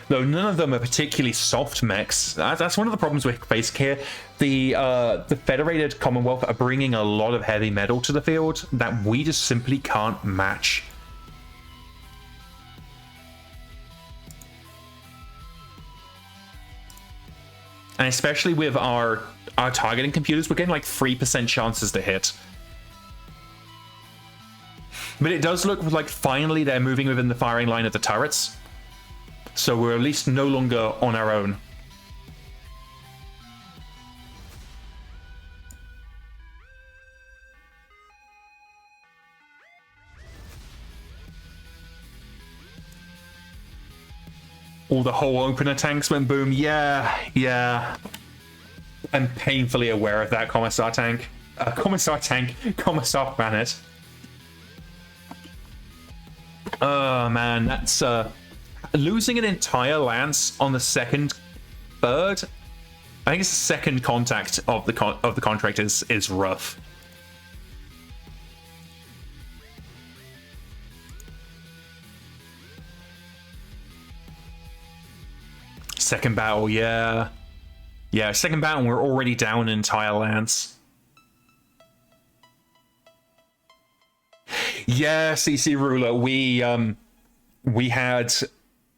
Though none of them are particularly soft mechs. That's one of the problems we're facing here. The Federated Commonwealth are bringing a lot of heavy metal to the field that we just simply can't match. And especially with our targeting computers, we're getting like 3% chances to hit. But it does look like finally they're moving within the firing line of the turrets. So we're at least no longer on our own. All the whole opener tanks went boom. Yeah. I'm painfully aware of that, Commissar Tank. Commissar Planet. Oh man, that's losing an entire lance on the second bird. I think it's the second contact of the contract is rough. Second battle, yeah. Yeah, second battle, we're already down an entire lance. Yeah, CC Ruler, we had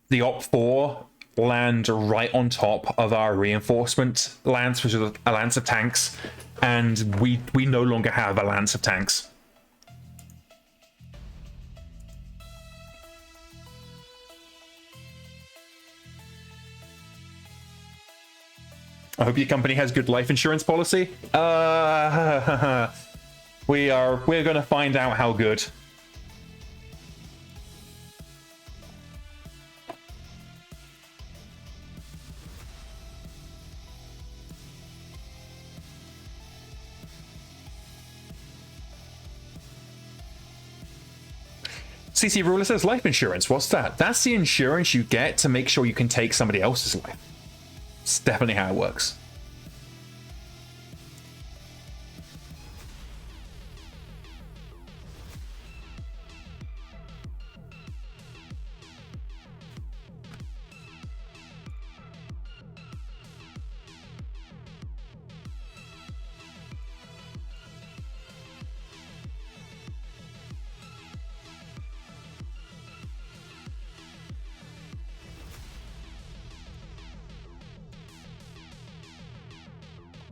the Op4 land right on top of our reinforcement lance, which is a lance of tanks, and we no longer have a lance of tanks. I hope your company has good life insurance policy. We're gonna find out how good. CC Ruler says life insurance. What's that? That's the insurance you get to make sure you can take somebody else's life. It's definitely how it works.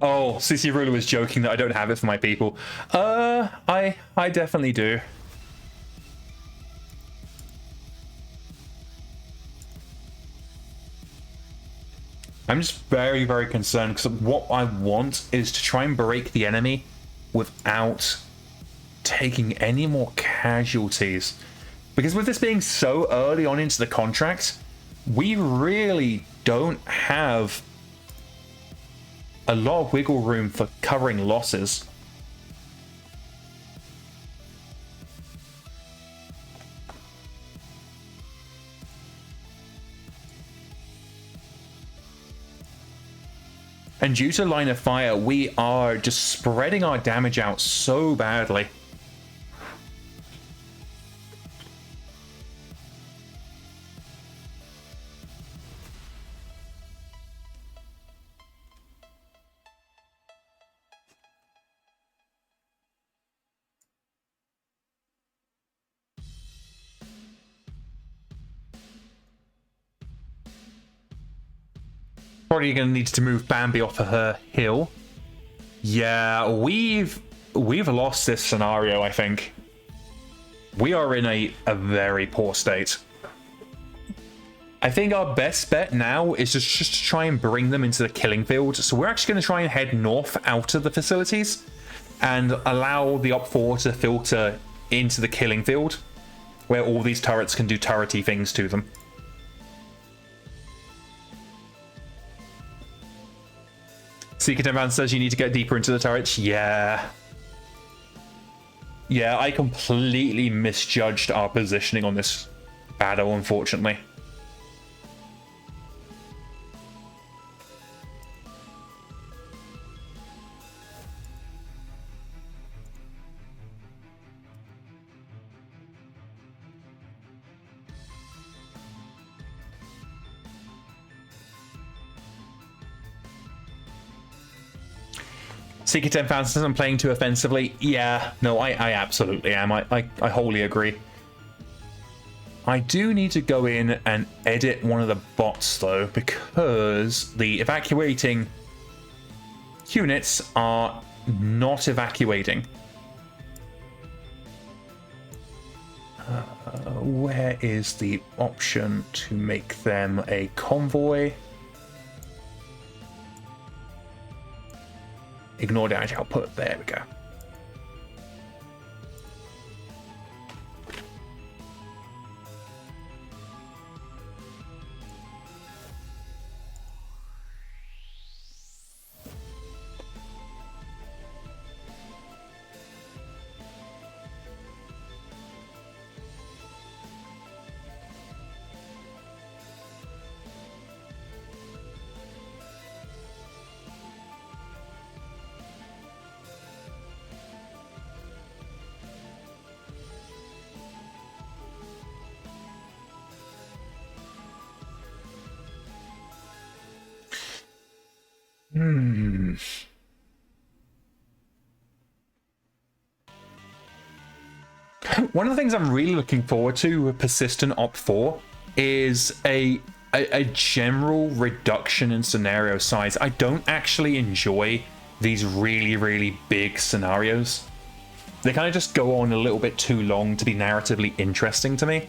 Oh, CC Ruler was joking that I don't have it for my people. I definitely do. I'm just very, very concerned because what I want is to try and break the enemy without taking any more casualties. Because with this being so early on into the contract, we really don't have a lot of wiggle room for covering losses. And due to line of fire, we are just spreading our damage out so badly. Probably going to need to move Bambi off of her hill. Yeah, we've we've lost this scenario, I think. We are in a very poor state. I think our best bet now is just to try and bring them into the killing field. So we're actually going to try and head north out of the facilities and allow the Op 4 to filter into the killing field, where all these turrets can do turrety things to them. Secret Advance says you need to get deeper into the turrets. Yeah. Yeah, I completely misjudged our positioning on this battle, unfortunately. Seeker 10,000 says I'm playing too offensively. Yeah, no, I absolutely am. I wholly agree. I do need to go in and edit one of the bots, though, because the evacuating units are not evacuating. Where is the option to make them a convoy? Ignore damage output. There we go. One of the things I'm really looking forward to with Persistent Op 4 is a general reduction in scenario size. I don't actually enjoy these really big scenarios. They kind of just go on a little bit too long to be narratively interesting to me.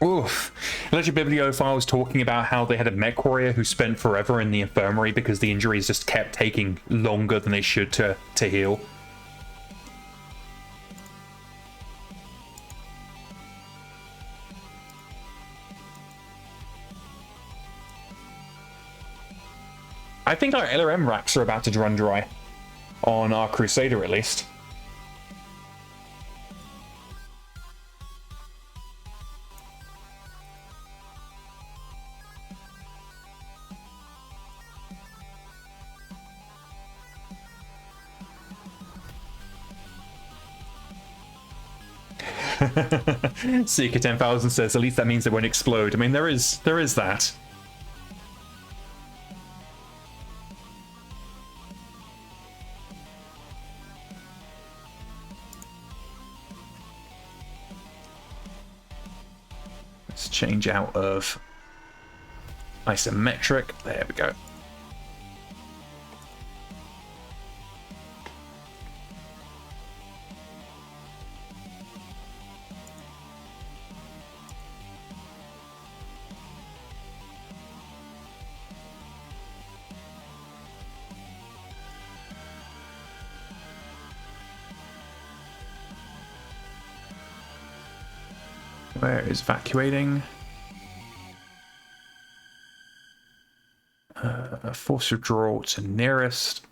Oof. Legend Bibliophile was talking about how they had a mech warrior who spent forever in the infirmary because the injuries just kept taking longer than they should to heal. I think our LRM racks are about to run dry. On our Crusader, at least. Seeker 10,000 says, at least that means they won't explode. I mean, there is that. Let's change out of isometric. There we go. Where is evacuating? Force withdrawal to nearest.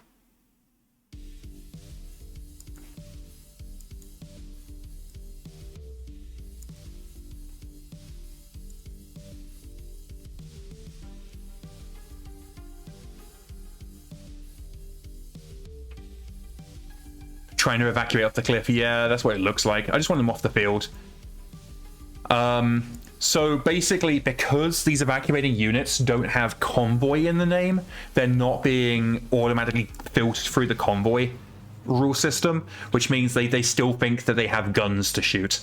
Trying to evacuate off the cliff. Yeah, that's what it looks like. I just want them off the field. So basically, because these evacuating units don't have convoy in the name, they're not being automatically filtered through the convoy rule system, which means they still think that they have guns to shoot.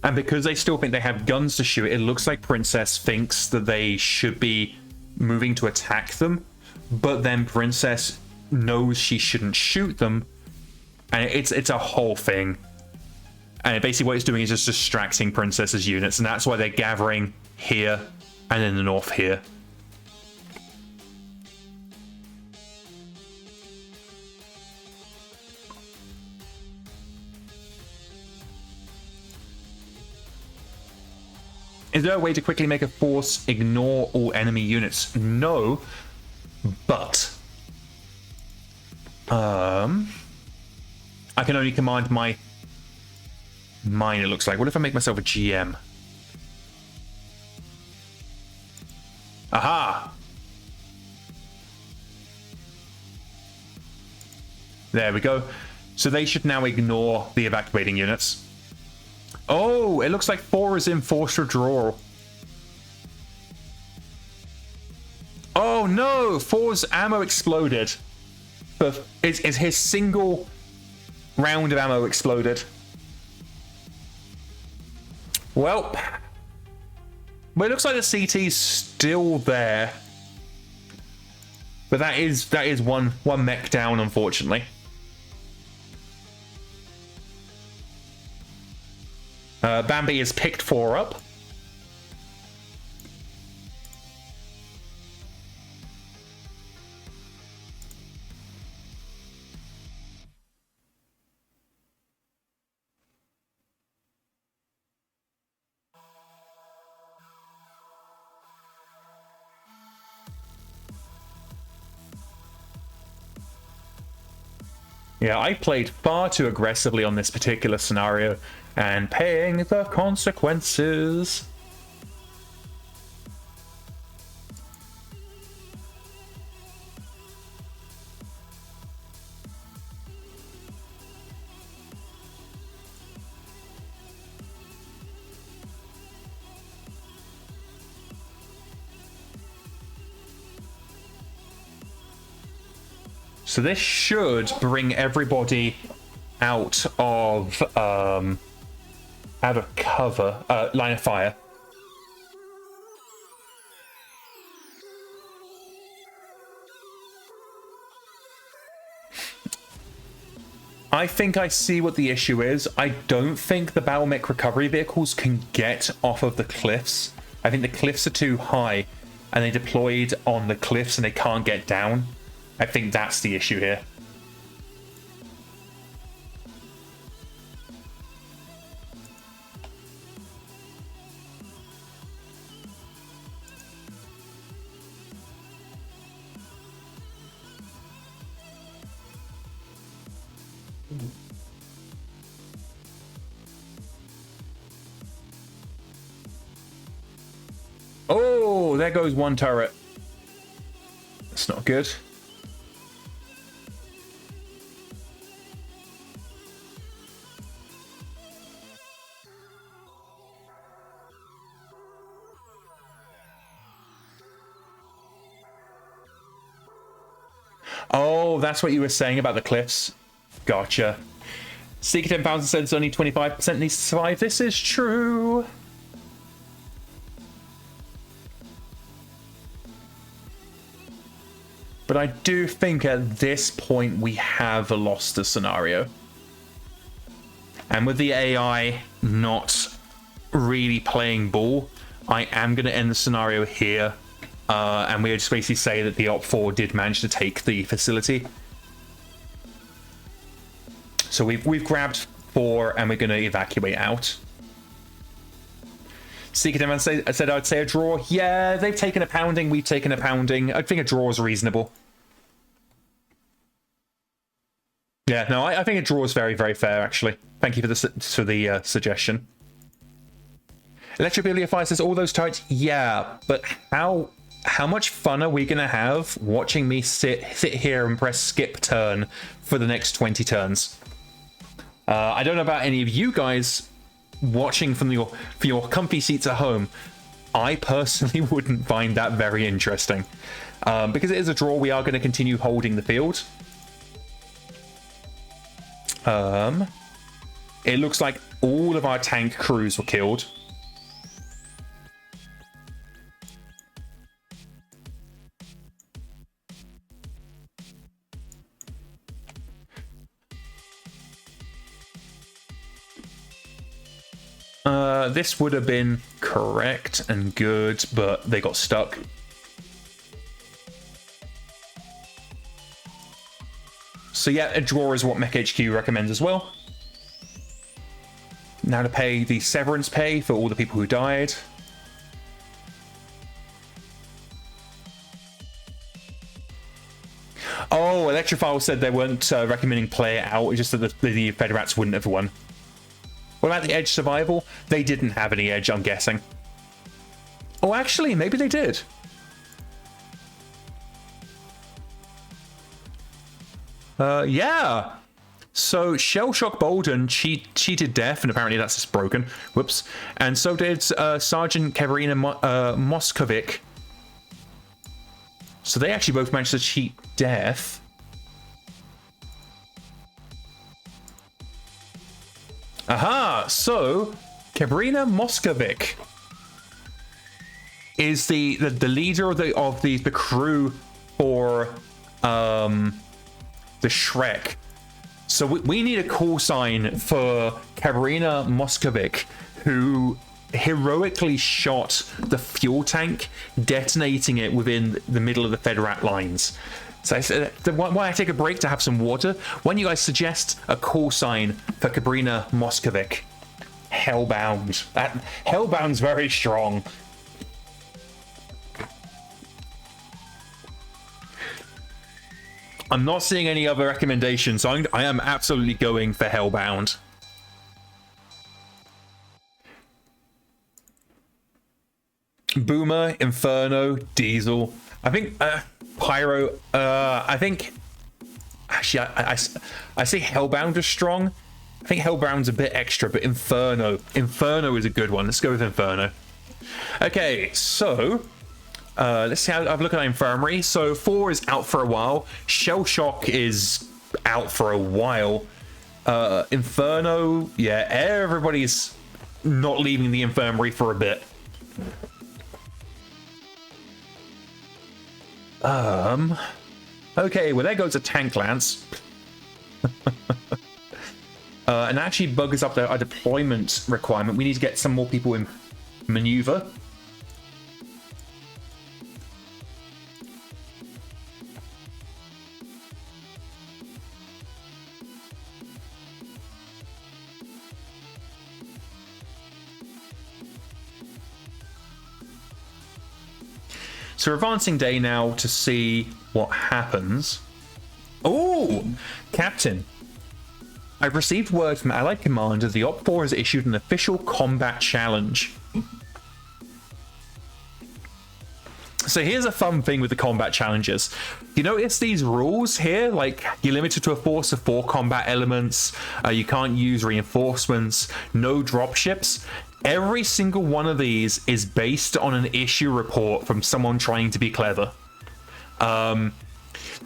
And because they still think they have guns to shoot, it looks like Princess thinks that they should be moving to attack them, but then Princess knows she shouldn't shoot them, and it's a whole thing. And basically what it's doing is just distracting Princess's units, and that's why they're gathering here and in the north here. Is there a way to quickly make a force ignore all enemy units? No, but I can only command mine, it looks like. What if I make myself a GM? Aha! There we go. So they should now ignore the evacuating units. Oh, it looks like 4 is in forced withdrawal. Oh no, 4's ammo exploded. But is his single round of ammo exploded? Well, it looks like the CT's still there. But that is one mech down, unfortunately. Bambi has picked 4 up. Yeah, I played far too aggressively on this particular scenario, and paying the consequences. So this should bring everybody out of cover, line of fire. I think I see what the issue is. I don't think the BattleTech recovery vehicles can get off of the cliffs. I think the cliffs are too high, and they deployed on the cliffs and they can't get down. I think that's the issue here. Oh, there goes one turret. That's not good. Oh, that's what you were saying about the cliffs. Gotcha. Seeker 10,000 said it's only 25% needs to survive. This is true. But I do think at this point we have lost the scenario. And with the AI not really playing ball, I am going to end the scenario here. And we just basically say that the Op4 did manage to take the facility. So we've grabbed 4 and we're going to evacuate out. Seeker Demon said I'd say a draw. Yeah, they've taken a pounding, we've taken a pounding. I think a draw is reasonable. Yeah, no, I think a draw is very, very fair, actually. Thank you for the suggestion. Electric Bibliophile says all those turrets, yeah, but how how much fun are we gonna have watching me sit here and press skip turn for the next 20 turns? I don't know about any of you guys watching from your comfy seats at home. I personally wouldn't find that very interesting. Because it is a draw, we are going to continue holding the field. It looks like all of our tank crews were killed. This would have been correct and good, but they got stuck. So yeah, a draw is what MekHQ recommends as well. Now to pay the severance pay for all the people who died. Oh, Electrophile said they weren't recommending play it out, it's just that the Federats wouldn't have won. What about the edge survival? They didn't have any edge, I'm guessing. Oh, actually, maybe they did. Yeah. So Shellshock Bolden cheated death, and apparently that's just broken. Whoops. And so did Sergeant Kaverina Moskovic. So they actually both managed to cheat death. Aha! So Kaverina Moskovic is the leader of the crew for the Shrek. So we need a call sign for Kaverina Moskovic, who heroically shot the fuel tank, detonating it within the middle of the Federat lines. So I said, why I take a break to have some water? Why don't you guys suggest a call sign for Kaverina Moskovic? Hellbound. That Hellbound's very strong. I'm not seeing any other recommendations, so I am absolutely going for Hellbound. Boomer, Inferno, Diesel. I think Pyro. I think actually I say Hellbound is strong. I think Hellbound's a bit extra, but Inferno is a good one. Let's go with Inferno. Okay, so let's see how I've looked at Infirmary. So 4 is out for a while. Shell Shock is out for a while. Inferno, yeah, everybody's not leaving the Infirmary for a bit. Okay, well there goes a Tank Lance. And actually buggers up our deployment requirement. We need to get some more people in maneuver. So we're advancing day now to see what happens. Oh, Captain. I've received word from Allied Commander the Op4 has issued an official combat challenge. So here's a fun thing with the combat challenges. You notice these rules here, like you're limited to a force of 4 combat elements, you can't use reinforcements, no dropships. Every single one of these is based on an issue report from someone trying to be clever. The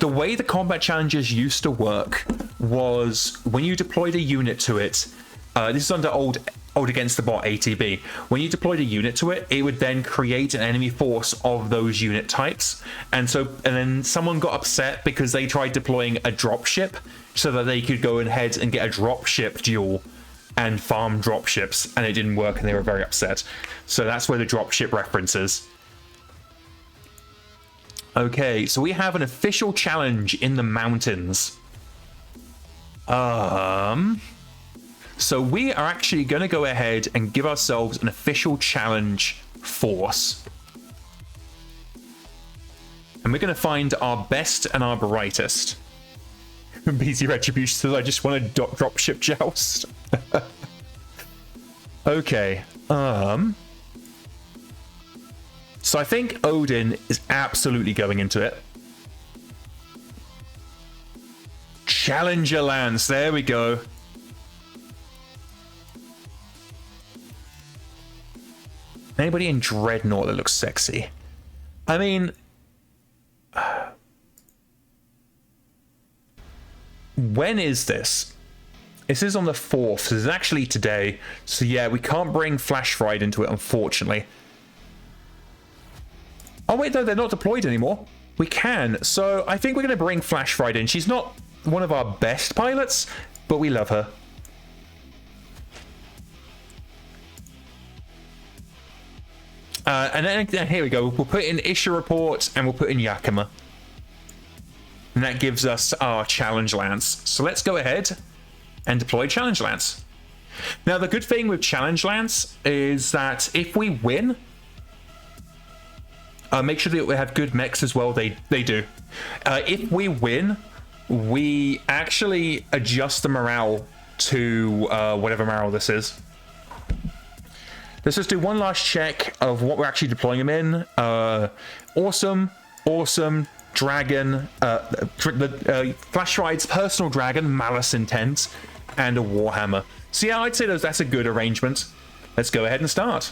way the combat challenges used to work was when you deployed a unit to it, this is under old Against the Bot ATB. When you deployed a unit to it, it would then create an enemy force of those unit types. And then someone got upset because they tried deploying a dropship so that they could go ahead and get a dropship duel and farm dropships, and it didn't work and they were very upset. So that's where the dropship reference is. Okay, so we have an official challenge in the mountains. So we are actually going to go ahead and give ourselves an official challenge force. And we're going to find our best and our brightest. BT Retribution says, I just want a dropship joust. So I think Odin is absolutely going into it. Challenger Lance, there we go. Anybody in Dreadnought that looks sexy? I mean, when is this? This is on the 4th, so this is actually today. So yeah, we can't bring Flash Fried into it, unfortunately. Oh wait, no, they're not deployed anymore. We can. So I think we're going to bring Flash Fried in. She's not one of our best pilots, but we love her. And then here we go. We'll put in Isha Report and we'll put in Yakima. And that gives us our Challenge Lance. So let's go ahead and deploy Challenge Lance. Now, the good thing with Challenge Lance is that if we win, make sure that we have good mechs as well. They do. If we win, we actually adjust the morale to whatever morale this is. Let's just do one last check of what we're actually deploying them in. Awesome, dragon, Flash Ride's personal dragon, Malice Intent, and a Warhammer. So yeah, I'd say that's a good arrangement. Let's go ahead and start.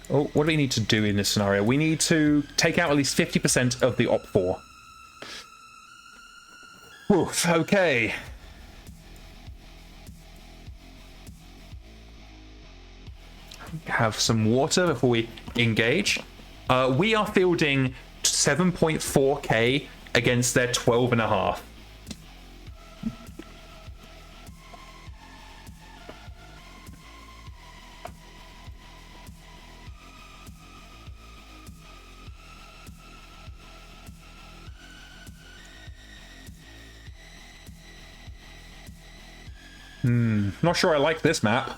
Oh, what do we need to do in this scenario? We need to take out at least 50% of the Op4. Oof, okay. Have some water before we engage. We are fielding 7.4k against their 12.5. Not sure I like this map.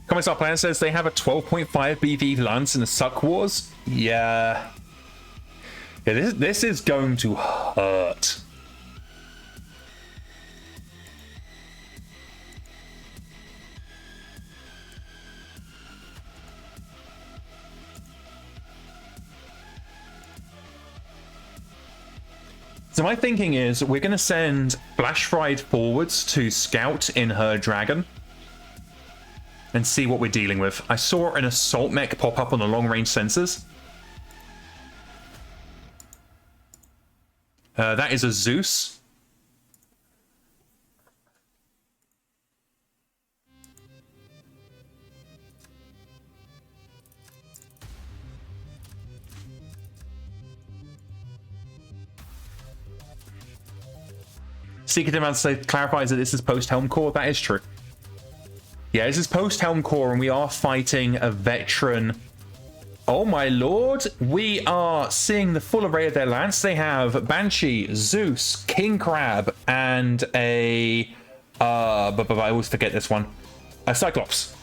Commissar Plan says they have a 12.5 BV Lance in the Suck Wars. Yeah. This is going to hurt. So my thinking is we're going to send Flash Fried forwards to scout in her dragon and see what we're dealing with. I saw an assault mech pop up on the long range sensors. That is a Zeus. Secret Demand clarifies that this is post-Helm Core. That is true. Yeah, this is post-Helm Core, and we are fighting a veteran. Oh my lord, we are seeing the full array of their lance. They have Banshee, Zeus, King Crab, and a... but I always forget this one. A Cyclops.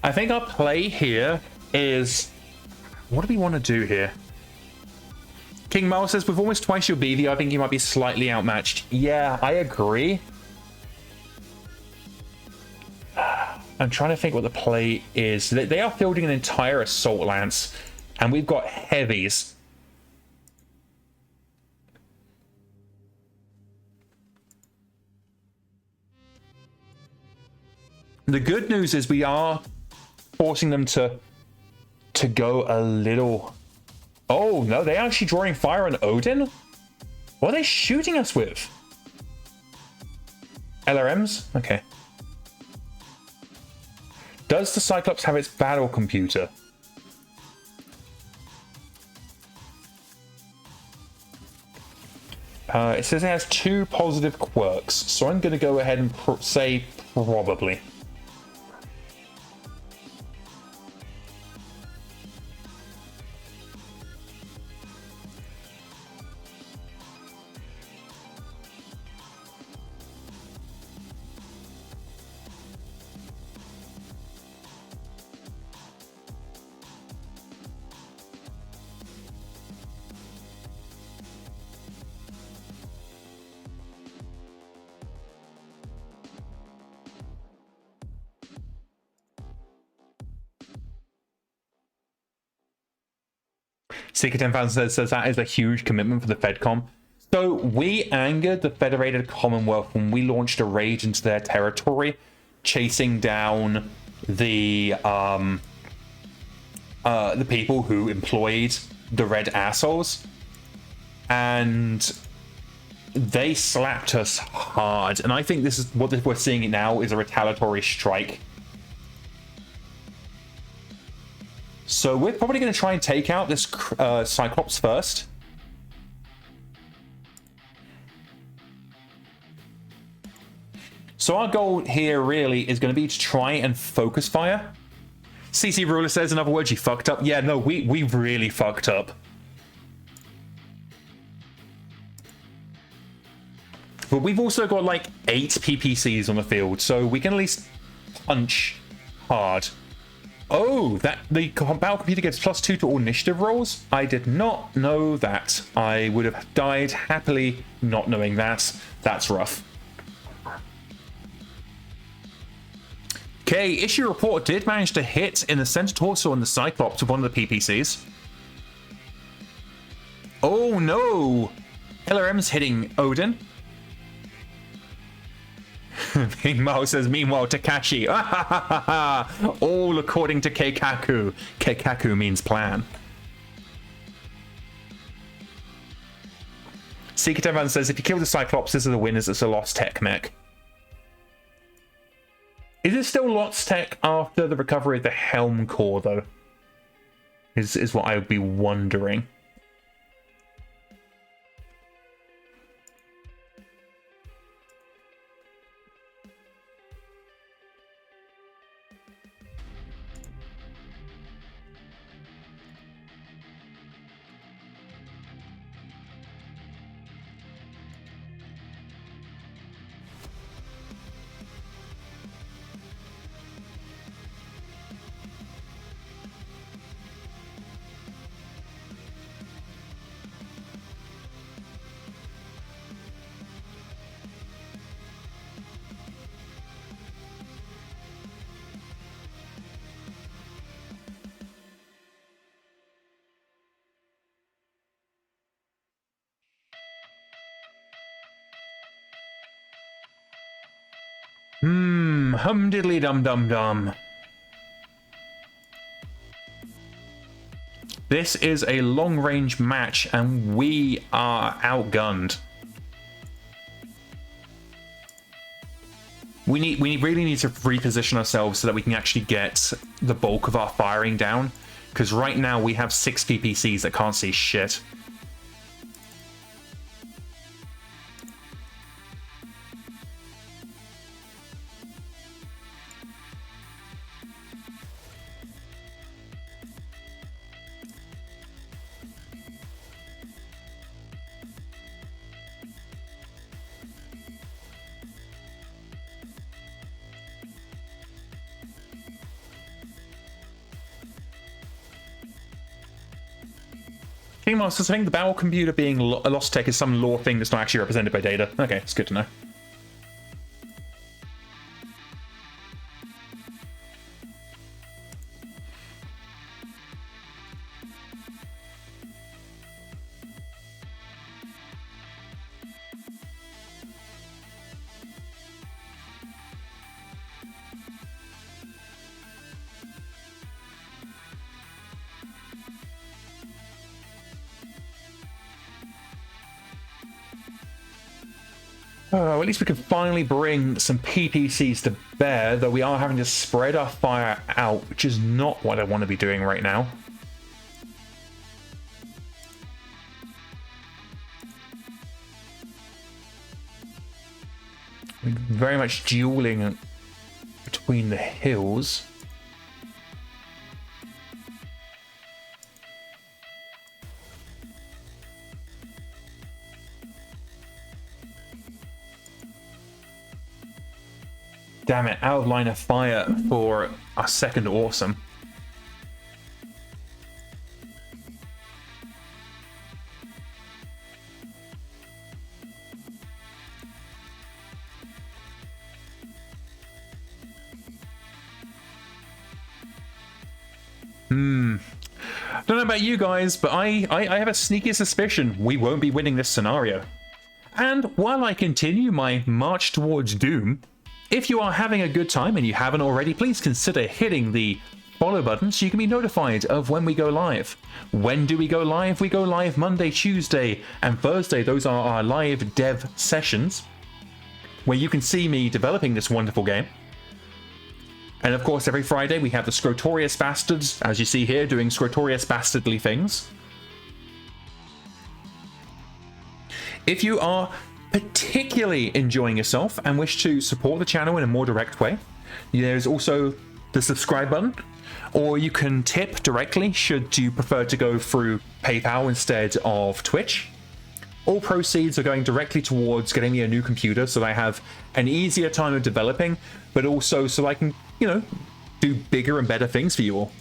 I think our play here is... What do we want to do here? King Mal says, with almost twice your BV, I think you might be slightly outmatched. Yeah, I agree. I'm trying to think what the play is. They are fielding an entire assault lance, and we've got heavies. The good news is we are forcing them to go a little... Oh, no, they're actually drawing fire on Odin? What are they shooting us with? LRMs? Okay. Does the Cyclops have its battle computer? It says it has 2 positive quirks, so I'm going to go ahead and say probably. Seeker 10,000 says that is a huge commitment for the FedCom. So we angered the Federated Commonwealth when we launched a raid into their territory, chasing down the people who employed the red assholes, and they slapped us hard. And I think this is what we're seeing it now is a retaliatory strike. So we're probably going to try and take out this Cyclops first. So our goal here really is going to be to try and focus fire. CC Ruler says, in other words, you fucked up. Yeah, no, we really fucked up. But we've also got like 8 PPCs on the field, so we can at least punch hard. Oh, that the battle computer gets +2 to all initiative rolls? I did not know that. I would have died happily not knowing that. That's rough. Okay, issue report did manage to hit in the center torso on the Cyclops with one of the PPCs. Oh no! LRM's hitting Odin. Meanwhile says, meanwhile, Takashi. All according to Keikaku. Keikaku means plan. Seeker 10,000 says, if you kill the Cyclops, this is a win, as it's a lost tech mech. Is it still lost tech after the recovery of the Helm core, though? Is what I would be wondering. Hum diddly dum dum dum. This is a long range match and we are outgunned. We really need to reposition ourselves so that we can actually get the bulk of our firing down, because right now we have 6 PPCs that can't see shit. Meanwhile, so I think the battle computer being a lost tech is some lore thing that's not actually represented by data. Okay, it's good to know. At least we can finally bring some PPCs to bear, though we are having to spread our fire out, which is not what I want to be doing right now. Very much dueling between the hills. Damn it, out of line of fire for our second awesome. Don't know about you guys, but I have a sneaky suspicion we won't be winning this scenario. And while I continue my march towards doom, if you are having a good time and you haven't already, please consider hitting the follow button so you can be notified of when we go live. When do we go live? We go live Monday, Tuesday, and Thursday. Those are our live dev sessions where you can see me developing this wonderful game. And of course, every Friday we have the Scrotorius Basterds, as you see here, doing Scrotorius Bastardly things. If you are particularly enjoying yourself and wish to support the channel in a more direct way, there's also the subscribe button, or you can tip directly should you prefer to go through PayPal instead of Twitch. All proceeds are going directly towards getting me a new computer so that I have an easier time of developing, but also so I can, you know, do bigger and better things for you all.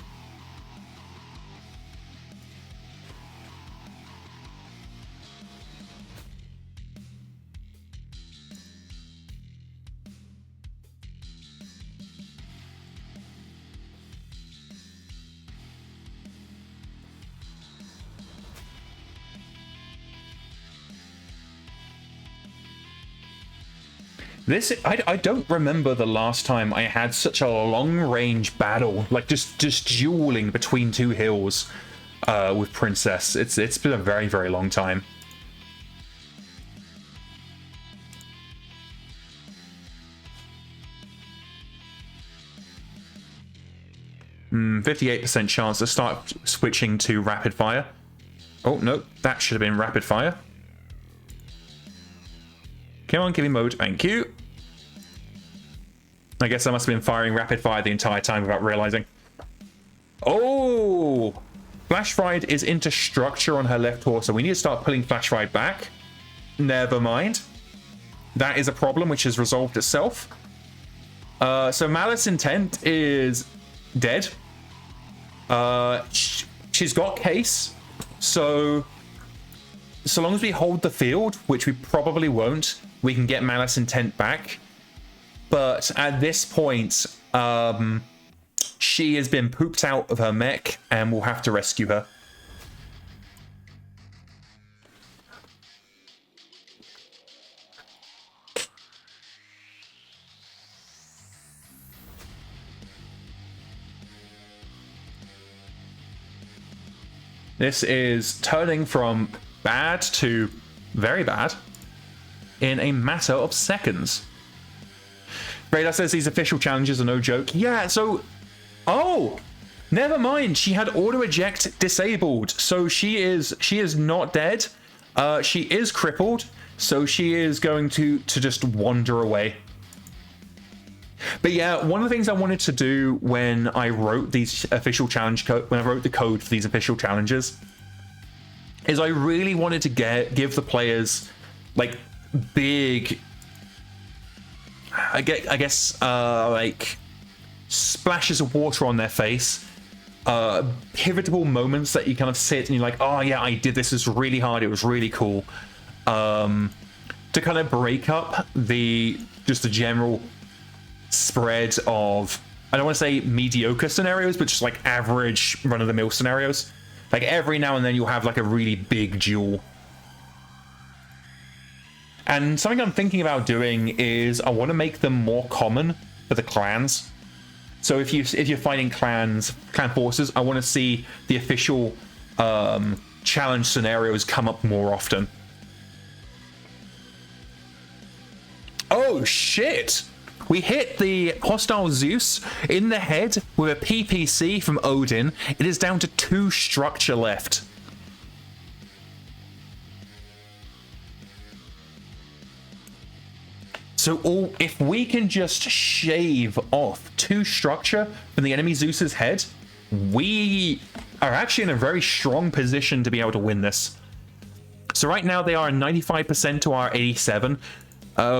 I don't remember the last time I had such a long-range battle, like just dueling between two hills with Princess. It's been a very, very long time. Hmm, 58% chance to start switching to rapid fire. Oh no, that should have been rapid fire. Come on, give me mode. Thank you. I guess I must have been firing rapid fire the entire time without realizing. Oh! Flash Ride is into structure on her left torso. We need to start pulling Flash Ride back. Never mind. That is a problem which has resolved itself. So Malice Intent is dead. She's got case. So long as we hold the field, which we probably won't, we can get Malice Intent back. But at this point, she has been pooped out of her mech, and we'll have to rescue her. This is turning from bad to very bad in a matter of seconds. Radar says these official challenges are no joke. Yeah, so... Oh! Never mind. She had auto-eject disabled. So she is not dead. She is crippled. So she is going to just wander away. But yeah, one of the things I wanted to do when I wrote these official challenge code, when I wrote the code for these official challenges, is I really wanted to give the players like big, I guess like splashes of water on their face, pivotal moments that you kind of sit and you're like, oh yeah, I did this. It's really hard. It was really cool. To kind of break up just the general spread of, I don't want to say mediocre scenarios, but just like average run-of-the-mill scenarios. Like every now and then you'll have like a really big duel. And something I'm thinking about doing is I want to make them more common for the clans. So if you're fighting clan forces, I want to see the official challenge scenarios come up more often. Oh shit! We hit the hostile Zeus in the head with a PPC from Odin. It is down to 2 structure left. So if we can just shave off 2 structure from the enemy Zeus's head, we are actually in a very strong position to be able to win this. So right now they are 95% to our 87,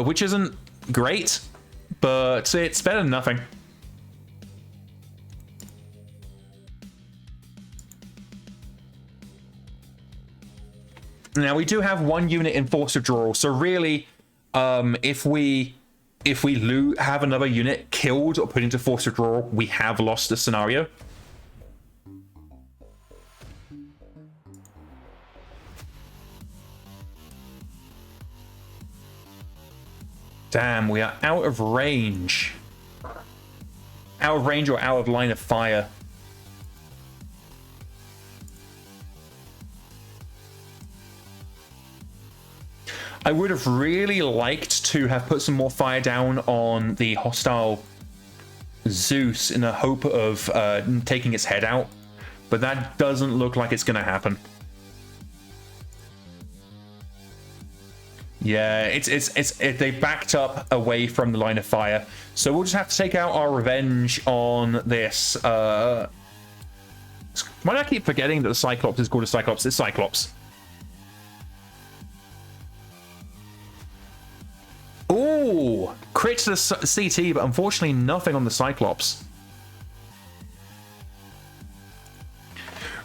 which isn't great, but it's better than nothing. Now we do have 1 unit in force withdrawal, so really, if we have another unit killed or put into force withdrawal, we have lost the scenario. Damn, we are out of range. Out of range or out of line of fire. I would have really liked to have put some more fire down on the hostile Zeus in the hope of taking its head out, but that doesn't look like it's going to happen. Yeah, they backed up away from the line of fire, so we'll just have to take out our revenge on this. Why do I keep forgetting that the Cyclops is called a Cyclops? It's Cyclops. Ooh, crit to the CT, but unfortunately nothing on the Cyclops.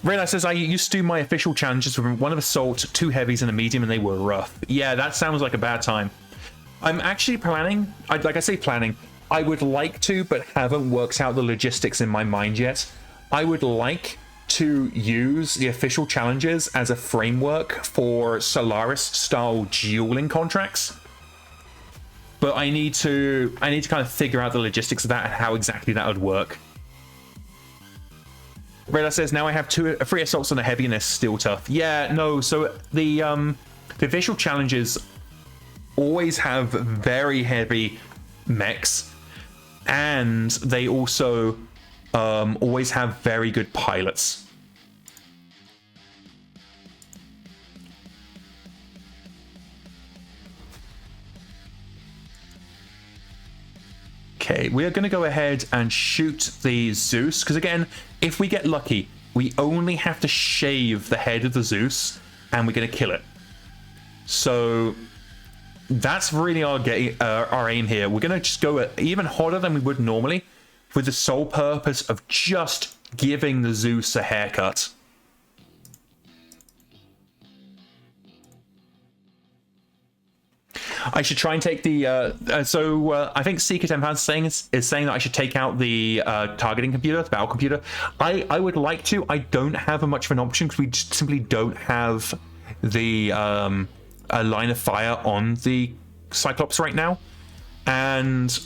Rayla says, I used to do my official challenges with 1 of assault, 2 heavies, and a medium, and they were rough. Yeah, that sounds like a bad time. I'm actually planning, like I say planning, I would like to, but haven't worked out the logistics in my mind yet. I would like to use the official challenges as a framework for Solaris-style dueling contracts. But I need to kind of figure out the logistics of that and how exactly that would work. Rayla says, now I have 3 assaults and a heavy and they're still tough. Yeah, no, so the official challenges always have very heavy mechs, and they also always have very good pilots. Okay, we are going to go ahead and shoot the Zeus, because again, if we get lucky, we only have to shave the head of the Zeus, and we're going to kill it. So that's really our aim here. We're going to just go even hotter than we would normally, with the sole purpose of just giving the Zeus a haircut. I should try and take the I think Seeker 10 pounds is saying that I should take out the targeting computer, the battle computer. I would like to. I don't have much of an option because we just simply don't have the a line of fire on the Cyclops right now, and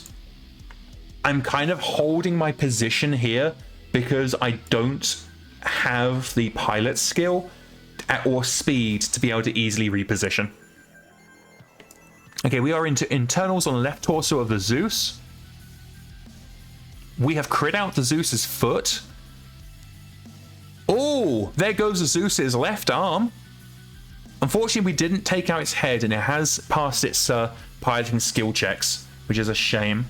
I'm kind of holding my position here because I don't have the pilot skill or speed to be able to easily reposition. Okay, we are into internals on the left torso of the Zeus. We have crit out the Zeus's foot. Oh, there goes the Zeus's left arm. Unfortunately, we didn't take out its head, and it has passed its piloting skill checks, which is a shame.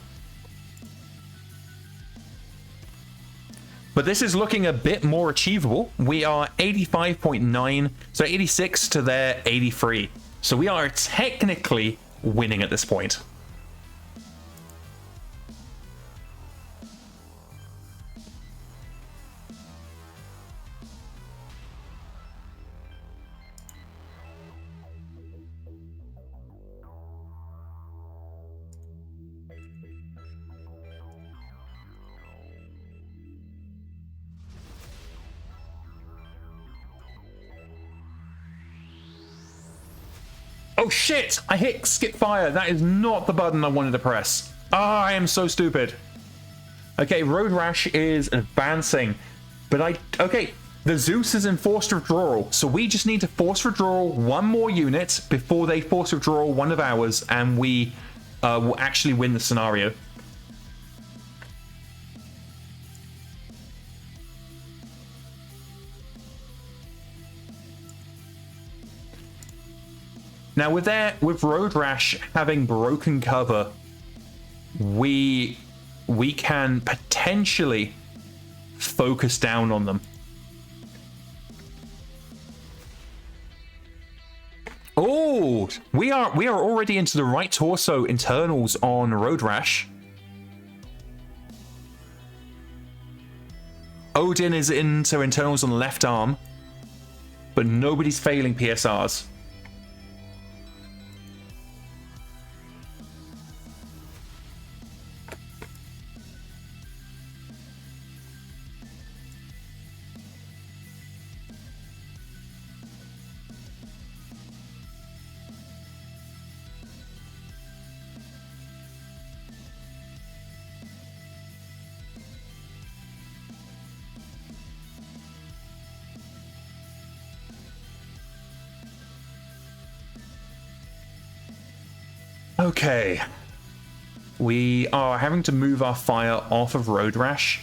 But this is looking a bit more achievable. We are 85.9, so 86 to their 83. So we are technically winning at this point. Oh shit! I hit skip fire. That is not the button I wanted to press. Ah, I am so stupid. Okay, Road Rash is advancing, but okay, the Zeus is in forced withdrawal, so we just need to force withdrawal 1 more unit before they force withdrawal 1 of ours, and we will actually win the scenario. Now with Road Rash having broken cover, we can potentially focus down on them. Oh, we are already into the right torso internals on Road Rash. Odin is into internals on the left arm, but nobody's failing PSRs. Okay, we are having to move our fire off of Road Rash.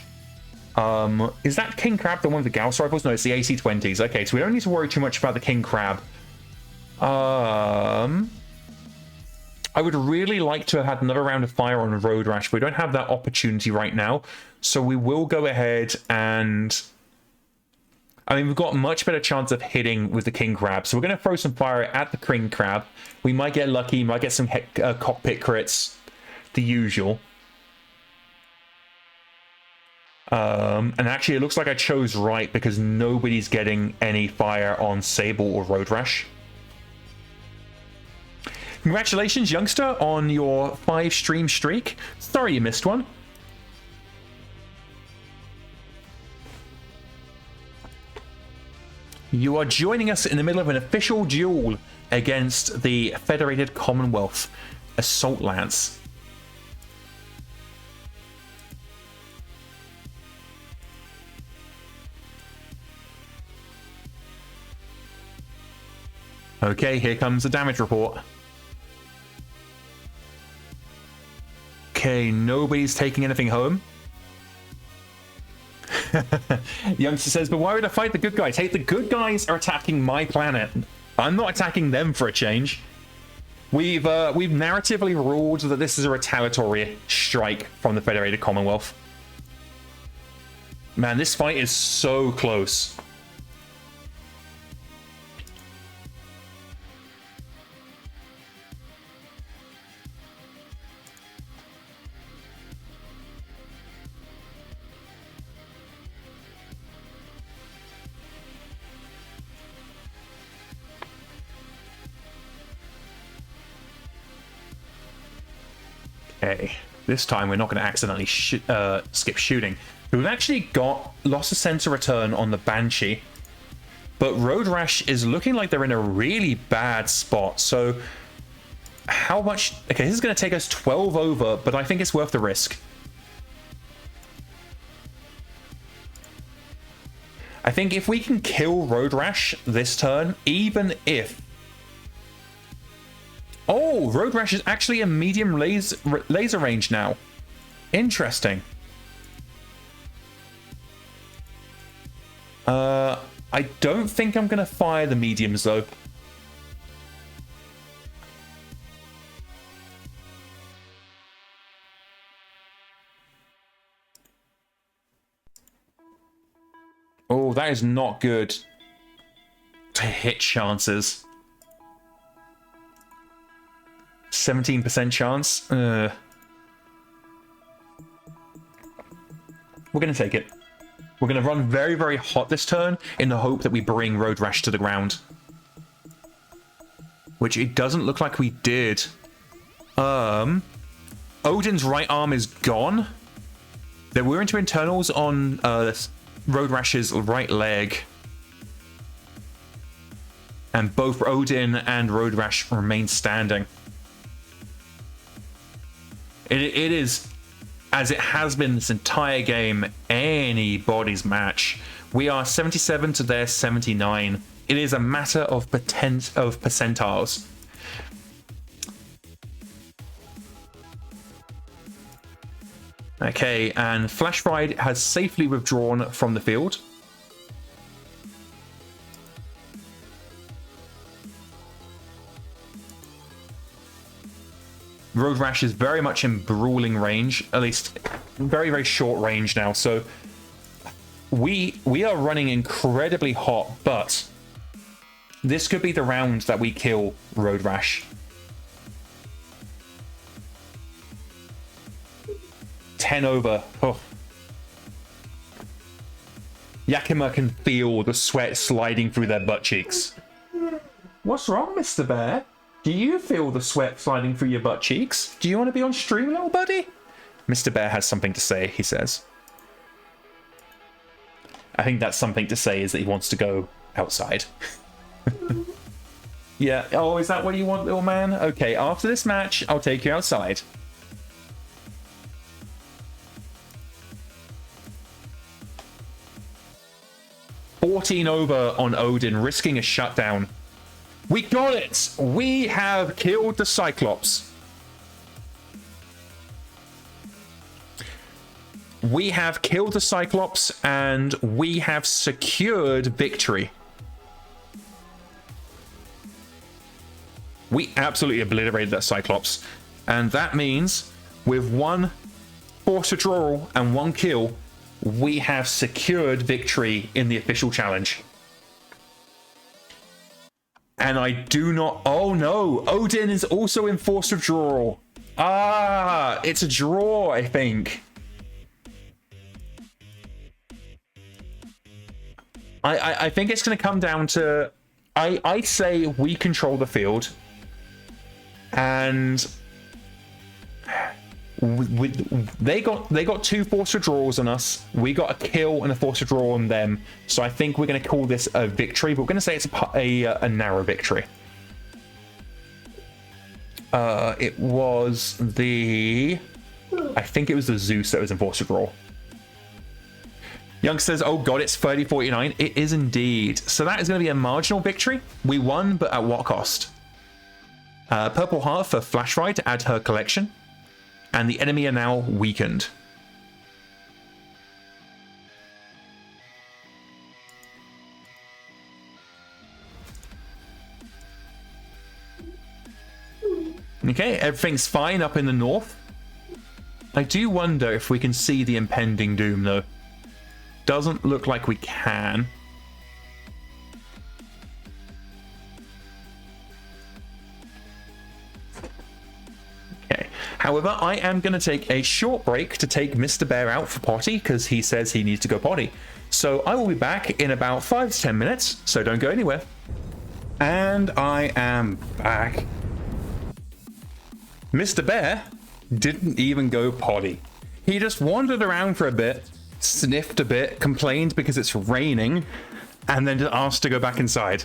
Is that King Crab the one with the Gauss rifles? No, it's the AC-20s. Okay, so we don't need to worry too much about the King Crab. I would really like to have had another round of fire on Road Rash, but we don't have that opportunity right now. So we will go ahead and... I mean, we've got a much better chance of hitting with the King Crab. So we're going to throw some fire at the King Crab. We might get lucky, might get some cockpit crits. The usual. And actually, it looks like I chose right because nobody's getting any fire on Sable or Road Rash. Congratulations, youngster, on your 5-stream streak. Sorry you missed one. You are joining us in the middle of an official duel against the Federated Commonwealth Assault Lance. Okay, here comes the damage report. Okay, nobody's taking anything home. Youngster says, but why would I fight the good guys? Hey, the good guys are attacking my planet. I'm not attacking them for a change. We've narratively ruled that this is a retaliatory strike from the Federated Commonwealth. Man, this fight is so close. Okay, this time we're not going to accidentally skip shooting. We've actually lost a sensor return on the Banshee, but Road Rash is looking like they're in a really bad spot. So how much... Okay, this is going to take us 12 over, but I think it's worth the risk. I think if we can kill Road Rash this turn, even if... Oh, Road Rash is actually a medium laser range now. Interesting. I don't think I'm going to fire the mediums, though. Oh, that is not good to hit chances. 17% chance. We're going to take it. We're going to run very, very hot this turn in the hope that we bring Road Rash to the ground. Which it doesn't look like we did. Odin's right arm is gone. There were into internals on Road Rash's right leg. And both Odin and Road Rash remain standing. It is, as it has been this entire game, anybody's match. We are 77 to their 79. It is a matter of percentiles. Okay, and Flash Ride has safely withdrawn from the field. Road Rash is very much in brawling range, at least very, very short range now. So we are running incredibly hot, but this could be the round that we kill Road Rash. 10 over. Oh. Yakima can feel the sweat sliding through their butt cheeks. What's wrong, Mr. Bear? Do you feel the sweat sliding through your butt cheeks? Do you want to be on stream, little buddy? Mr. Bear has something to say, he says. I think that's something to say is that he wants to go outside. Yeah. Oh, is that what you want, little man? Okay, after this match, I'll take you outside. $14 over on Odin, risking a shutdown. We got it! We have killed the Cyclops. We have killed the Cyclops, and we have secured victory. We absolutely obliterated that Cyclops. And that means, with 1 forced withdrawal and 1 kill, we have secured victory in the official challenge. And I do not... Oh no! Odin is also in forced withdrawal. Ah! It's a draw, I think. I think it's going to come down to... I say we control the field. And... They got 2 forced withdrawals on us. We got a kill and a forced withdrawal on them. So I think we're going to call this a victory, but we're going to say it's a narrow victory. It was the... I think it was the Zeus that was in forced withdrawal. Young says, oh god, it's 30-49. It is indeed. So that is going to be a marginal victory. We won, but at what cost? Purple Heart for Flashfry to add her collection. And the enemy are now weakened. Okay, everything's fine up in the north. I do wonder if we can see the impending doom, though. Doesn't look like we can. Okay. However, I am going to take a short break to take Mr. Bear out for potty, because he says he needs to go potty. So I will be back in about 5 to 10 minutes, so don't go anywhere. And I am back. Mr. Bear didn't even go potty. He just wandered around for a bit, sniffed a bit, complained because it's raining, and then asked to go back inside.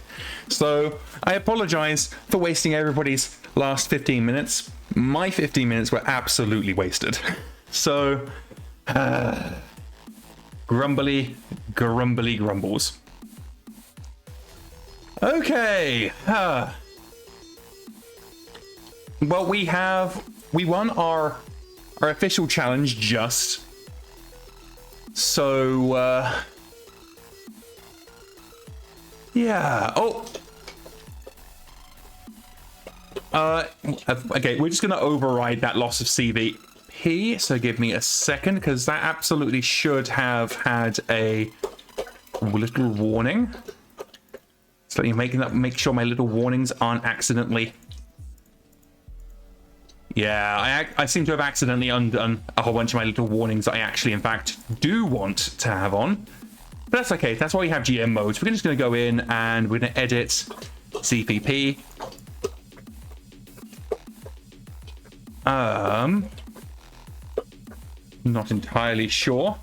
So I apologize for wasting everybody's last 15 minutes. My 15 minutes were absolutely wasted. So, grumbly grumbles. Okay. Well, we won our official challenge just. So, yeah. Oh. Okay, we're just going to override that loss of CVP. So give me a second, because that absolutely should have had a little warning. So let me make sure my little warnings aren't accidentally... Yeah, I seem to have accidentally undone a whole bunch of my little warnings that I actually, in fact, do want to have on. But that's okay. That's why we have GM modes. We're just going to go in and we're going to edit CVP. Not entirely sure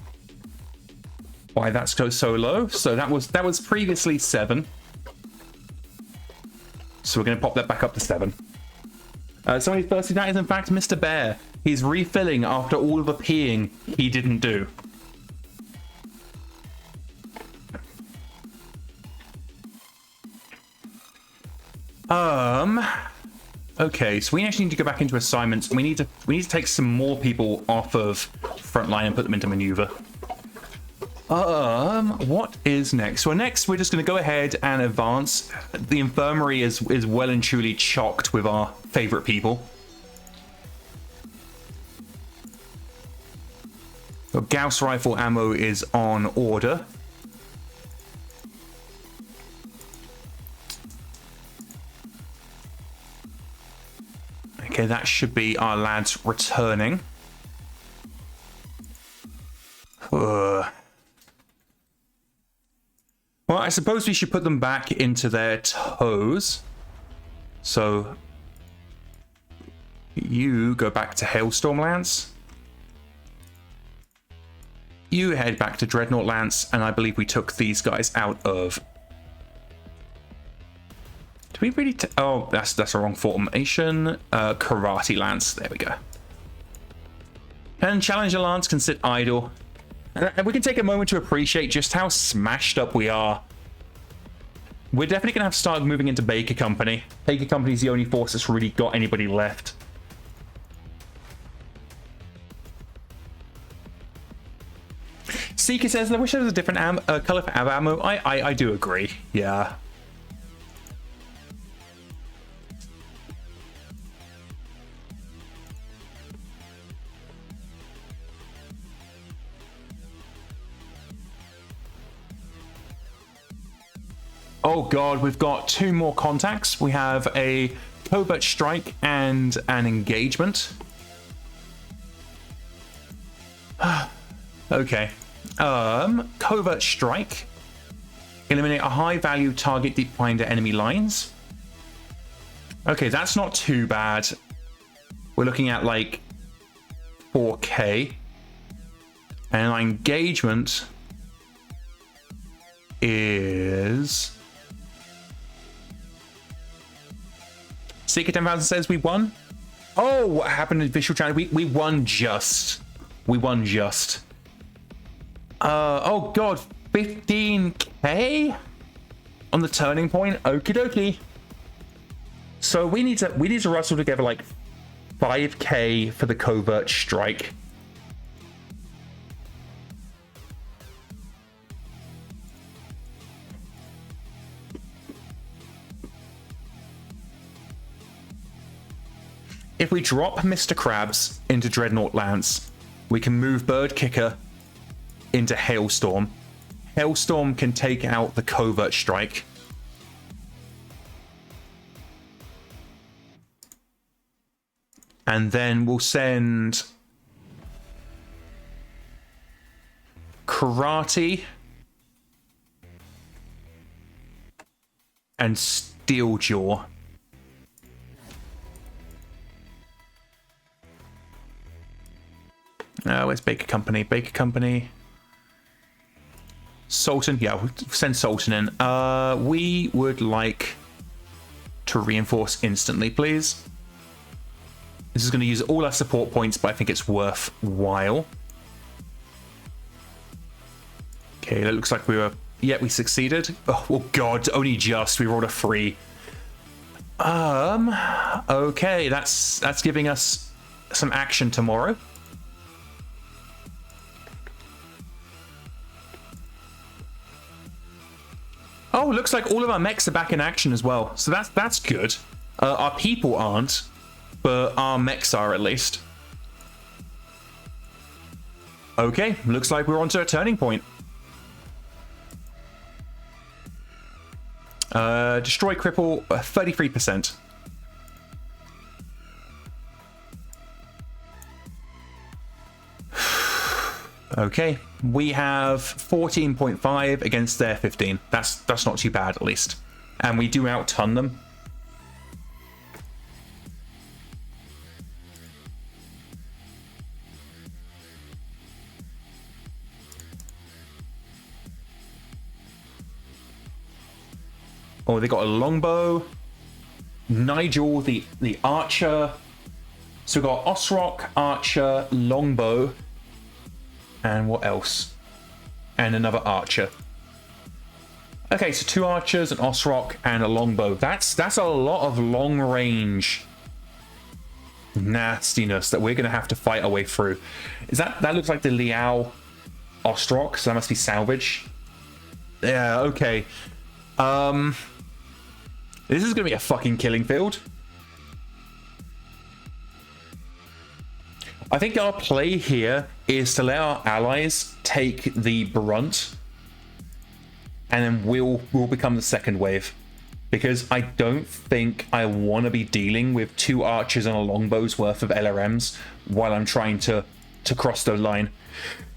why that's so low. So that was previously 7. So we're going to pop that back up to 7. Somebody thirsty, that is in fact Mr. Bear. He's refilling after all the peeing he didn't do. Okay, so we actually need to go back into assignments. We need to take some more people off of frontline and put them into maneuver. What is next? Well, next we're just going to go ahead and advance. The infirmary is well and truly chocked with our favorite people. The Gauss rifle ammo is on order. Okay, that should be our lads returning. Well, I suppose we should put them back into their toes. So you go back to Hailstorm Lance. You head back to Dreadnought Lance, and I believe we took these guys out of... Did we really... Oh, that's the wrong formation. Karate Lance. There we go. And Challenger Lance can sit idle. And we can take a moment to appreciate just how smashed up we are. We're definitely going to have to start moving into Baker Company. Baker Company is the only force that's really got anybody left. Seeker says, I wish there was a different color for ammo. I do agree. Yeah. Oh god, we've got 2 more contacts. We have a covert strike and an engagement. Okay. Covert strike. Eliminate a high value target deep behind enemy lines. Okay, that's not too bad. We're looking at like 4K. And our engagement is... Seeker 10,000 says we won. Oh, what happened in Visual Channel? We won just. We won just. Oh god, 15k on the turning point. Okie dokie. So we need to rustle together like 5k for the covert strike. If we drop Mr. Krabs into Dreadnought Lance, we can move Bird Kicker into Hailstorm. Hailstorm can take out the covert strike. And then we'll send Karate and Steeljaw. Where's Baker Company? Baker Company. Sultan. Yeah, we'll send Sultan in. We would like to reinforce instantly, please. This is going to use all our support points, but I think it's worthwhile. Okay, that looks like we were... Yeah, we succeeded. Oh god, only just. We rolled a 3. Okay, that's giving us some action tomorrow. Oh, looks like all of our mechs are back in action as well. So that's good. Our people aren't, but our mechs are at least. Okay, looks like we're onto a turning point. Destroy cripple 33%. Okay, we have 14.5 against their 15. That's not too bad, at least. And we do outton them. Oh, they got a longbow. Nigel, the archer. So we've got Osrock, archer, longbow. And what else? And another archer. Okay, so 2 archers, an Osrock, and a longbow. That's a lot of long range nastiness that we're gonna have to fight our way through. Is that looks like the Liao Osrock, so that must be salvage. Yeah, okay. This is gonna be a fucking killing field. I think our play here is to let our allies take the brunt, and then we'll become the second wave. Because I don't think I want to be dealing with 2 archers and a longbow's worth of LRMs while I'm trying to cross the line.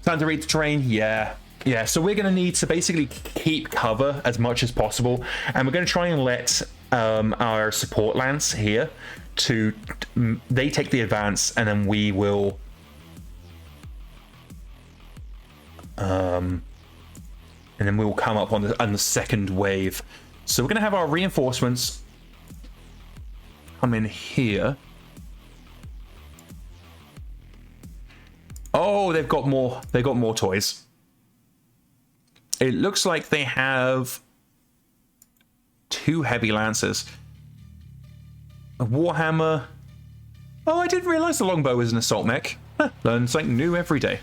Time to read the terrain? Yeah. Yeah, so we're going to need to basically keep cover as much as possible. And we're going to try and let our support lance here they take the advance, and then we will and then we will come up on the second wave. So we're going to have our reinforcements come in here. Oh, they've got more toys. It looks like they have 2 heavy lancers. A warhammer. Oh, I didn't realize the longbow was an assault mech. Huh, learn something new every day.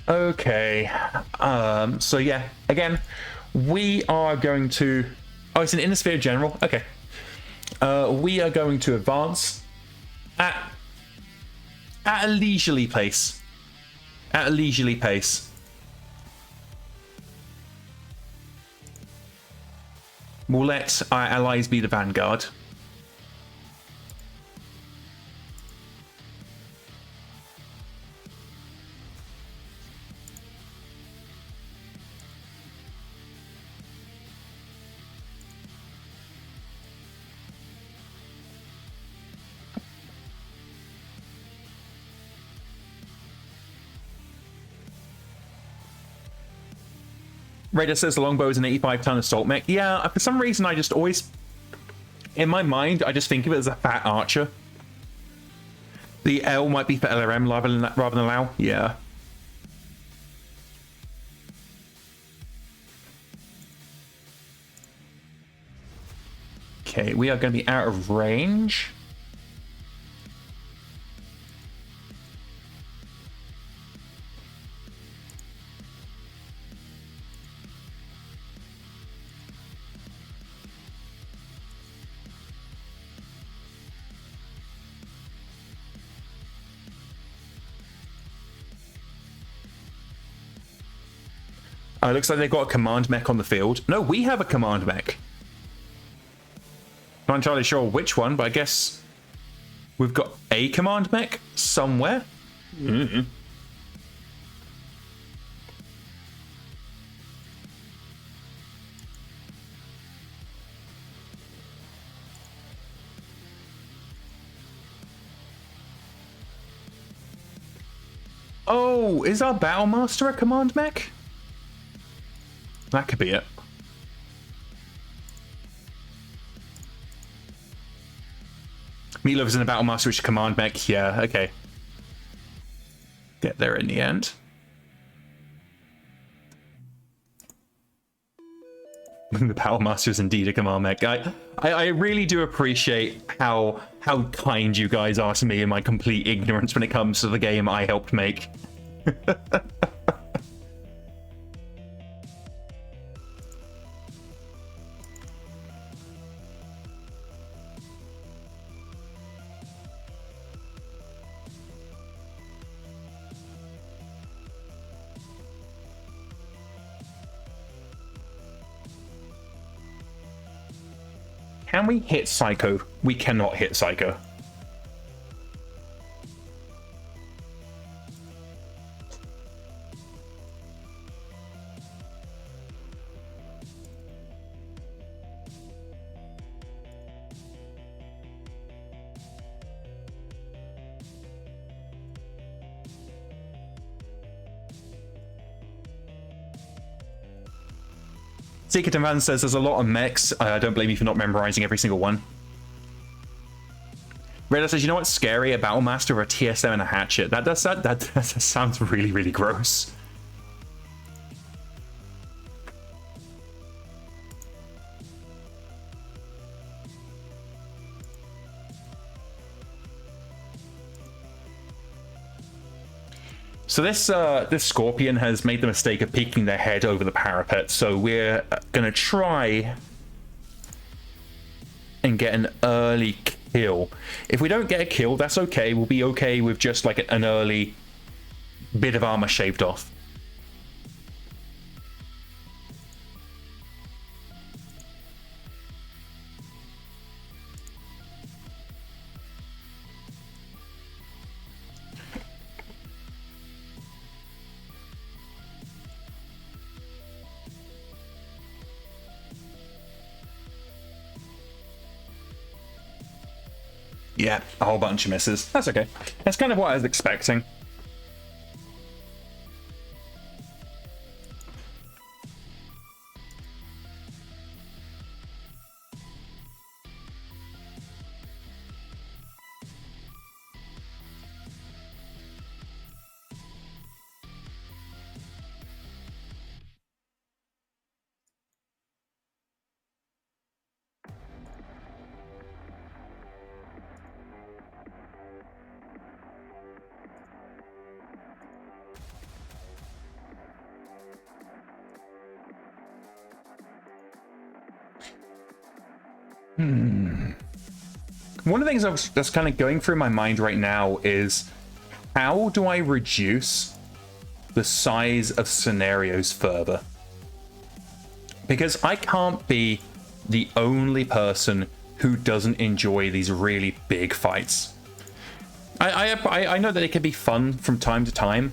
Okay. So yeah, again, we are going to... Oh, it's an inner sphere general? Okay. We are going to advance at a leisurely pace. At a leisurely pace. We'll let our allies be the vanguard. Raider says the longbow is an 85-ton assault mech. Yeah, for some reason I just always... In my mind, I just think of it as a fat archer. The L might be for LRM rather than Lao. Yeah. Okay, we are going to be out of range. It looks like they've got a command mech on the field. No, we have a command mech. Not entirely sure which one, but I guess we've got a command mech somewhere. Mm-hmm. Oh, is our Battlemaster a command mech? That could be it. Meatloaf is in a Battlemaster, which is command mech. Yeah, okay. Get there in the end. The Battlemaster is indeed a command mech. I really do appreciate how kind you guys are to me in my complete ignorance when it comes to the game I helped make. Can we hit Psycho? We cannot hit Psycho. Secret Van says there's a lot of mechs. I don't blame you for not memorizing every single one. Reda says, you know what's scary? A Battlemaster or a TSM and a hatchet. That sounds really, really gross. So this Scorpion has made the mistake of peeking their head over the parapet, so we're gonna try and get an early kill. If we don't get a kill, that's okay. We'll be okay with just like an early bit of armor shaved off. Yeah, a whole bunch of misses. That's okay. That's kind of what I was expecting. One of the things that's kind of going through my mind right now is how do I reduce the size of scenarios further? Because I can't be the only person who doesn't enjoy these really big fights. I know that it can be fun from time to time,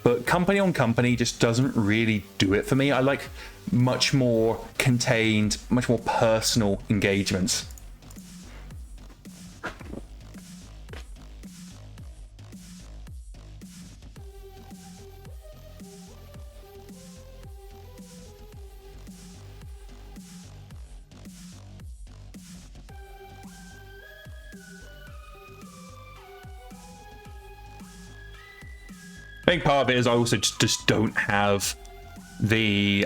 but company on company just doesn't really do it for me. I like much more contained, much more personal engagements. I think part of it is I also just don't have the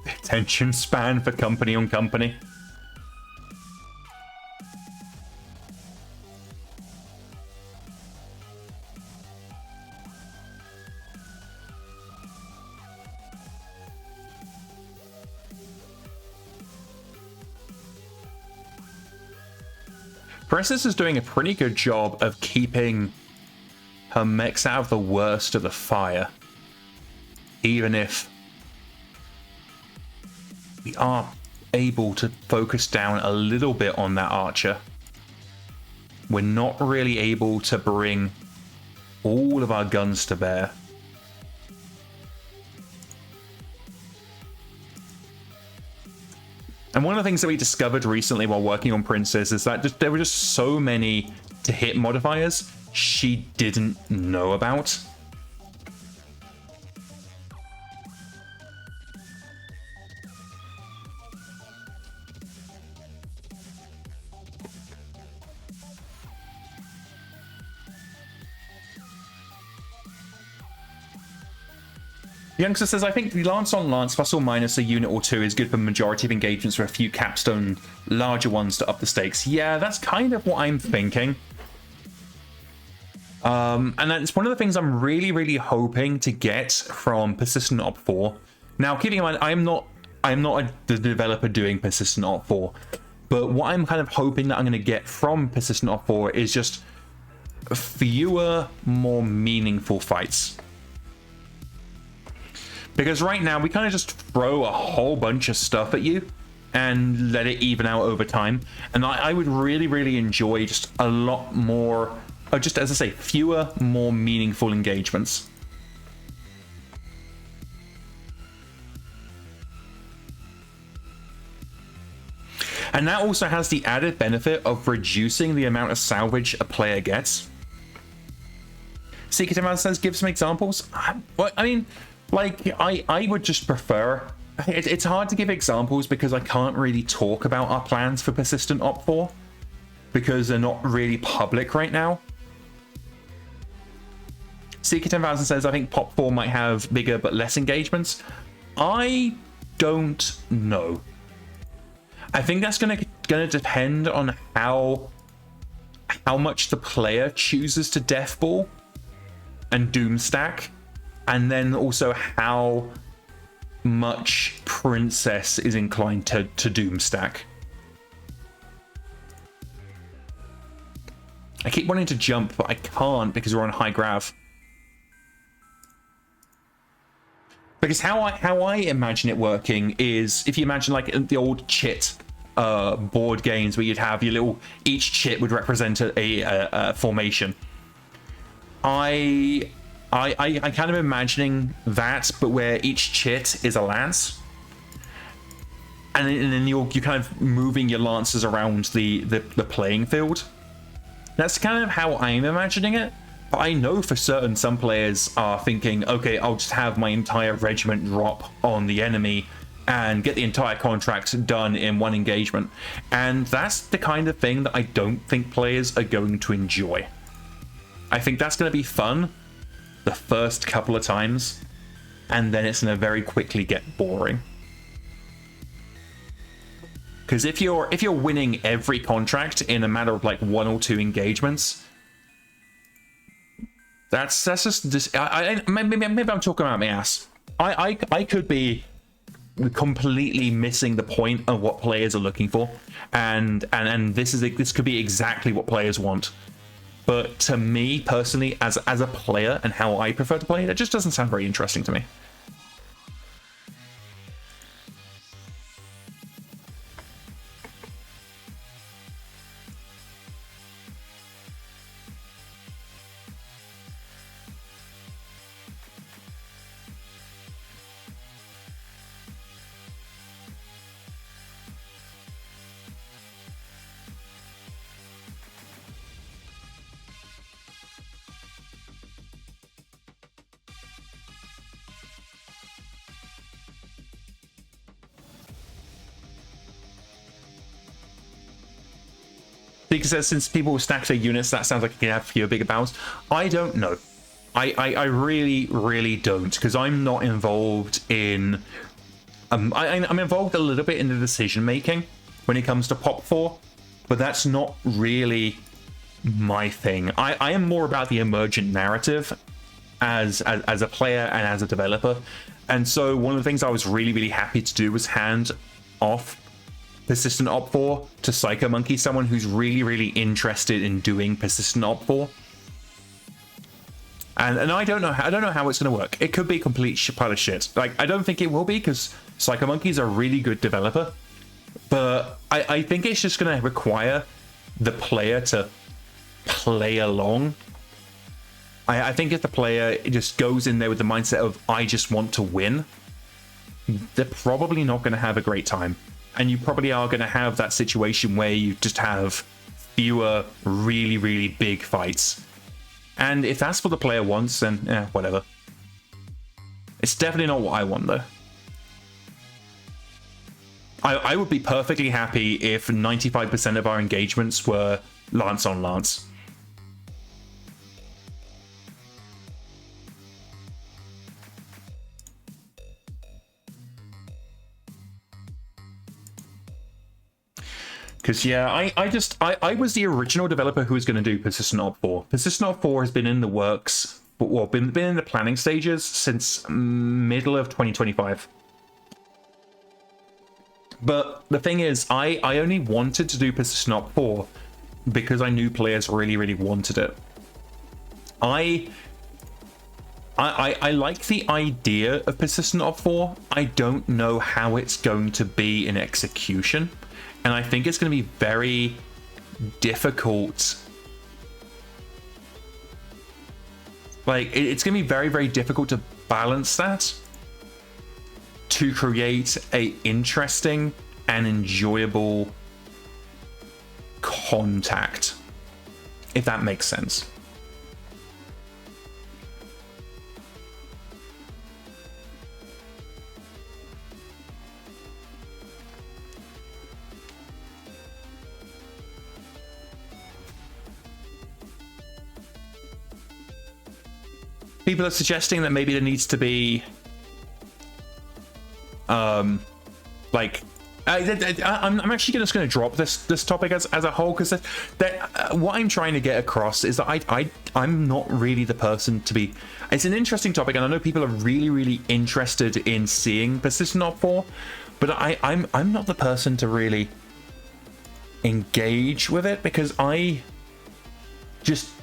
attention span for company on company. Princess is doing a pretty good job of keeping her mechs out of the worst of the fire, even if we are able to focus down a little bit on that archer. We're not really able to bring all of our guns to bear. And one of the things that we discovered recently while working on Princess is that there were just so many to hit modifiers she didn't know about. Youngster says, I think the Lance on Lance plus or minus a unit or two is good for the majority of engagements, for a few capstone larger ones to up the stakes. Yeah, that's kind of what I'm thinking. And that's one of the things I'm really hoping to get from Persistent Op 4. Now, keeping in mind, I'm not the developer doing Persistent Op 4, but what I'm kind of hoping that I'm going to get from Persistent Op 4 is just fewer, more meaningful fights. Because right now, we kind of just throw a whole bunch of stuff at you and let it even out over time. And I would really enjoy just a lot more, or just, as I say, fewer, more meaningful engagements. And that also has the added benefit of reducing the amount of salvage a player gets. Secret Amount says, give some examples. I mean, like, I would just prefer... It's hard to give examples because I can't really talk about our plans for Persistent Op 4 because they're not really public right now. Seeker 10,000 says, I think Pop 4 might have bigger but less engagements. I don't know. I think that's gonna depend on how much the player chooses to deathball. and Doom stack, and then also how much Princess is inclined to Doom stack. I keep wanting to jump, but I can't because we're on high grav. Because how I imagine it working is, if you imagine like the old chit board games where you'd have your little, each chit would represent a formation. I kind of imagining that, but where each chit is a lance, and then you're kind of moving your lances around the playing field. That's kind of how I'm imagining it. But I know for certain some players are thinking, okay, I'll just have my entire regiment drop on the enemy and get the entire contract done in one engagement. And that's the kind of thing that I don't think players are going to enjoy. I think that's going to be fun the first couple of times, and then it's going to very quickly get boring. Because if you're winning every contract in a matter of like 1 or 2 engagements, that's just maybe I'm talking about my ass. I could be completely missing the point of what players are looking for, and this could be exactly what players want. But to me personally, as a player and how I prefer to play, that just doesn't sound very interesting to me. Because since people stack their units, that sounds like you can have fewer bigger battles. I don't know. I really don't, because I'm not involved in... I'm involved a little bit in the decision making when it comes to Pop 4, but that's not really my thing. I am more about the emergent narrative as a player and as a developer. And so one of the things I was really happy to do was hand off Persistent Op 4 to Psycho Monkey, someone who's really interested in doing Persistent Op 4. And I don't know how it's going to work. It could be a complete pile of shit. Like, I don't think it will be, because Psycho Monkey's a really good developer. But I think it's just going to require the player to play along. I think if the player just goes in there with the mindset of, I just want to win, they're probably not going to have a great time. And you probably are going to have that situation where you just have fewer really big fights. And if that's what the player wants, then whatever. It's definitely not what I want, though. I would be perfectly happy if 95% of our engagements were lance on lance. Because, yeah, I was the original developer who was going to do Persistent Op 4. Persistent Op 4 has been in the works, well, been in the planning stages since middle of 2025. But the thing is, I only wanted to do Persistent Op 4 because I knew players really wanted it. I like the idea of Persistent Op 4. I don't know how it's going to be in execution. And I think it's going to be very difficult. Like, it's going to be very difficult to balance that to create a interesting and enjoyable contact, if that makes sense. People are suggesting that maybe there needs to be like I'm actually just going to drop this topic as a whole, because what I'm trying to get across is that I'm not really the person to be. It's an interesting topic, and I know people are really interested in seeing persistent op 4, but I'm not the person to really engage with it, because I'm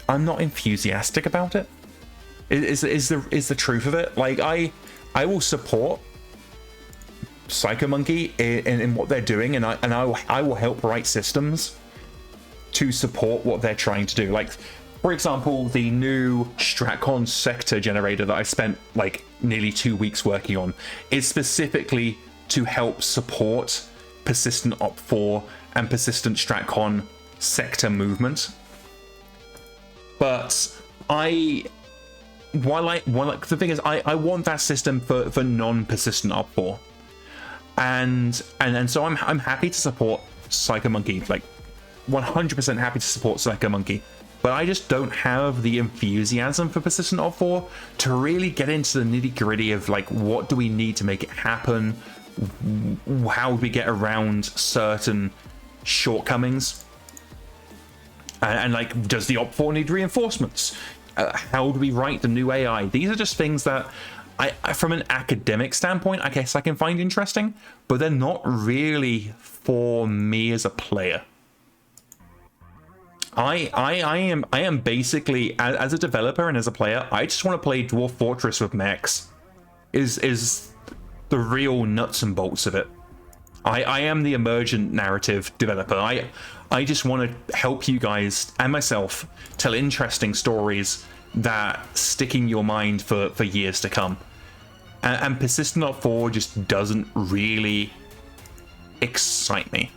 not enthusiastic about it. Is the truth of it. Like I will support PsychoMonkey in what they're doing, and I will help write systems to support what they're trying to do. Like, for example, the new StratCon sector generator that I spent like nearly 2 weeks working on is specifically to help support persistent op 4 and persistent StratCon sector movement. But the thing is, I want that system for non-persistent op 4. And so I'm happy to support PsychoMonkey, like 100% happy to support PsychoMonkey, but I just don't have the enthusiasm for persistent op 4 to really get into the nitty-gritty of like, what do we need to make it happen, how do we get around certain shortcomings, and like, does the op 4 need reinforcements, how do we write the new AI? These are just things that I, from an academic standpoint, I guess I can find interesting, but they're not really for me as a player. I am basically, as a developer and as a player, I just want to play Dwarf Fortress with mechs. Is the real nuts and bolts of it. I am the emergent narrative developer. I just want to help you guys and myself tell interesting stories that stick in your mind for years to come. And persistent op 4 just doesn't really excite me.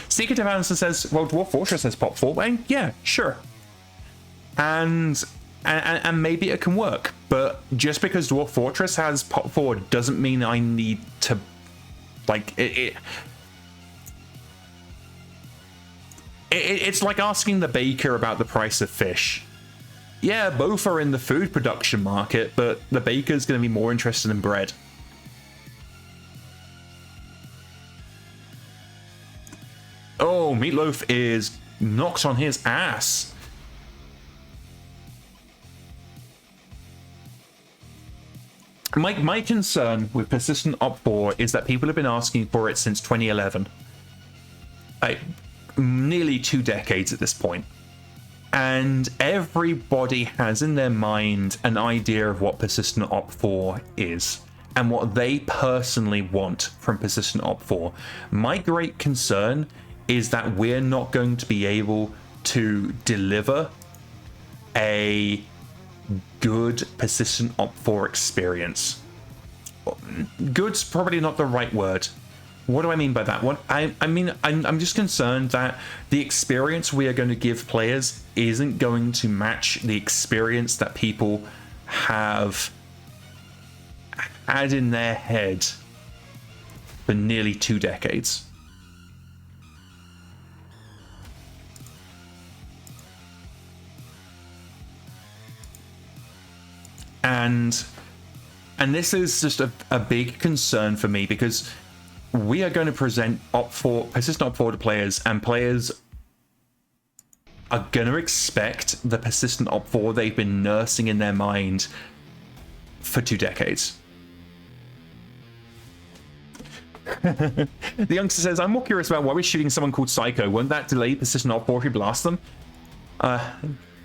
Secretive Answer says, well, Dwarf Fortress has pop 4, and yeah, sure. And maybe it can work, but just because Dwarf Fortress has pop 4 doesn't mean I need to, like, it's like asking the baker about the price of fish. Yeah, both are in the food production market, but the baker's going to be more interested in bread. Oh, Meatloaf is knocked on his ass. My concern with persistent op 4 is that people have been asking for it since 2011. Nearly 2 decades at this point. And everybody has in their mind an idea of what persistent op 4 is and what they personally want from persistent op 4. My great concern is that we're not going to be able to deliver a good persistent op 4 experience. Good's probably not the right word. What do I mean by that? I'm just concerned that the experience we are going to give players isn't going to match the experience that people have had in their head for nearly 2 decades. And this is just a big concern for me, because we are going to present persistent op 4 to players, and players are going to expect the persistent op 4 they've been nursing in their mind for 2 decades. The youngster says, I'm more curious about why we're shooting someone called Psycho. Won't that delay persistent op 4 if we blast them?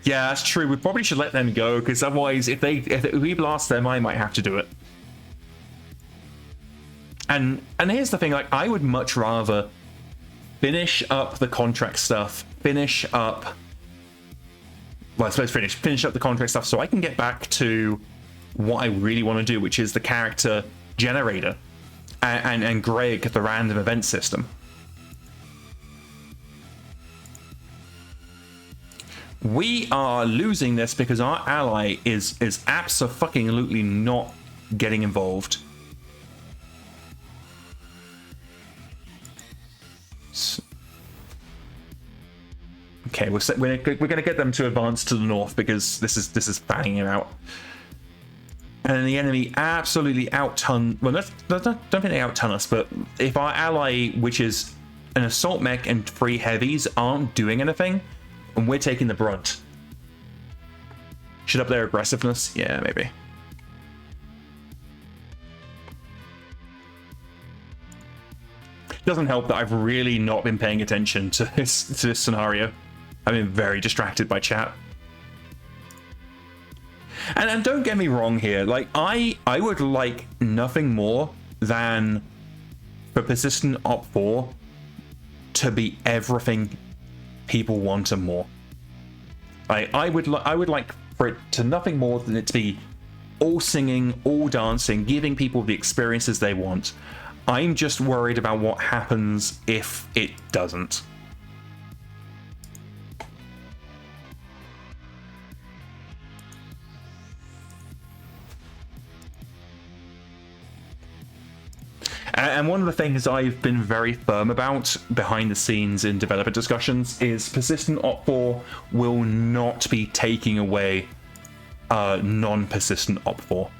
Yeah, that's true. We probably should let them go, because otherwise, if we blast them, I might have to do it. And here's the thing, like, I would much rather finish up the contract stuff, finish up the contract stuff so I can get back to what I really want to do, which is the character generator and Greg, the random event system. We are losing this because our ally is abso-fucking-lutely not getting involved. Okay, we're gonna get them to advance to the north because this is fanning him out. And the enemy absolutely out-ton... Well, don't think they out-ton us, but if our ally, which is an assault mech and 3 heavies, aren't doing anything, and we're taking the brunt. Should up their aggressiveness? Yeah, maybe. Doesn't help that I've really not been paying attention to this scenario. I've been very distracted by chat. And don't get me wrong here, like I would like nothing more than for persistent op 4 to be everything people want and more. I would like for it to nothing more than it to be all singing, all dancing, giving people the experiences they want. I'm just worried about what happens if it doesn't. And one of the things I've been very firm about behind the scenes in developer discussions is persistent op 4 will not be taking away non-persistent op 4.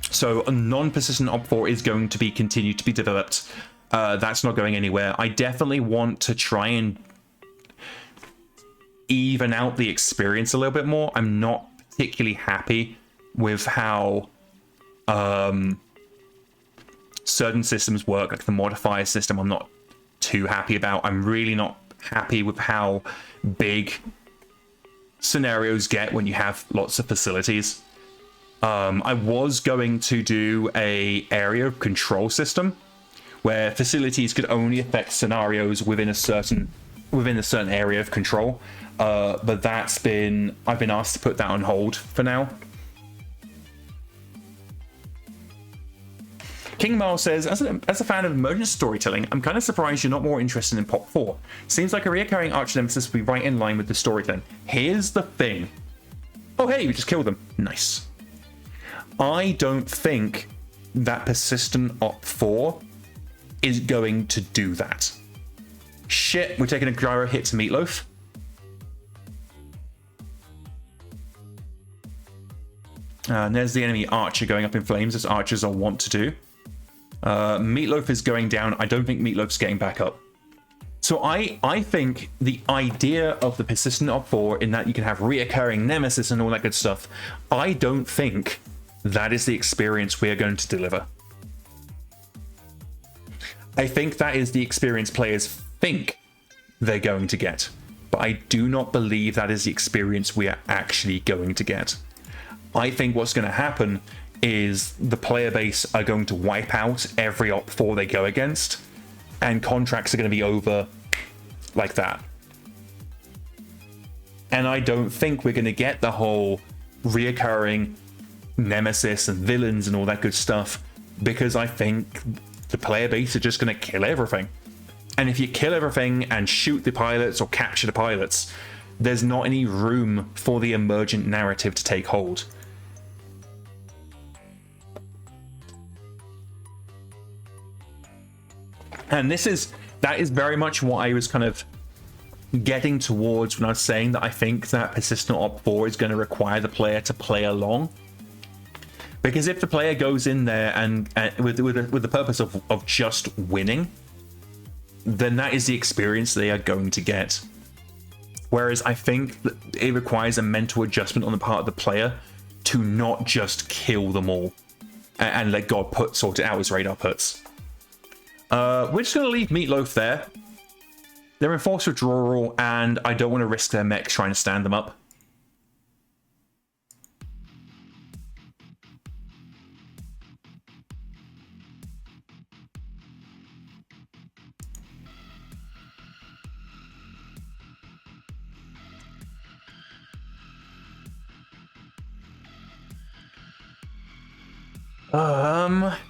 So a non-persistent op 4 is going to be continued to be developed. That's not going anywhere. I definitely want to try and even out the experience a little bit more. I'm not particularly happy with how certain systems work, like the modifier system. I'm not too happy about. I'm really not happy with how big scenarios get when you have lots of facilities. I was going to do a area of control system where facilities could only affect scenarios within a certain area of control, but I've been asked to put that on hold for now. King Miles says, as a fan of emergent storytelling, I'm kind of surprised you're not more interested in Pop 4. Seems like a reoccurring arch nemesis would be right in line with the story thing. Here's the thing. Oh, hey, we just killed them. Nice. I don't think that persistent op 4 is going to do that. Shit, we're taking a gyro hit to Meatloaf. And there's the enemy archer going up in flames, as archers are wont to do. Meatloaf is going down. I don't think Meatloaf's getting back up. So I think the idea of the persistent op 4 in that you can have reoccurring nemesis and all that good stuff, I don't think that is the experience we are going to deliver. I think that is the experience players think they're going to get, but I do not believe that is the experience we are actually going to get. I think what's going to happen is the player base are going to wipe out every op 4 they go against, and contracts are going to be over like that. And I don't think we're going to get the whole reoccurring nemesis and villains and all that good stuff, because I think the player base are just going to kill everything. And if you kill everything and shoot the pilots or capture the pilots, there's not any room for the emergent narrative to take hold. And that is very much what I was kind of getting towards when I was saying that I think that persistent op 4 is going to require the player to play along. Because if the player goes in there and with the purpose of just winning, then that is the experience they are going to get. Whereas I think that it requires a mental adjustment on the part of the player to not just kill them all and let God sort it out as radar puts. We're just going to leave Meatloaf there. They're in force withdrawal, and I don't want to risk their mech trying to stand them up.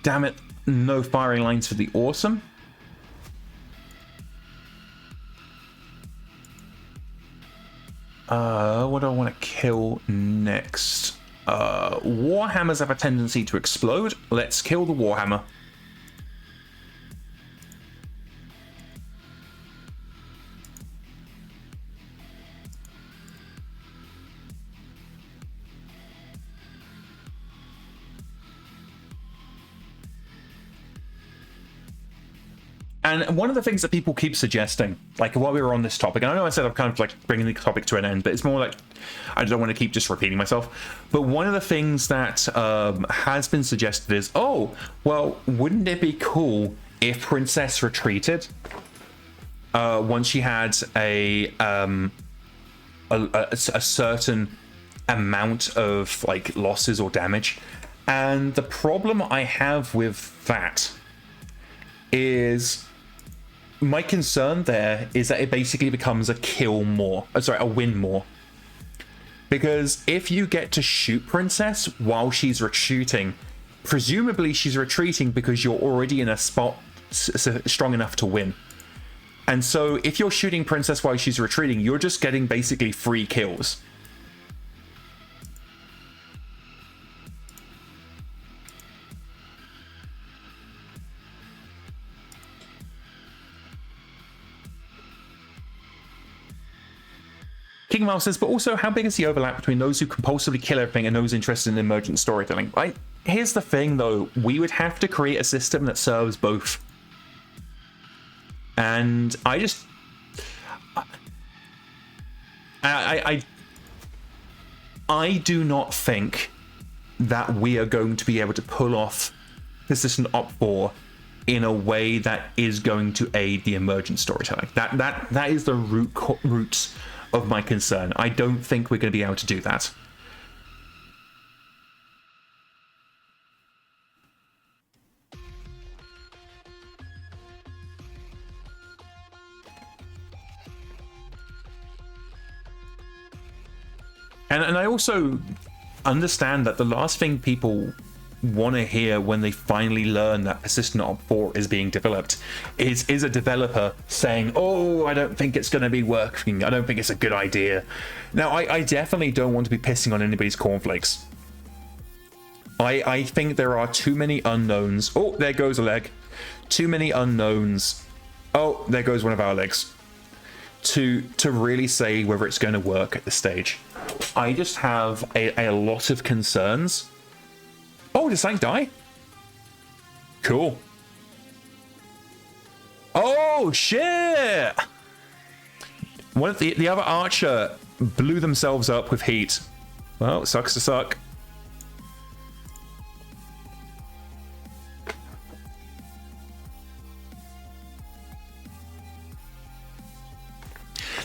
Damn it. No firing lines for the awesome. What do I want to kill next? Warhammers have a tendency to explode. Let's kill the Warhammer. And one of the things that people keep suggesting, like while we were on this topic, and I know I said I'm kind of like bringing the topic to an end, but it's more like I don't want to keep just repeating myself. But one of the things that has been suggested is, oh, well, wouldn't it be cool if Princess retreated once she had a certain amount of like losses or damage? And the problem I have with that is, my concern there is that it basically becomes a win more. Because if you get to shoot Princess while she's retreating, presumably she's retreating because you're already in a spot strong enough to win. And so if you're shooting Princess while she's retreating, you're just getting basically free kills. King Mouse says, but also, how big is the overlap between those who compulsively kill everything and those interested in emergent storytelling? Right? Here's the thing, though. We would have to create a system that serves both. And I just... I do not think that we are going to be able to pull off Persistent Op 4 in a way that is going to aid the emergent storytelling. That is the roots of my concern. I don't think we're going to be able to do that. And I also understand that the last thing people want to hear when they finally learn that Persistent Op 4 is being developed is a developer saying, oh, I don't think it's going to be working, I don't think it's a good idea. Now, I definitely don't want to be pissing on anybody's cornflakes. I think there are too many unknowns. Oh, there goes a leg. Too many unknowns. Oh, there goes one of our legs. To really say whether it's going to work at this stage. I just have a lot of concerns. Oh, did Sank die? Cool. Oh, shit! One of the other archer blew themselves up with heat. Well, sucks to suck.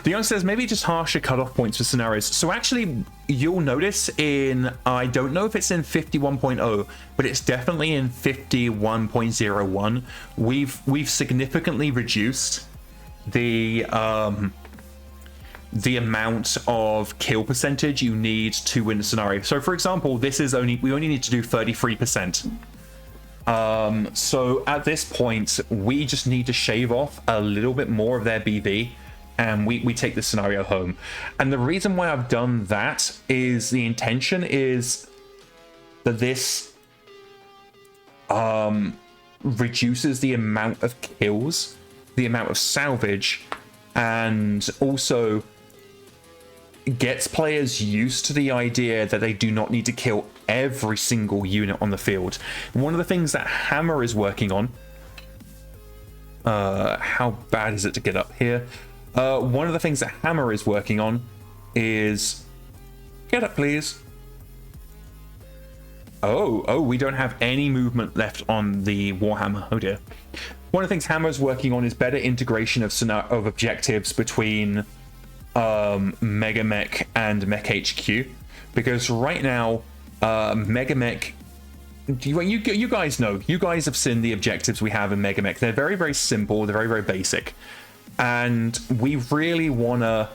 The young says maybe just harsher cutoff points for scenarios. So actually, you'll notice in, I don't know if it's in 51.0, but it's definitely in 51.01. We've significantly reduced the amount of kill percentage you need to win a scenario. So for example, we only need to do 33%. So at this point, we just need to shave off a little bit more of their BB. And we take the scenario home. And the reason why I've done that is the intention is that this reduces the amount of kills, the amount of salvage, and also gets players used to the idea that they do not need to kill every single unit on the field. One of the things that Hammer is working on, how bad is it to get up here? One of the things that Hammer is working on is... Get up, please. Oh, we don't have any movement left on the Warhammer. Oh, dear. One of the things Hammer is working on is better integration of objectives between MegaMek and MekHQ. Because right now, MegaMek... You guys know. You guys have seen the objectives we have in MegaMek. They're very, very simple. They're very, very basic. And we really want to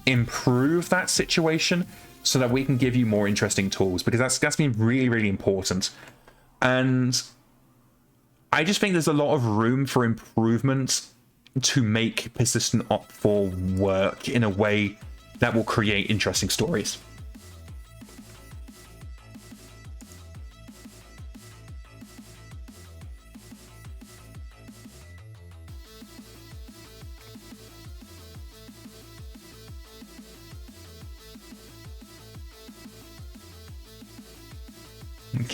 improve that situation so that we can give you more interesting tools, because that's been really, really important. And I just think there's a lot of room for improvement to make Persistent Op 4 work in a way that will create interesting stories.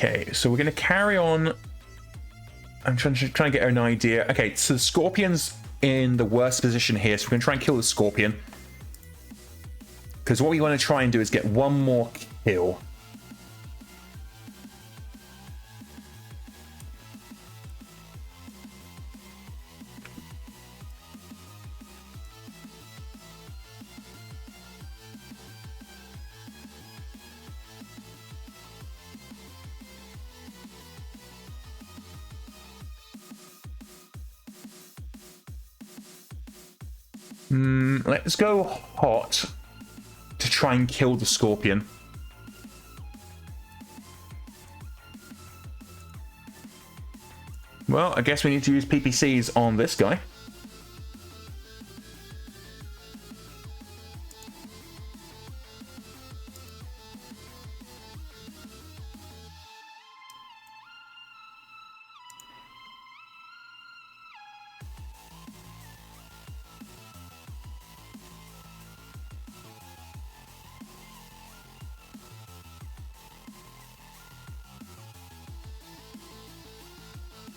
Okay, so we're going to carry on. I'm trying to get an idea. Okay, so the Scorpion's in the worst position here, so we're going to try and kill the Scorpion. Because what we want to try and do is get one more kill. Let's go hot to try and kill the Scorpion. Well, I guess we need to use PPCs on this guy.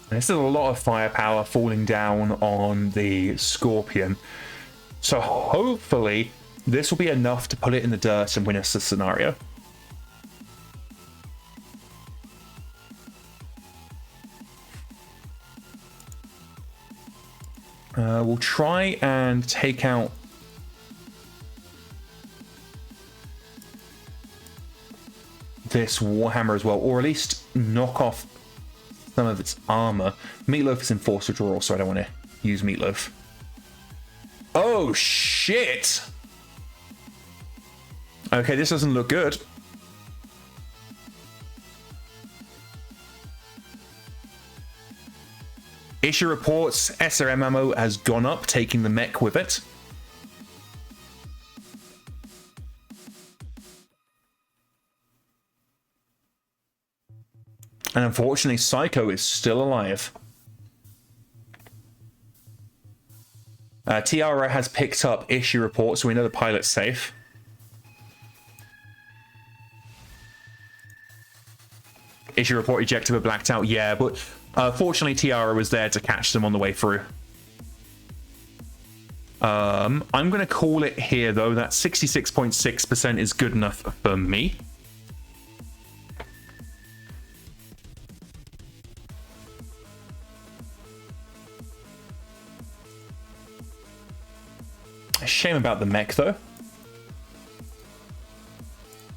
This is a lot of firepower falling down on the Scorpion. So hopefully this will be enough to put it in the dirt and win us the scenario. We'll try and take out this Warhammer as well, or at least knock off some of its armor. Meatloaf is in force withdrawal, so I don't want to use Meatloaf. Oh, shit! Okay, this doesn't look good. Issue reports SRM ammo has gone up, taking the mech with it. And unfortunately, Psycho is still alive. Tiara has picked up issue reports, so we know the pilot's safe. Issue report ejected but blacked out. Yeah, but fortunately, Tiara was there to catch them on the way through. I'm going to call it here, though. That 66.6% is good enough for me. A shame about the mech, though.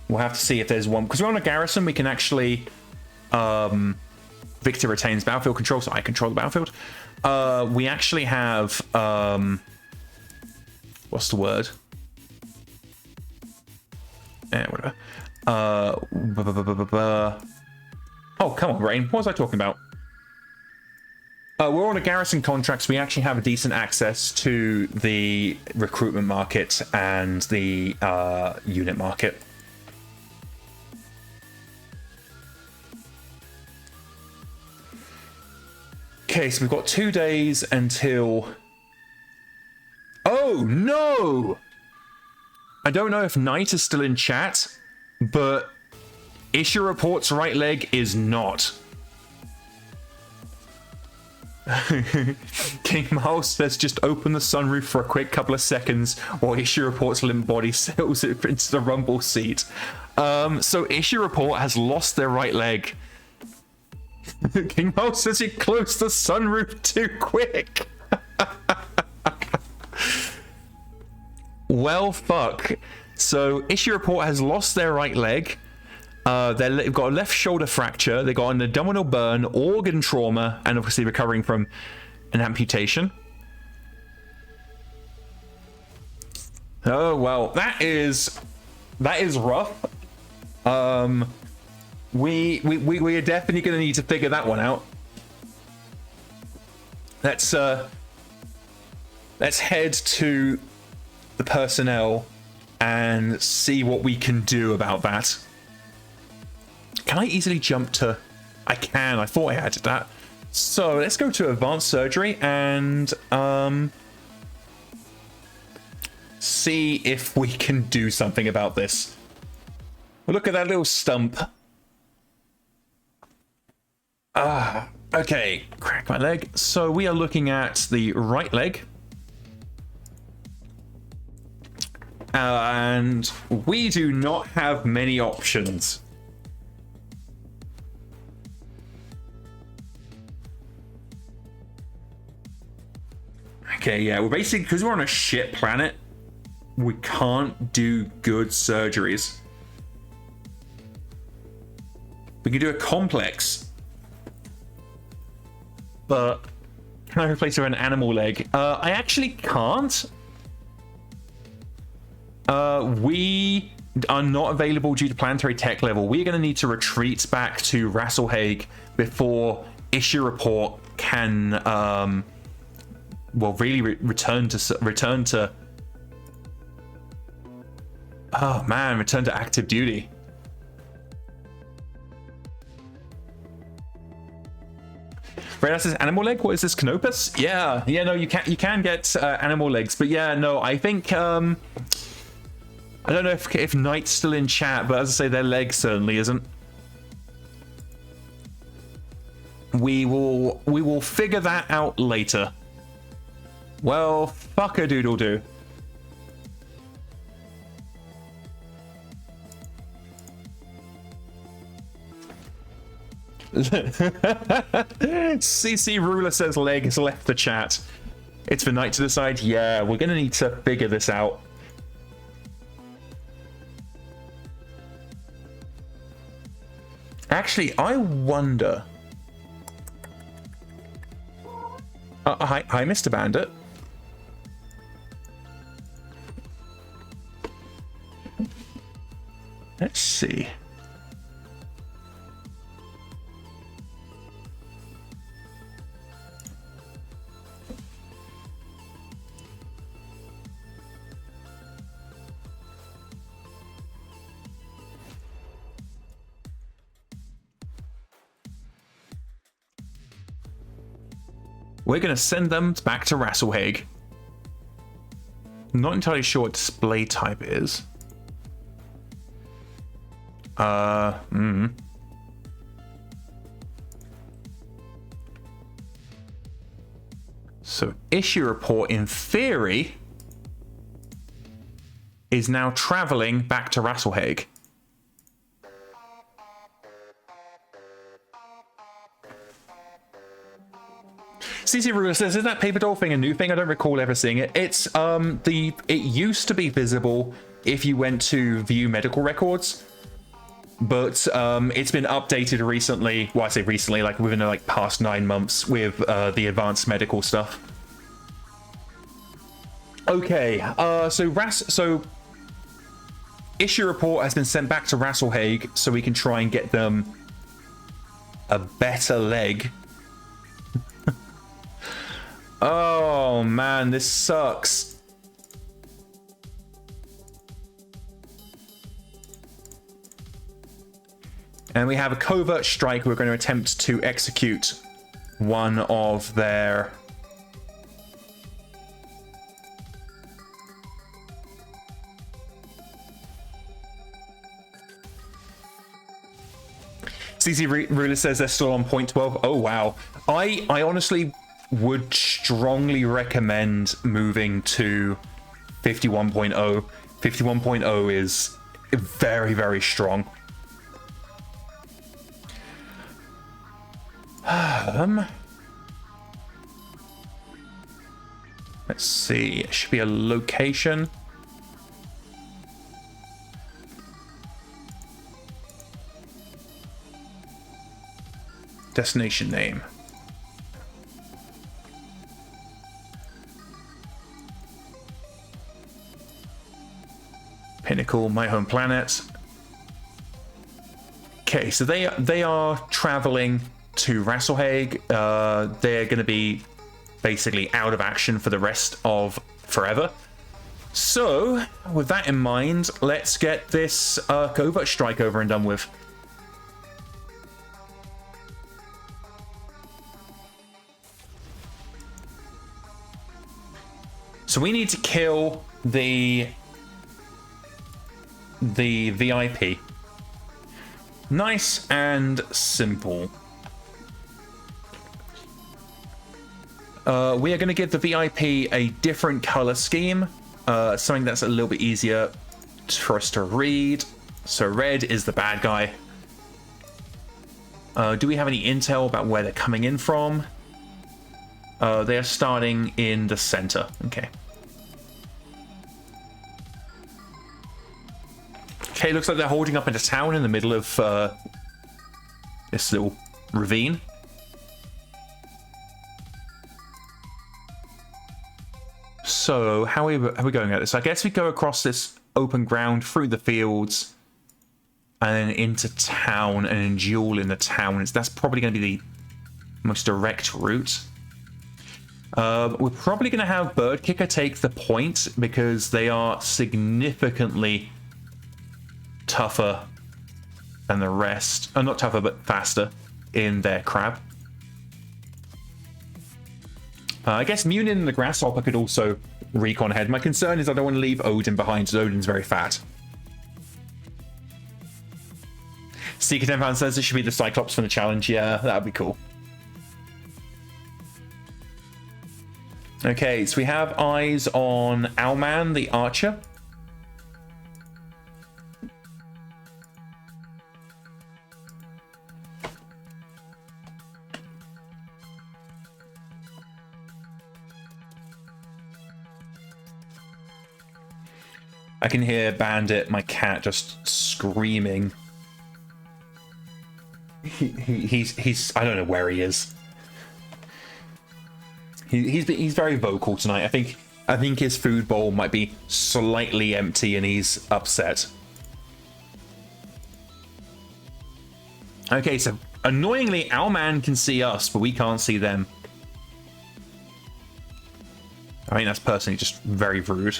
We'll have to see if there's one. Because we're on a garrison, we can actually... Victor retains battlefield control, so I control the battlefield. We actually have... what's the word? Whatever. Oh, come on, Rain. What was I talking about? We're on a garrison contract, so we actually have a decent access to the recruitment market and the unit market. Okay, so we've got 2 days until... Oh, no! I don't know if Knight is still in chat, but issue reports right leg is not. King Miles says just open the sunroof for a quick couple of seconds while issue reports limp body sails it into the rumble seat. So issue report has lost their right leg. King Miles says he closed the sunroof too quick. Well, fuck. So issue report has lost their right leg. They've got a left shoulder fracture. They got an abdominal burn, organ trauma, and obviously recovering from an amputation. Oh well, that is rough. We are definitely going to need to figure that one out. Let's head to the personnel and see what we can do about that. Can I easily jump to... I can. I thought I had that. So let's go to advanced surgery and see if we can do something about this. Well, look at that little stump. Okay, crack my leg. So we are looking at the right leg. And we do not have many options. Okay, yeah, we're basically, because we're on a shit planet, we can't do good surgeries. We can do a complex. But can I replace it with an animal leg? I actually can't. We are not available due to planetary tech level. We're going to need to retreat back to Rasselhaig before issue report can, well, really return to. Oh man, return to active duty. Radar says animal leg. What is this, Canopus? Yeah, no, you can get animal legs, but yeah, no, I think I don't know if Knight's still in chat, but as I say, their leg certainly isn't. We will figure that out later. Well, fuck a doodle do. CC Ruler says leg has left the chat. It's for Knight to decide. Yeah, we're gonna need to figure this out. Actually, I wonder. Hi, Mr. Bandit. Let's see. We're going to send them back to Rasselhaig. Not entirely sure what display type is. So issue report, in theory, is now traveling back to Rasselhaig. CC Ruler says, isn't that paper doll thing a new thing? I don't recall ever seeing it. It's it used to be visible if you went to view medical records, but it's been updated recently. Well, I say recently, like within the past 9 months with the advanced medical stuff. Okay, so issue report has been sent back to Rasselhaig so we can try and get them a better leg. Oh man, this sucks. And we have a covert strike. We're going to attempt to execute one of their... CC Ruler says they're still on point 12. Oh wow. I honestly would strongly recommend moving to 51.0. 51.0 is very, very strong. Let's see. It should be a location. Destination name. Pinnacle, my home planet. Okay, so they are traveling to Rasselhaig. They're going to be basically out of action for the rest of forever. So, with that in mind, let's get this covert strike over and done with. So we need to kill the VIP. Nice and simple. We are going to give the VIP a different color scheme, something that's a little bit easier for us to read. So red is the bad guy. Do we have any intel about where they're coming in from? They are starting in the center. Okay. Okay, looks like they're holding up in a town in the middle of this little ravine. So, how are we going at this? I guess we go across this open ground, through the fields, and then into town, and then duel in the town. That's probably going to be the most direct route. We're probably going to have Bird Kicker take the point, because they are significantly tougher than the rest. Not tougher, but faster in their crab. I guess Munin and the Grasshopper could also recon ahead. My concern is I don't want to leave Odin behind, because Odin's very fat. Seeker 10 says it should be the Cyclops from the challenge. Yeah, that'd be cool. Okay, so we have eyes on Owlman, the archer. I can hear Bandit, my cat, just screaming. He's I don't know where he is. He's very vocal tonight. I think his food bowl might be slightly empty and he's upset. Okay, so annoyingly, Owlman can see us, but we can't see them. I think that's personally just very rude.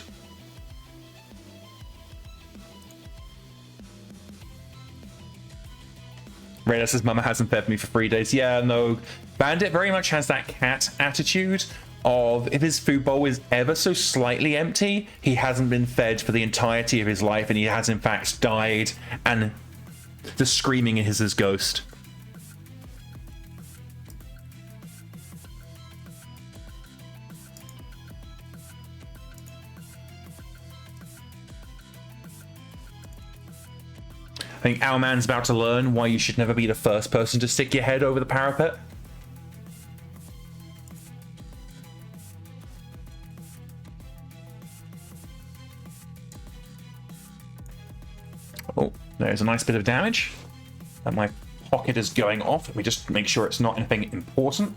Radar says, Mama hasn't fed me for 3 days. Yeah, no. Bandit very much has that cat attitude of if his food bowl is ever so slightly empty, he hasn't been fed for the entirety of his life, and he has in fact died, and the screaming is his ghost. I think Owlman's about to learn why you should never be the first person to stick your head over the parapet. Oh, there's a nice bit of damage. And my pocket is going off. Let me just make sure it's not anything important.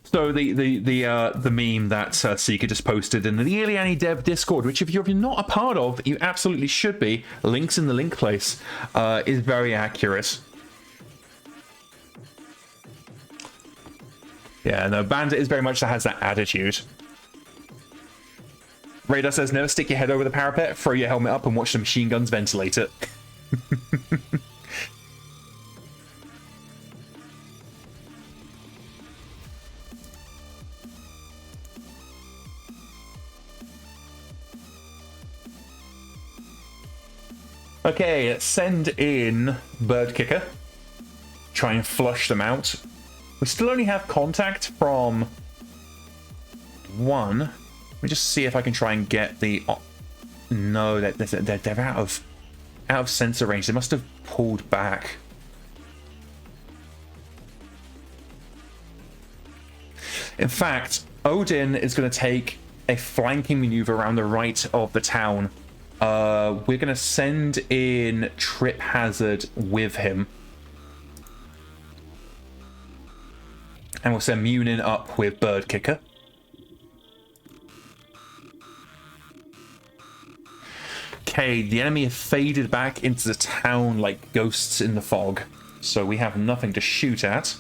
So the meme that Seeker just posted in the IllianiDev Discord, which if you're not a part of, you absolutely should be. Links in the link place, is very accurate. Yeah, no, Bandit is very much that has that attitude. Radar says, never stick your head over the parapet, throw your helmet up and watch the machine guns ventilate it. Okay, let's send in Bird Kicker. Try and flush them out. We still only have contact from one. Let me just see if I can try and get the... No, they're out of sensor range. They must have pulled back. In fact, Odin is going to take a flanking maneuver around the right of the town. We're going to send in Trip Hazard with him. And we'll send Munin up with Bird Kicker. Okay, the enemy have faded back into the town like ghosts in the fog. So we have nothing to shoot at.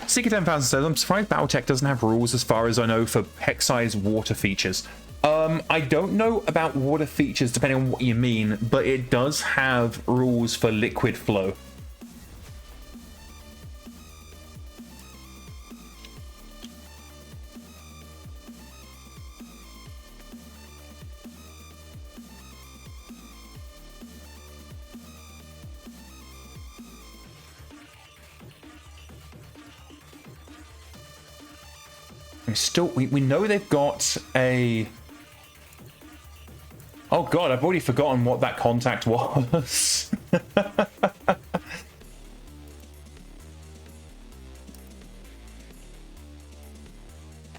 Seeker 10,000 says, I'm surprised BattleTech doesn't have rules as far as I know for hex size water features. I don't know about water features depending on what you mean, but it does have rules for liquid flow. We know they've got a... Oh god, I've already forgotten what that contact was.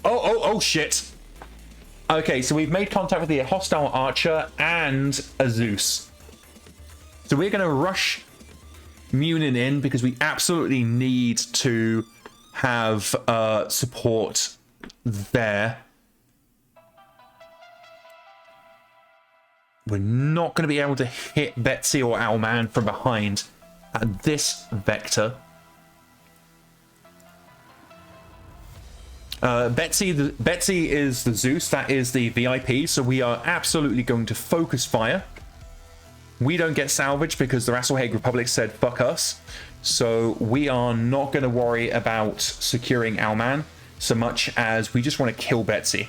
Oh shit. Okay, so we've made contact with the hostile archer and a Zeus. So we're going to rush Munin in because we absolutely need to have support there. We're not going to be able to hit Betsy or Owlman from behind at this vector. Betsy is the Zeus, that is the VIP, so we are absolutely going to focus fire. We don't get salvaged because the Rasselhague Republic said fuck us, so we are not going to worry about securing Owlman so much as we just want to kill Betsy.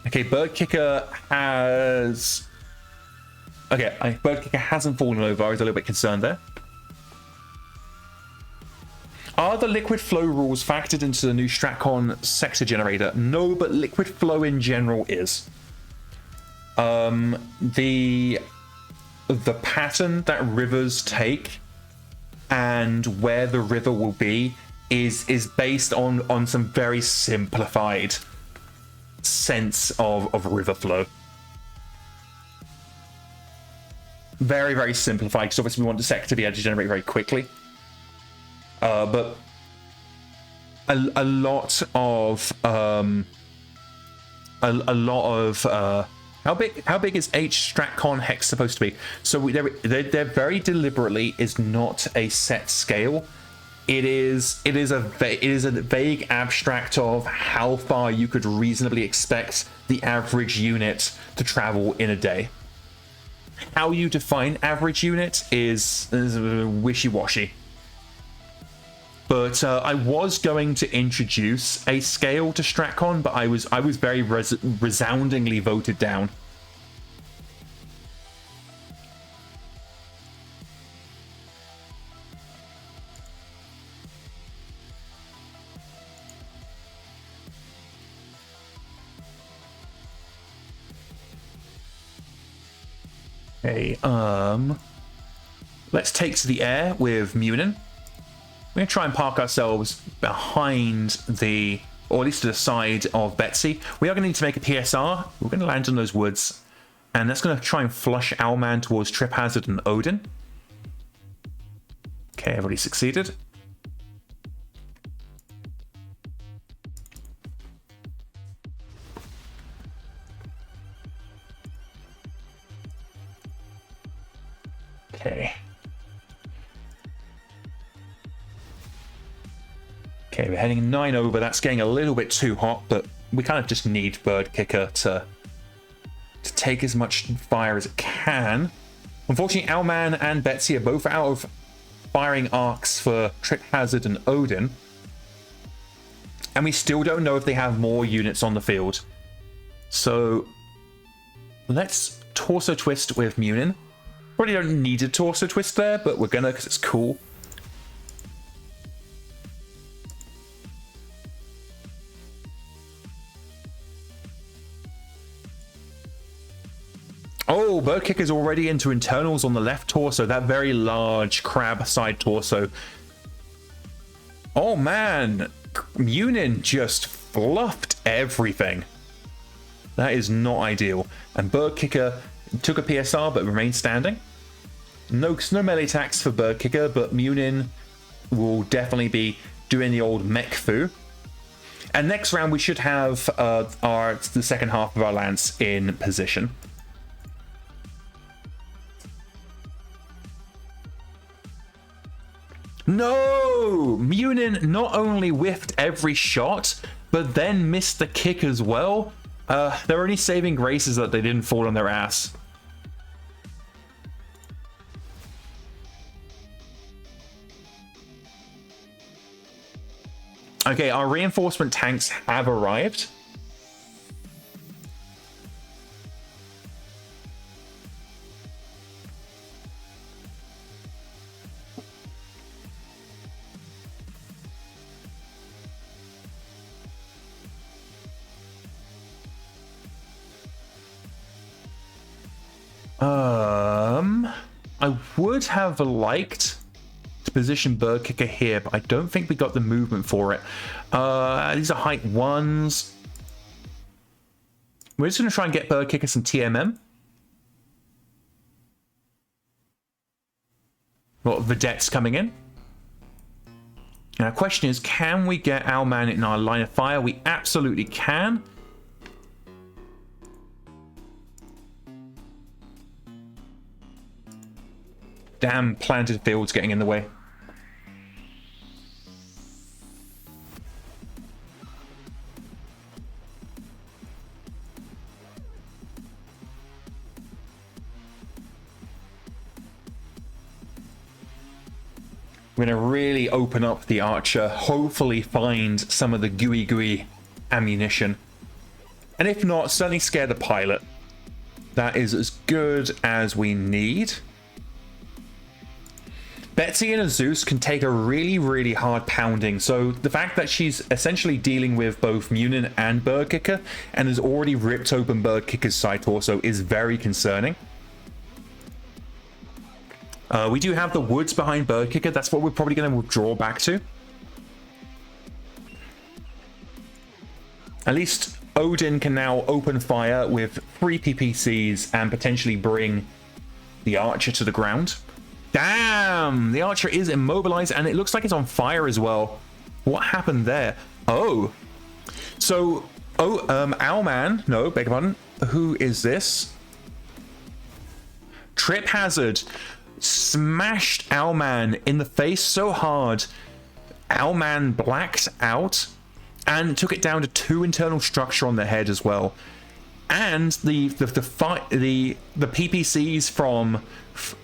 Okay, Bird Kicker has... Okay, Bird Kicker hasn't fallen over. I was a little bit concerned there. Are the liquid flow rules factored into the new StratCon sector generator? No, but liquid flow in general is. The pattern that rivers take and where the river will be is based on some very simplified sense of river flow. Very, very simplified, because obviously we want the sector to be able to generate very quickly. But a lot of how big is H StratCon Hex supposed to be? So there very deliberately is not a set scale. It is a vague abstract of how far you could reasonably expect the average unit to travel in a day. How you define average unit is wishy-washy. But I was going to introduce a scale to StratCon, but I was very resoundingly voted down. Okay, let's take to the air with Munin. We're going to try and park ourselves behind the, or at least to the side of Betsy. We are going to need to make a PSR. We're going to land in those woods. And that's going to try and flush Owlman towards Trip Hazard and Odin. Okay, I've already succeeded. Okay. Okay, we're heading 9 over. That's getting a little bit too hot, but we kind of just need Bird Kicker to take as much fire as it can. Unfortunately, Owlman and Betsy are both out of firing arcs for Trip Hazard and Odin. And we still don't know if they have more units on the field. So let's torso twist with Munin. Probably don't need a torso twist there, but we're gonna because it's cool. Oh, Bird Kicker's already into internals on the left torso, that very large crab side torso. Oh man, Munin just fluffed everything. That is not ideal. And Bird Kicker took a PSR but remained standing. No melee attacks for Bird Kicker, but Munin will definitely be doing the old MekHQ. And next round we should have the second half of our lance in position. No! Munin not only whiffed every shot, but then missed the kick as well. Their only saving grace is that they didn't fall on their ass. Okay, our reinforcement tanks have arrived. I would have liked to position Bird Kicker here, but I don't think we got the movement for it. These are height 1s. We're just going to try and get Bird Kicker some TMM. Got vedettes coming in. Now, the question is, can we get Owlman in our line of fire? We absolutely can. Damn, planted fields getting in the way. We're going to really open up the archer, hopefully find some of the gooey ammunition. And if not, certainly scare the pilot. That is as good as we need. Betsy and Zeus can take a really hard pounding, so the fact that she's essentially dealing with both Munin and Bird Kicker and has already ripped open Bird Kicker's side torso is very concerning. We do have the woods behind Bird Kicker. That's what we're probably going to withdraw back to. At least Odin can now open fire with 3 PPCs and potentially bring the archer to the ground. Damn! The archer is immobilized and it looks like it's on fire as well. What happened there? Oh. So, Owlman. No, beg your pardon. Who is this? Trip Hazard smashed Owlman in the face so hard, Owlman blacked out and took it down to 2 internal structure on the head as well. And the PPCs from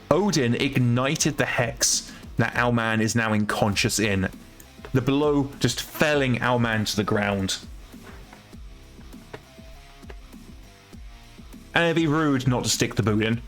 Odin ignited the hex that Owlman is now unconscious in. The blow just felling Owlman to the ground. And it'd be rude not to stick the boot in.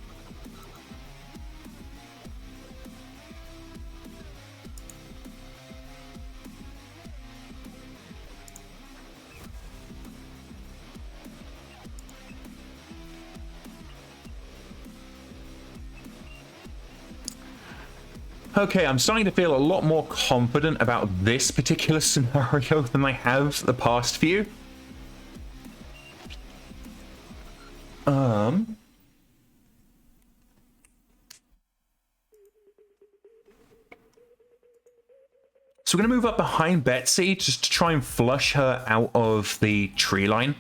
Okay, I'm starting to feel a lot more confident about this particular scenario than I have the past few. So we're going to move up behind Betsy just to try and flush her out of the tree line.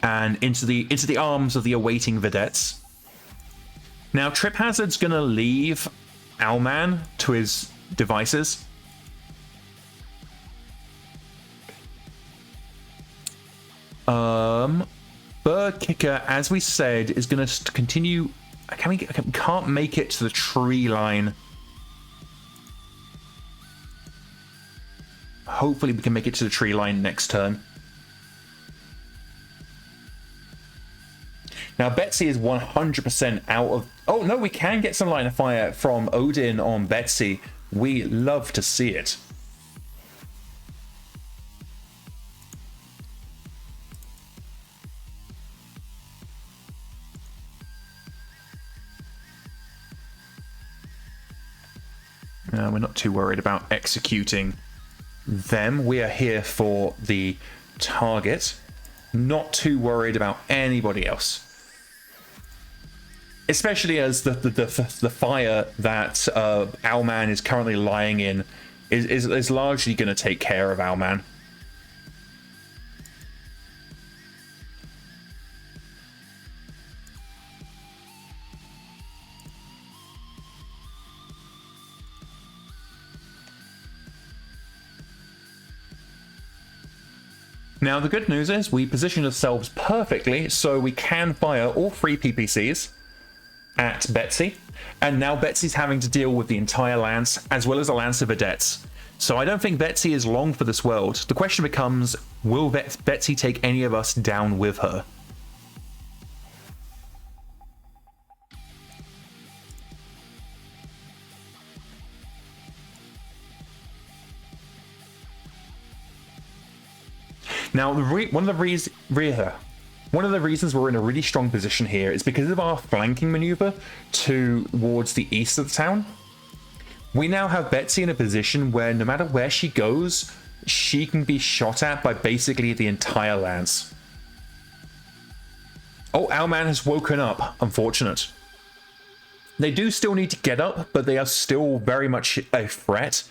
And into the arms of the awaiting vedettes. Now, Trip Hazard's going to leave Owlman to his devices. Bird Kicker, as we said, is going to continue. Can't make it to the tree line. Hopefully we can make it to the tree line next turn. Now, Betsy is 100% out of... Oh, no, we can get some line of fire from Odin on Betsy. We love to see it. We're not too worried about executing them. We are here for the target. Not too worried about anybody else. Especially as the fire that Owlman is currently lying in is largely going to take care of Owlman. Now, the good news is we positioned ourselves perfectly so we can fire all 3 PPCs at Betsy. And now Betsy's having to deal with the entire lance as well as a lance of vedettes. So I don't think Betsy is long for this world. The question becomes, will Betsy take any of us down with her? Now, one of the reasons we're in a really strong position here is because of our flanking maneuver towards the east of the town. We now have Betsy in a position where no matter where she goes, she can be shot at by basically the entire lance. Oh, our man has woken up. Unfortunate. They do still need to get up, but they are still very much a threat.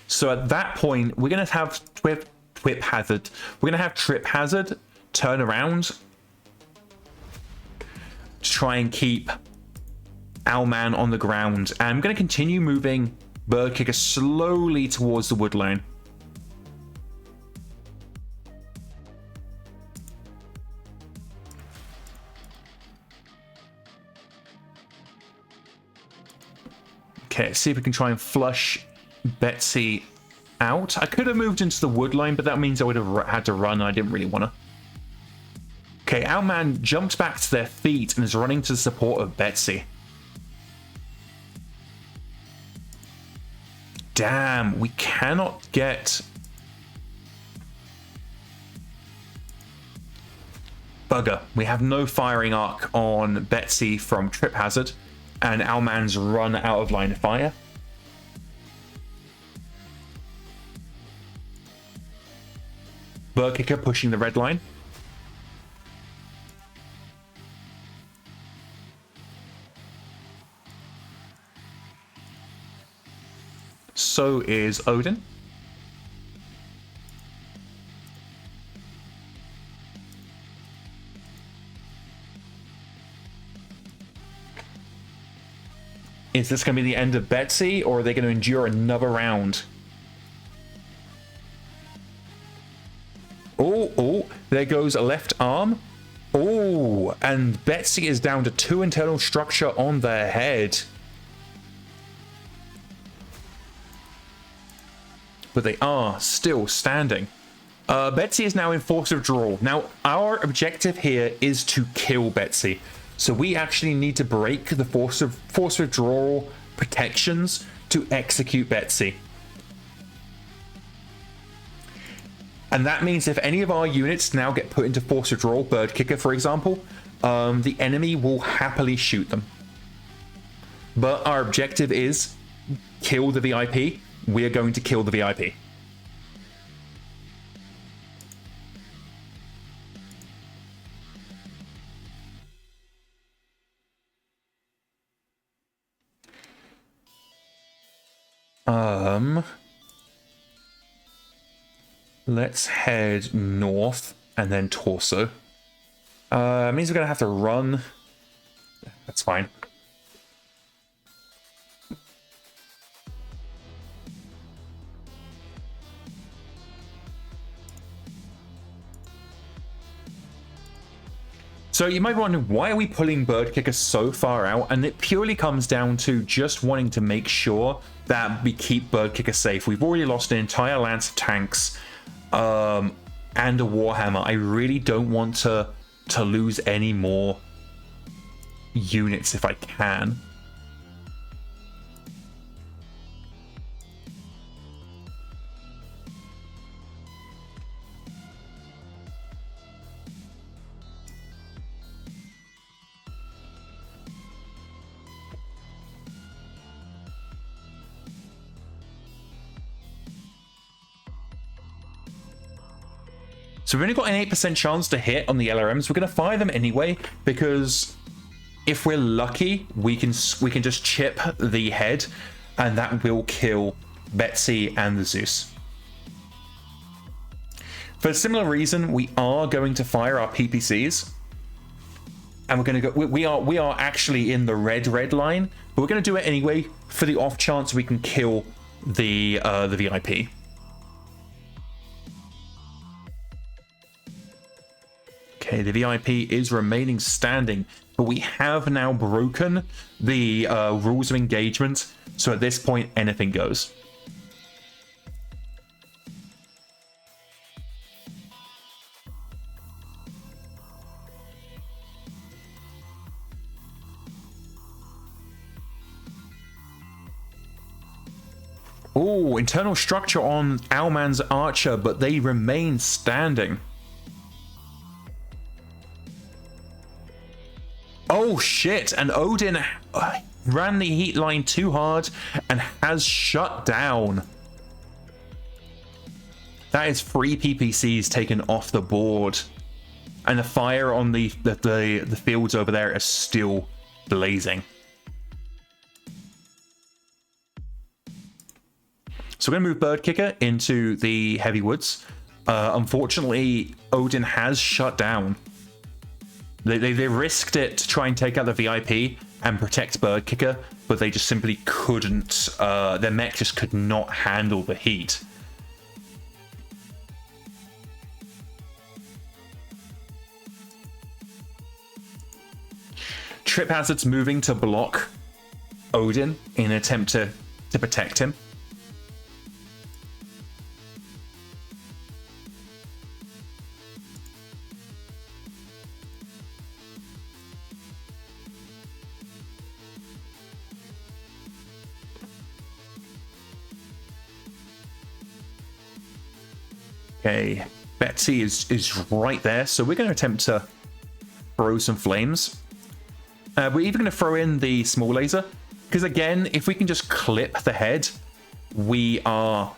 So at that point, we're going to have Trip Hazard. We're going to have Trip Hazard turn around to try and keep our man on the ground. And I'm going to continue moving Bird Kicker slowly towards the wood line. Okay, let's see if we can try and flush Betsy out. I could have moved into the wood line, but that means I would have had to run, and I didn't really want to. Okay, our man jumps back to their feet and is running to the support of Betsy. Damn, we cannot get... Bugger. We have no firing arc on Betsy from Trip Hazard, and our man's run out of line of fire. Bird Kicker pushing the red line. So is Odin. Is this going to be the end of Betsy, or are they going to endure another round? Oh, there goes a left arm. Oh, and Betsy is down to 2 internal structure on their head. But they are still standing. Betsy is now in force withdrawal. Now, our objective here is to kill Betsy. So we actually need to break the force withdrawal protections to execute Betsy. And that means if any of our units now get put into force withdrawal, Bird Kicker for example, the enemy will happily shoot them. But our objective is kill the VIP. We are going to kill the VIP. Let's head north and then torso. Means we're gonna have to run. That's fine. So you might be wondering, why are we pulling Bird Kicker so far out? And it purely comes down to just wanting to make sure that we keep Bird Kicker safe. We've already lost an entire lance of tanks and a Warhammer. I really don't want to lose any more units if I can. So we've only got an 8% chance to hit on the LRMs. We're going to fire them anyway, because if we're lucky, we can just chip the head, and that will kill Betsy and the Zeus. For a similar reason, we are going to fire our PPCs, and we're going to go. We are actually in the red line, but we're going to do it anyway for the off chance we can kill the VIP. Okay, the VIP is remaining standing, but we have now broken the rules of engagement. So at this point, anything goes. Oh, internal structure on Owlman's Archer, but they remain standing. Oh shit, and Odin ran the heat line too hard and has shut down. That is 3 PPCs taken off the board. And the fire on the fields over there is still blazing. So we're going to move Bird Kicker into the Heavy Woods. Unfortunately, Odin has shut down. They risked it to try and take out the VIP and protect Bird Kicker, but they just simply couldn't. Their mech just could not handle the heat. Trip Hazard's moving to block Odin in an attempt to protect him. Okay, Betsy is right there, so we're going to attempt to throw some flames. We're even going to throw in the small laser, because again, if we can just clip the head, we are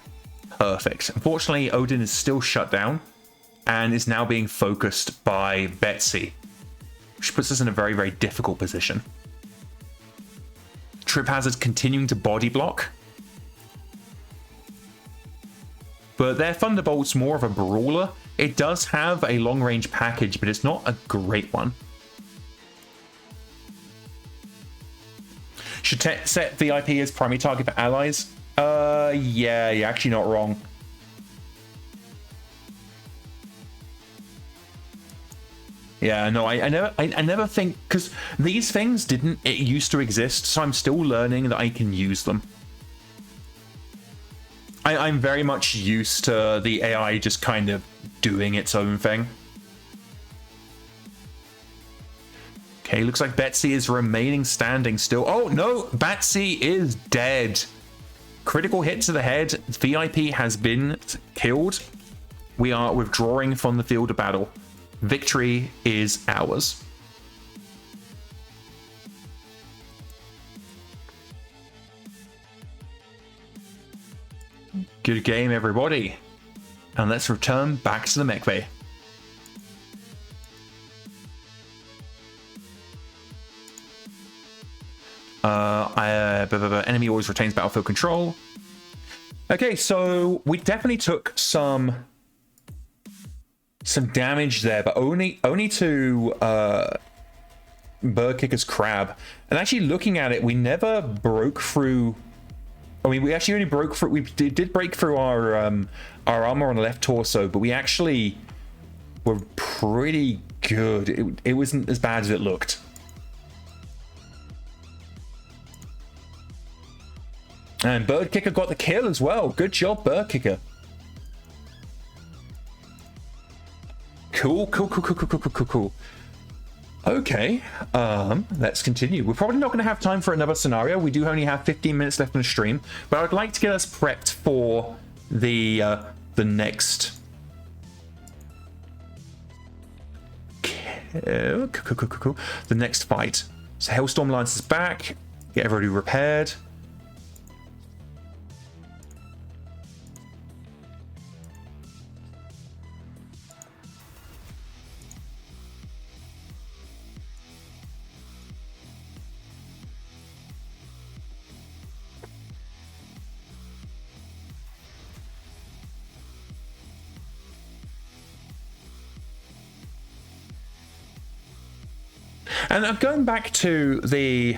perfect. Unfortunately, Odin is still shut down and is now being focused by Betsy, which puts us in a very, very difficult position. Trip Hazard continuing to body block. But their Thunderbolt's more of a brawler. It does have a long-range package, but it's not a great one. Should set VIP as primary target for allies? Yeah, you're actually not wrong. Yeah, no, I never think, because these things it used to exist, so I'm still learning that I can use them. I'm very much used to the AI just kind of doing its own thing. Okay, looks like Betsy is remaining standing still. Oh, no, Betsy is dead. Critical hit to the head. VIP has been killed. We are withdrawing from the field of battle. Victory is ours. Good game, everybody. And let's return back to the mech bay. Enemy always retains battlefield control. Okay, so we definitely took some damage there, but only to Bird Kicker's crab. And actually looking at it, we never broke through. I mean, we actually only broke through. We did break through our armor on the left torso, but we actually were pretty good. It wasn't as bad as it looked. And Bird Kicker got the kill as well. Good job, Bird Kicker. Cool. Okay, let's continue. We're probably not going to have time for another scenario. We do only have 15 minutes left in the stream, but I'd like to get us prepped for the next. Cool. The next fight. So Hellstorm Lance is back. Get everybody repaired. And going back to the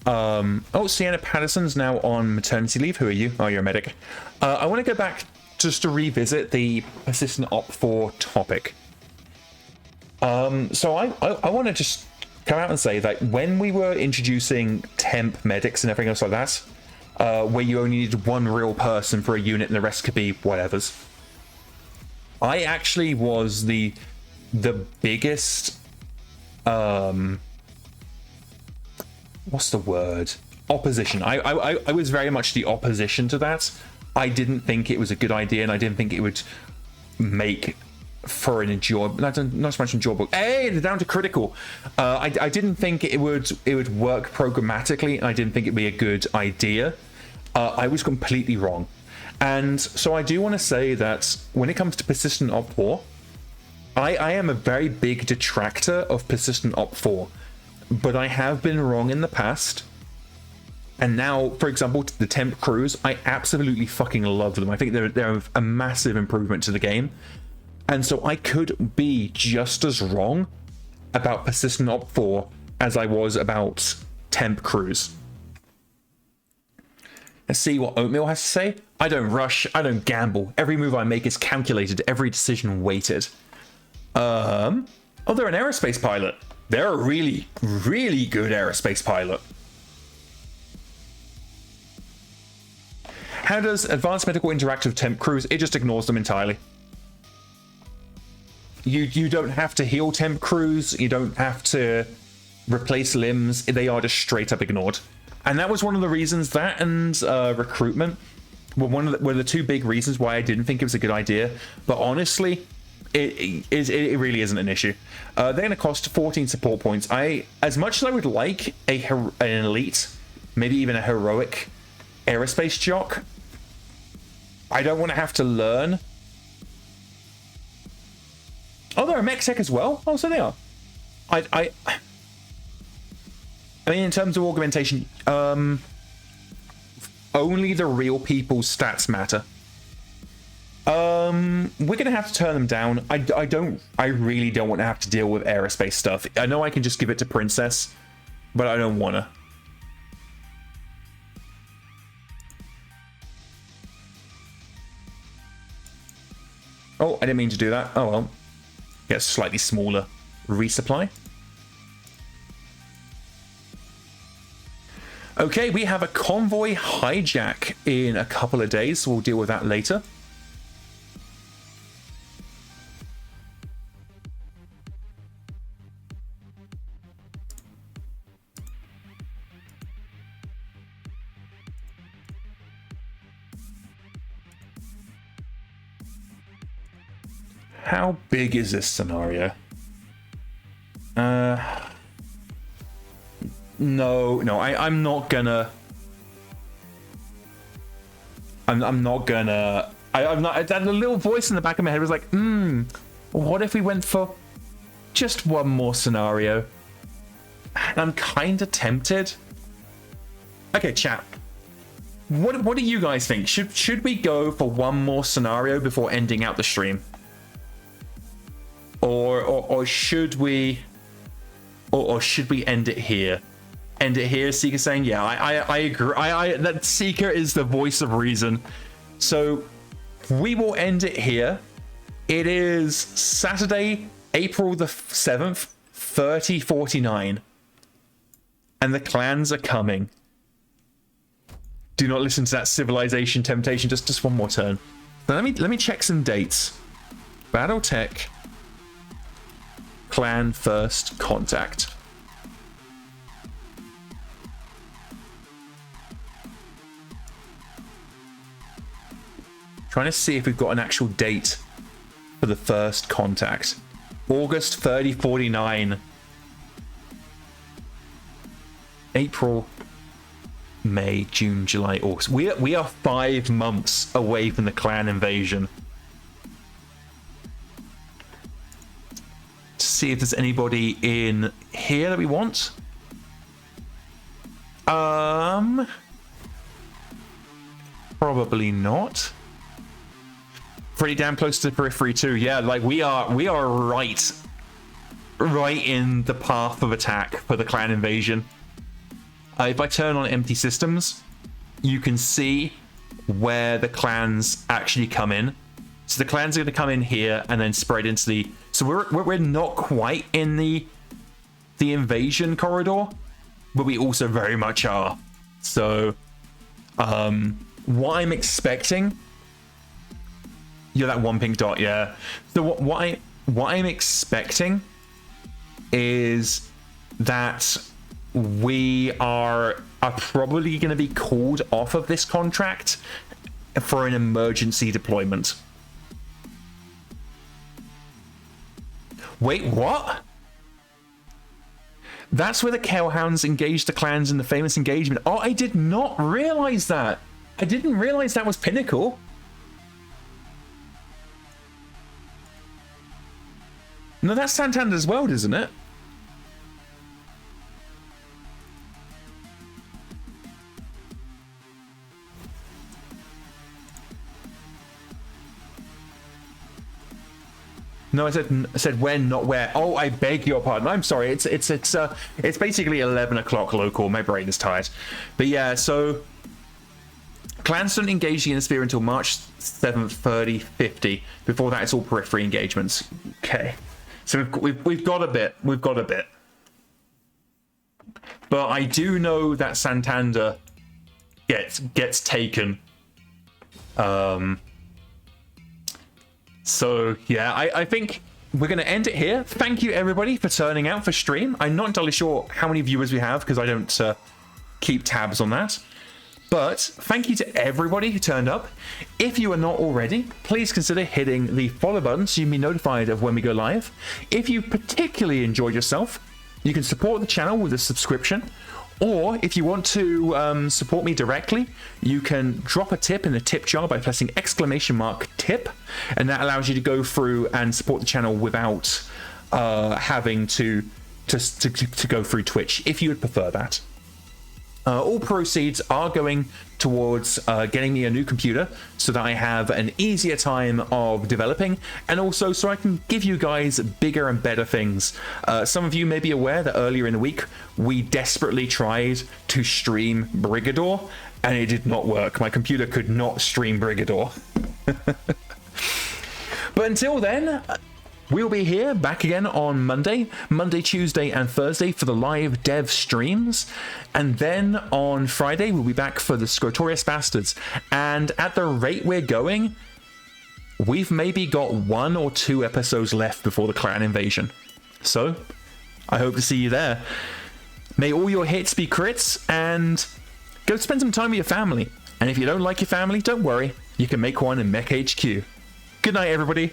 Oh, Sienna Patterson's now on maternity leave. Who are you? Oh, you're a medic. I want to go back just to revisit the persistent op4 topic. So I want to just come out and say that when we were introducing temp medics and everything else like that, where you only needed one real person for a unit and the rest could be whatevers, I actually was the biggest what's the word? Opposition. I was very much the opposition to that. I didn't think it was a good idea, and I didn't think it would make for an enjoyable, not so much enjoyable. Hey, they're down to critical. I didn't think it would work programmatically, and I didn't think it'd be a good idea. I was completely wrong. And so I do want to say that when it comes to persistent op4, I am a very big detractor of persistent op4, but I have been wrong in the past. And now, for example, the temp crews, I absolutely fucking love them. I think they're a massive improvement to the game. And so I could be just as wrong about persistent op4 as I was about temp crews. Let's see what Oatmeal has to say. I don't rush, I don't gamble. Every move I make is calculated, every decision weighted. Oh, they're an aerospace pilot. They're a really, really good aerospace pilot. How does advanced medical interact with temp crews? It just ignores them entirely. You don't have to heal temp crews. You don't have to replace limbs. They are just straight up ignored. And that was one of the reasons, that and recruitment were the two big reasons why I didn't think it was a good idea. But honestly, it really isn't an issue. They're going to cost 14 support points. As much as I would like an elite, maybe even a heroic aerospace jock, I don't want to have to learn. Oh, they're a MekHQ as well. Oh, so they are. I mean, in terms of augmentation, only the real people's stats matter. We're gonna have to turn them down. I really don't want to have to deal with aerospace stuff. I know I can just give it to Princess, but I don't wanna. Oh, I didn't mean to do that. Oh well. Get a slightly smaller resupply. Okay, we have a convoy hijack in a couple of days, so we'll deal with that later. How big is this scenario? No, I'm not gonna. I'm not gonna. I'm not. That little voice in the back of my head was like, what if we went for just one more scenario? And I'm kind of tempted. Okay, chat. What do you guys think? Should we go for one more scenario before ending out the stream? Or should we end it here? End it here, Seeker saying, yeah, I agree. That Seeker is the voice of reason. So we will end it here. It is Saturday, April the 7th, 30:49. And the clans are coming. Do not listen to that civilization temptation. Just one more turn. Now let me check some dates. BattleTech clan first contact. Trying to see if we've got an actual date for the first contact. August 3049. April, May, June, July, August. We are 5 months away from the clan invasion. To see if there's anybody in here that we want. Probably not. Pretty damn close to the periphery too. Yeah, like we are right in the path of attack for the clan invasion. if I turn on empty systems, you can see where the clans actually come in. So the clans are going to come in here and then spread into the... So we're not quite in the invasion corridor, but we also very much are. So what I'm expecting... You're that one pink dot, yeah. So what I'm expecting is that we are probably going to be called off of this contract for an emergency deployment. Wait, what? That's where the Kalehounds engaged the clans in the famous engagement. Oh, I did not realize that. I didn't realize that was Pinnacle. No, that's Santander's World, isn't it? No, I said when, not where. Oh, I beg your pardon. I'm sorry. It's basically 11 o'clock local. My brain is tired. But yeah, so clans don't engage the Innisphere until March 7th, 30:50. Before that, it's all periphery engagements. Okay, so we've got a bit. We've got a bit. But I do know that Santander gets taken. So yeah, I think we're going to end it here. Thank you everybody for turning out for stream. I'm not entirely sure how many viewers we have because I don't keep tabs on that. But thank you to everybody who turned up. If you are not already, please consider hitting the follow button so you can be notified of when we go live. If you particularly enjoyed yourself, you can support the channel with a subscription. Or if you want to support me directly, you can drop a tip in the tip jar by pressing !tip, and that allows you to go through and support the channel without having to go through Twitch, if you would prefer that. All proceeds are going towards getting me a new computer so that I have an easier time of developing, and also so I can give you guys bigger and better things. Some of you may be aware that earlier in the week we desperately tried to stream Brigador and it did not work. My computer could not stream Brigador. But until then, we'll be here back again on Monday, Tuesday, and Thursday for the live dev streams. And then on Friday, we'll be back for the Scrotorius Basterds. And at the rate we're going, we've maybe got 1 or 2 episodes left before the clan invasion. So, I hope to see you there. May all your hits be crits, and go spend some time with your family. And if you don't like your family, don't worry. You can make one in MekHQ. Good night, everybody.